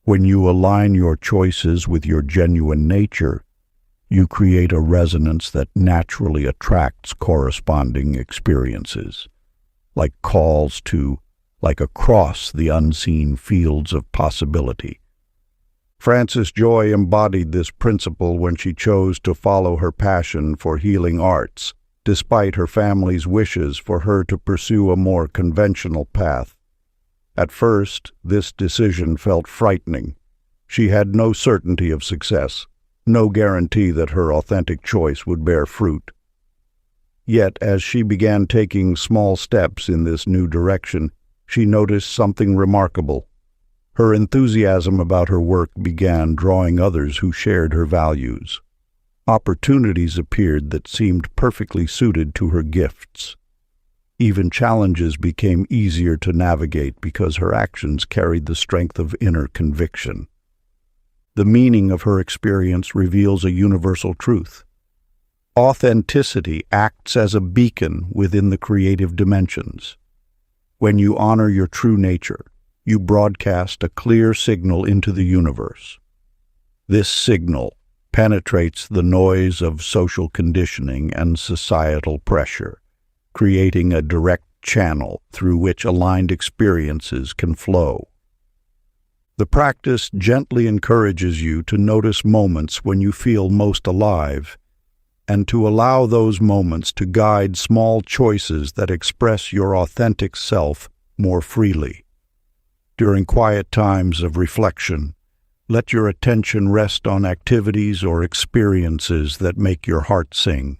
When you align your choices with your genuine nature, you create a resonance that naturally attracts corresponding experiences, like across the unseen fields of possibility. Frances Joy embodied this principle when she chose to follow her passion for healing arts, despite her family's wishes for her to pursue a more conventional path. At first, this decision felt frightening. She had no certainty of success, no guarantee that her authentic choice would bear fruit. Yet, as she began taking small steps in this new direction, she noticed something remarkable. Her enthusiasm about her work began drawing others who shared her values. Opportunities appeared that seemed perfectly suited to her gifts. Even challenges became easier to navigate because her actions carried the strength of inner conviction. The meaning of her experience reveals a universal truth. Authenticity acts as a beacon within the creative dimensions. When you honor your true nature, you broadcast a clear signal into the universe. This signal penetrates the noise of social conditioning and societal pressure, creating a direct channel through which aligned experiences can flow. The practice gently encourages you to notice moments when you feel most alive, and to allow those moments to guide small choices that express your authentic self more freely. During quiet times of reflection, let your attention rest on activities or experiences that make your heart sing.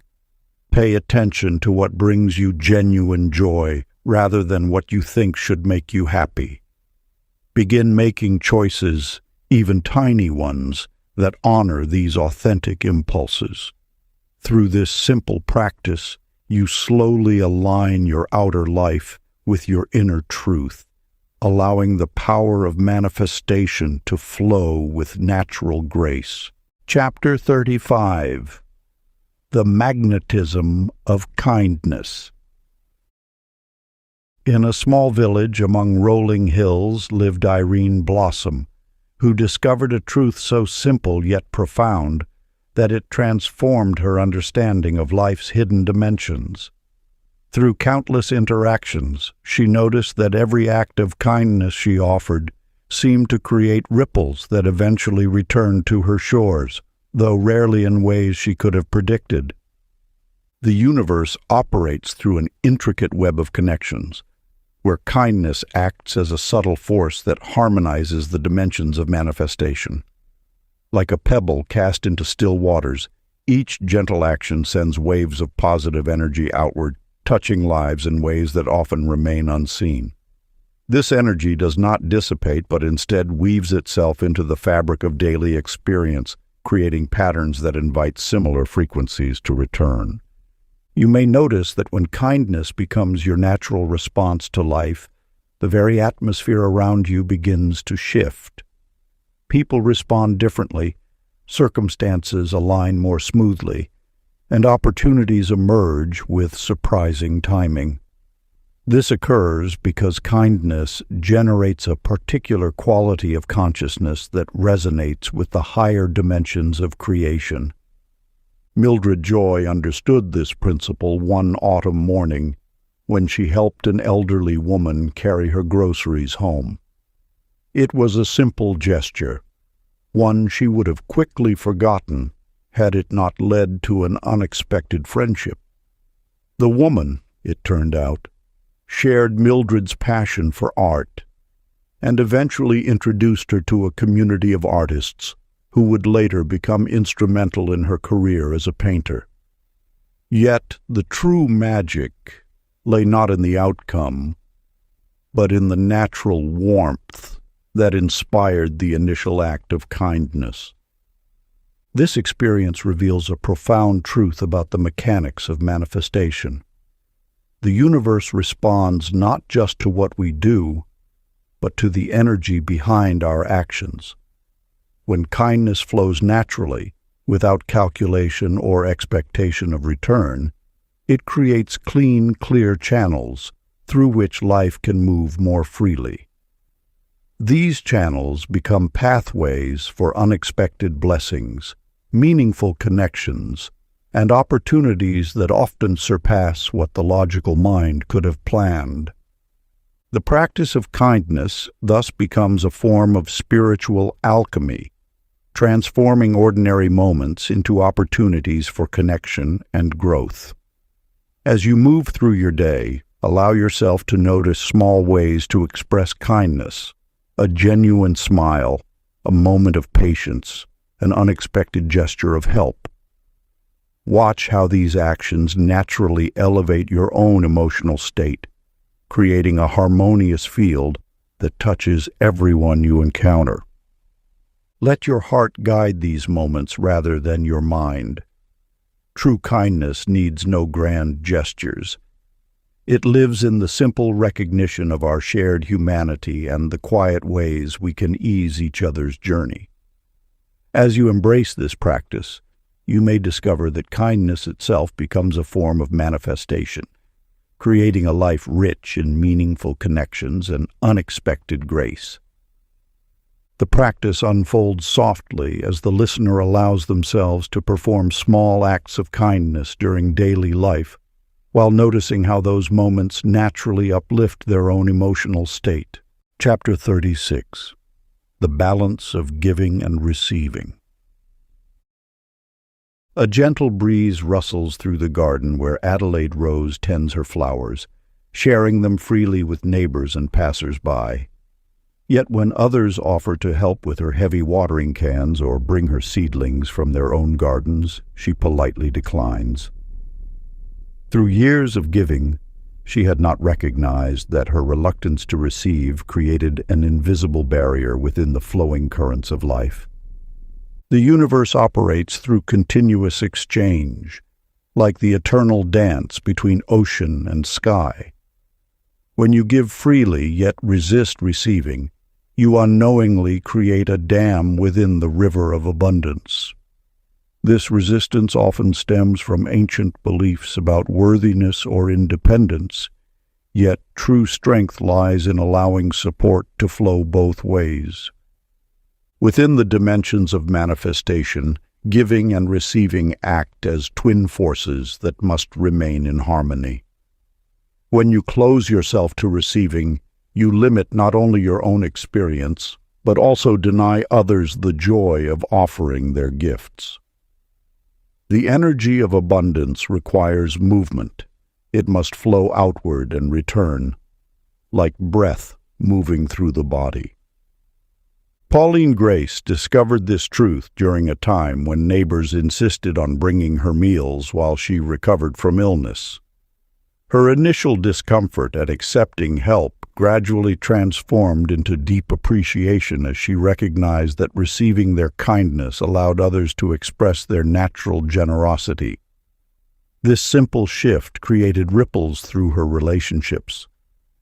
Pay attention to what brings you genuine joy rather than what you think should make you happy. Begin making choices, even tiny ones, that honor these authentic impulses. Through this simple practice, you slowly align your outer life with your inner truth, allowing the power of manifestation to flow with natural grace. Chapter 35. The Magnetism of Kindness. In a small village among rolling hills lived Irene Blossom, who discovered a truth so simple yet profound that it transformed her understanding of life's hidden dimensions. Through countless interactions, she noticed that every act of kindness she offered seemed to create ripples that eventually returned to her shores, though rarely in ways she could have predicted. The universe operates through an intricate web of connections, where kindness acts as a subtle force that harmonizes the dimensions of manifestation. Like a pebble cast into still waters, each gentle action sends waves of positive energy outward, touching lives in ways that often remain unseen. This energy does not dissipate, but instead weaves itself into the fabric of daily experience, creating patterns that invite similar frequencies to return. You may notice that when kindness becomes your natural response to life, the very atmosphere around you begins to shift. People respond differently, circumstances align more smoothly, and opportunities emerge with surprising timing. This occurs because kindness generates a particular quality of consciousness that resonates with the higher dimensions of creation. Mildred Joy understood this principle one autumn morning when she helped an elderly woman carry her groceries home. It was a simple gesture, one she would have quickly forgotten had it not led to an unexpected friendship. The woman, it turned out, shared Mildred's passion for art and eventually introduced her to a community of artists who would later become instrumental in her career as a painter. Yet the true magic lay not in the outcome, but in the natural warmth that inspired the initial act of kindness. This experience reveals a profound truth about the mechanics of manifestation. The universe responds not just to what we do, but to the energy behind our actions. When kindness flows naturally, without calculation or expectation of return, it creates clean, clear channels through which life can move more freely. These channels become pathways for unexpected blessings, meaningful connections, and opportunities that often surpass what the logical mind could have planned. The practice of kindness thus becomes a form of spiritual alchemy, transforming ordinary moments into opportunities for connection and growth. As you move through your day, allow yourself to notice small ways to express kindness, a genuine smile, a moment of patience, an unexpected gesture of help. Watch how these actions naturally elevate your own emotional state, creating a harmonious field that touches everyone you encounter. Let your heart guide these moments rather than your mind. True kindness needs no grand gestures. It lives in the simple recognition of our shared humanity and the quiet ways we can ease each other's journey. As you embrace this practice, you may discover that kindness itself becomes a form of manifestation, creating a life rich in meaningful connections and unexpected grace. The practice unfolds softly as the listener allows themselves to perform small acts of kindness during daily life, while noticing how those moments naturally uplift their own emotional state. Chapter 36. The Balance of Giving and Receiving. A gentle breeze rustles through the garden where Adelaide Rose tends her flowers, sharing them freely with neighbors and passers-by. Yet when others offer to help with her heavy watering cans or bring her seedlings from their own gardens, she politely declines. Through years of giving, she had not recognized that her reluctance to receive created an invisible barrier within the flowing currents of life. The universe operates through continuous exchange, like the eternal dance between ocean and sky. When you give freely yet resist receiving, you unknowingly create a dam within the river of abundance. This resistance often stems from ancient beliefs about worthiness or independence, yet true strength lies in allowing support to flow both ways. Within the dimensions of manifestation, giving and receiving act as twin forces that must remain in harmony. When you close yourself to receiving, you limit not only your own experience, but also deny others the joy of offering their gifts. The energy of abundance requires movement. It must flow outward and return, like breath moving through the body. Pauline Grace discovered this truth during a time when neighbors insisted on bringing her meals while she recovered from illness. Her initial discomfort at accepting help gradually transformed into deep appreciation as she recognized that receiving their kindness allowed others to express their natural generosity. This simple shift created ripples through her relationships,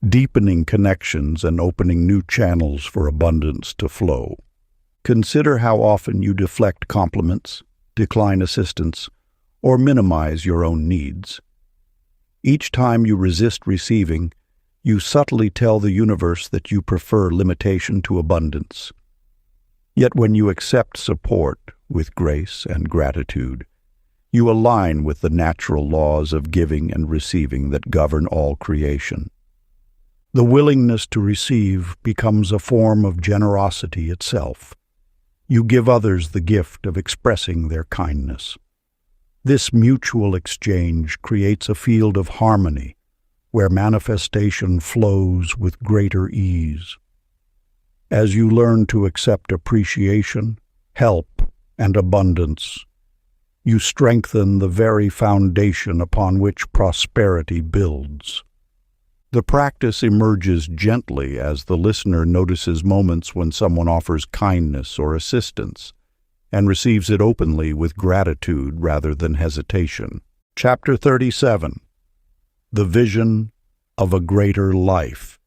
deepening connections and opening new channels for abundance to flow. Consider how often you deflect compliments, decline assistance, or minimize your own needs. Each time you resist receiving, you subtly tell the universe that you prefer limitation to abundance. Yet when you accept support with grace and gratitude, you align with the natural laws of giving and receiving that govern all creation. The willingness to receive becomes a form of generosity itself. You give others the gift of expressing their kindness. This mutual exchange creates a field of harmony where manifestation flows with greater ease. As you learn to accept appreciation, help, and abundance, you strengthen the very foundation upon which prosperity builds. The practice emerges gently as the listener notices moments when someone offers kindness or assistance and receives it openly with gratitude rather than hesitation. Chapter 37. The Vision of a Greater Life.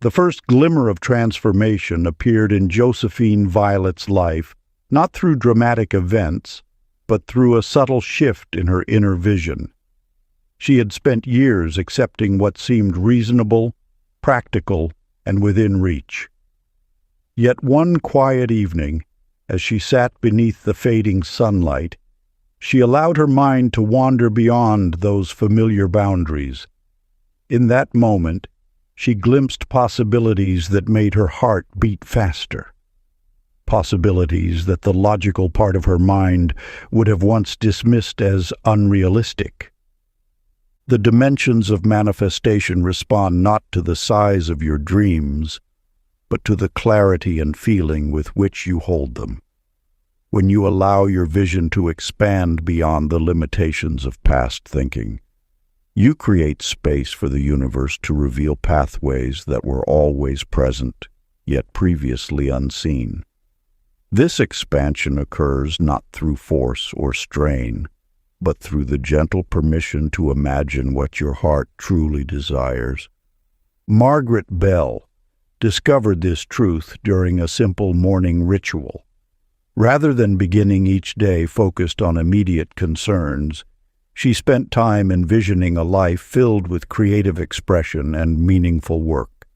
The first glimmer of transformation appeared in Josephine Violet's life, not through dramatic events, but through a subtle shift in her inner vision. She had spent years accepting what seemed reasonable, practical, and within reach. Yet one quiet evening, as she sat beneath the fading sunlight, she allowed her mind to wander beyond those familiar boundaries. In that moment, she glimpsed possibilities that made her heart beat faster. Possibilities that the logical part of her mind would have once dismissed as unrealistic. The dimensions of manifestation respond not to the size of your dreams, but to the clarity and feeling with which you hold them. When you allow your vision to expand beyond the limitations of past thinking, you create space for the universe to reveal pathways that were always present, yet previously unseen. This expansion occurs not through force or strain, but through the gentle permission to imagine what your heart truly desires. Margaret Bell discovered this truth during a simple morning ritual. Rather than beginning each day focused on immediate concerns, she spent time envisioning a life filled with creative expression and meaningful work.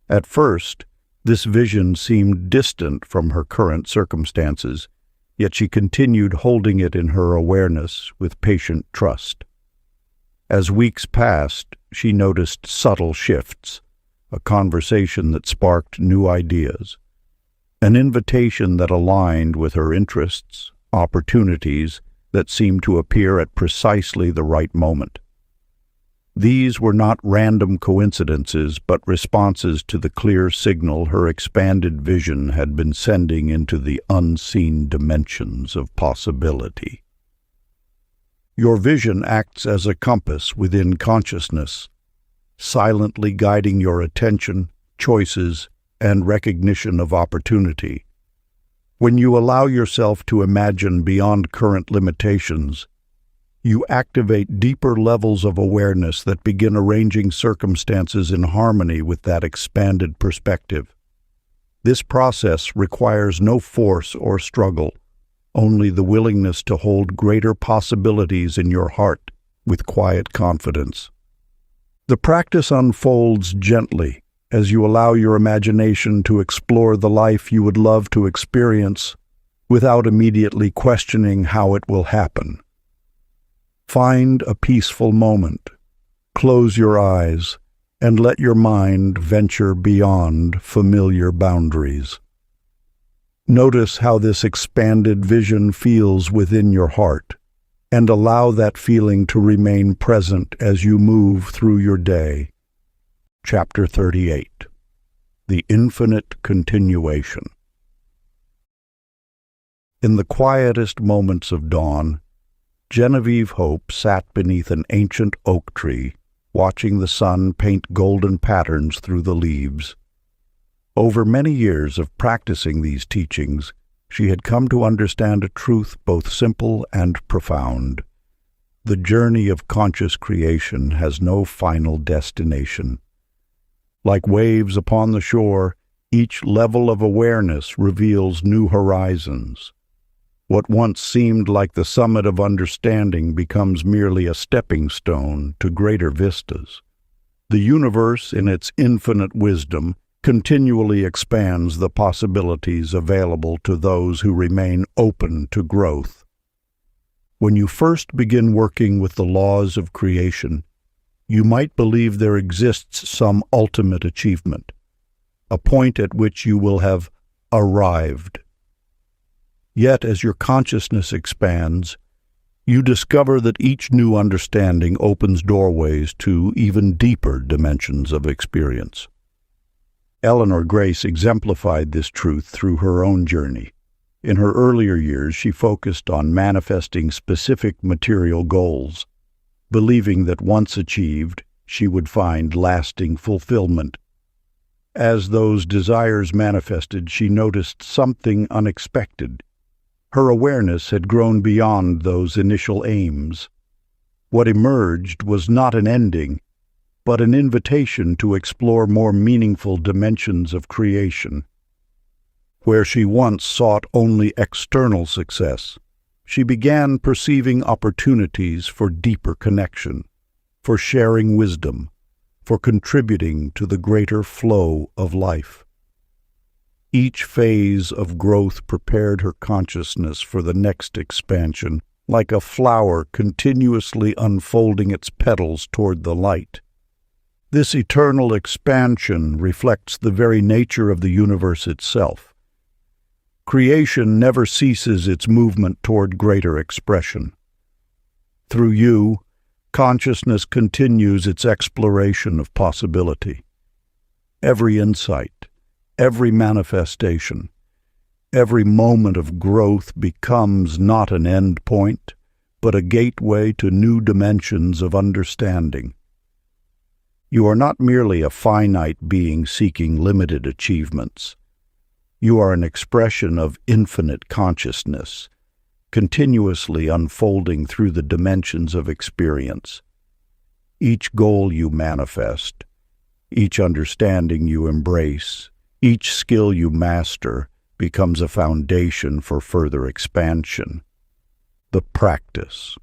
At first, this vision seemed distant from her current circumstances, yet she continued holding it in her awareness with patient trust. As weeks passed, she noticed subtle shifts, a conversation that sparked new ideas, an invitation that aligned with her interests, opportunities that seemed to appear at precisely the right moment. These were not random coincidences, but responses to the clear signal her expanded vision had been sending into the unseen dimensions of possibility. Your vision acts as a compass within consciousness, silently guiding your attention, choices, and recognition of opportunity. When you allow yourself to imagine beyond current limitations, you activate deeper levels of awareness that begin arranging circumstances in harmony with that expanded perspective. This process requires no force or struggle, only the willingness to hold greater possibilities in your heart with quiet confidence. The practice unfolds gently as you allow your imagination to explore the life you would love to experience without immediately questioning how it will happen. Find a peaceful moment, close your eyes, and let your mind venture beyond familiar boundaries. Notice how this expanded vision feels within your heart, and allow that feeling to remain present as you move through your day. Chapter 38. The Infinite Continuation. In the quietest moments of dawn, Genevieve Hope sat beneath an ancient oak tree, watching the sun paint golden patterns through the leaves. Over many years of practicing these teachings, she had come to understand a truth both simple and profound. The journey of conscious creation has no final destination. Like waves upon the shore, each level of awareness reveals new horizons. What once seemed like the summit of understanding becomes merely a stepping stone to greater vistas. The universe, in its infinite wisdom, continually expands the possibilities available to those who remain open to growth. When you first begin working with the laws of creation, you might believe there exists some ultimate achievement, a point at which you will have arrived. Yet, as your consciousness expands, you discover that each new understanding opens doorways to even deeper dimensions of experience. Eleanor Grace exemplified this truth through her own journey. In her earlier years, she focused on manifesting specific material goals, believing that once achieved, she would find lasting fulfillment. As those desires manifested, she noticed something unexpected. Her awareness had grown beyond those initial aims. What emerged was not an ending, but an invitation to explore more meaningful dimensions of creation. Where she once sought only external success, she began perceiving opportunities for deeper connection, for sharing wisdom, for contributing to the greater flow of life. Each phase of growth prepared her consciousness for the next expansion, like a flower continuously unfolding its petals toward the light. This eternal expansion reflects the very nature of the universe itself. Creation never ceases its movement toward greater expression. Through you, consciousness continues its exploration of possibility. Every insight, every manifestation, every moment of growth becomes not an end point, but a gateway to new dimensions of understanding. You are not merely a finite being seeking limited achievements. You are an expression of infinite consciousness, continuously unfolding through the dimensions of experience. Each goal you manifest, each understanding you embrace, each skill you master becomes a foundation for further expansion. The practice.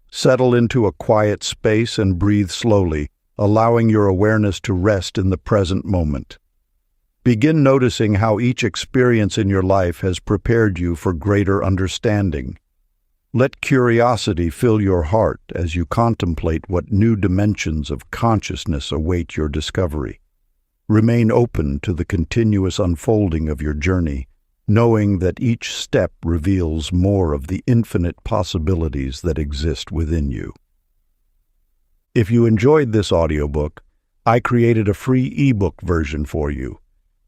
Settle into a quiet space and breathe slowly, allowing your awareness to rest in the present moment. Begin noticing how each experience in your life has prepared you for greater understanding. Let curiosity fill your heart as you contemplate what new dimensions of consciousness await your discovery. Remain open to the continuous unfolding of your journey, knowing that each step reveals more of the infinite possibilities that exist within you. If you enjoyed this audiobook, I created a free ebook version for you.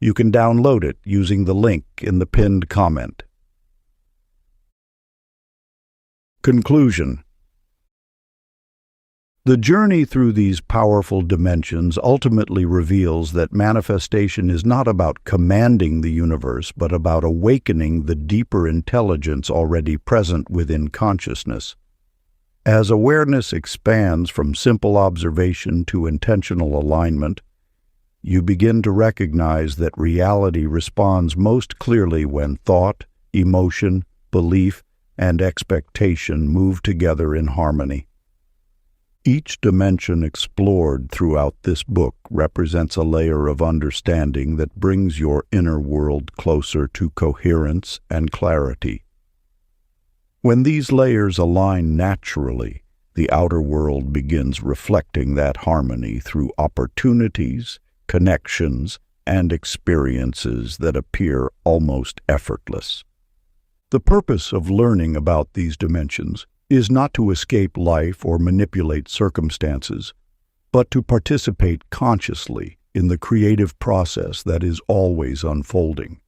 You can download it using the link in the pinned comment. Conclusion. The journey through these powerful dimensions ultimately reveals that manifestation is not about commanding the universe, but about awakening the deeper intelligence already present within consciousness. As awareness expands from simple observation to intentional alignment, you begin to recognize that reality responds most clearly when thought, emotion, belief, and expectation move together in harmony. Each dimension explored throughout this book represents a layer of understanding that brings your inner world closer to coherence and clarity. When these layers align naturally, the outer world begins reflecting that harmony through opportunities, connections, and experiences that appear almost effortless. The purpose of learning about these dimensions is not to escape life or manipulate circumstances, but to participate consciously in the creative process that is always unfolding.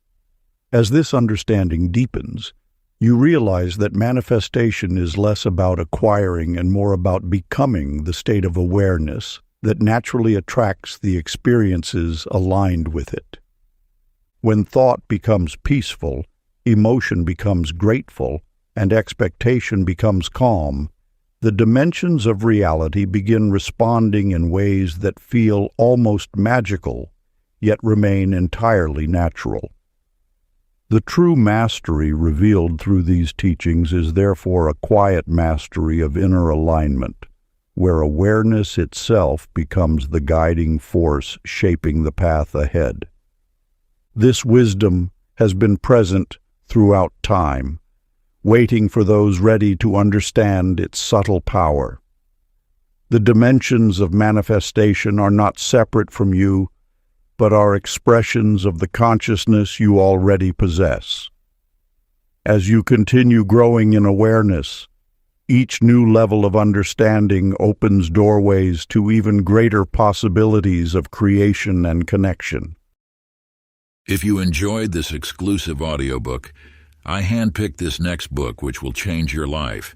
As this understanding deepens, you realize that manifestation is less about acquiring and more about becoming the state of awareness that naturally attracts the experiences aligned with it. When thought becomes peaceful, emotion becomes grateful, and expectation becomes calm, the dimensions of reality begin responding in ways that feel almost magical, yet remain entirely natural. The true mastery revealed through these teachings is therefore a quiet mastery of inner alignment, where awareness itself becomes the guiding force shaping the path ahead. This wisdom has been present throughout time, waiting for those ready to understand its subtle power. The dimensions of manifestation are not separate from you, but are expressions of the consciousness you already possess. As you continue growing in awareness, each new level of understanding opens doorways to even greater possibilities of creation and connection. If you enjoyed this exclusive audiobook, I handpicked this next book which will change your life.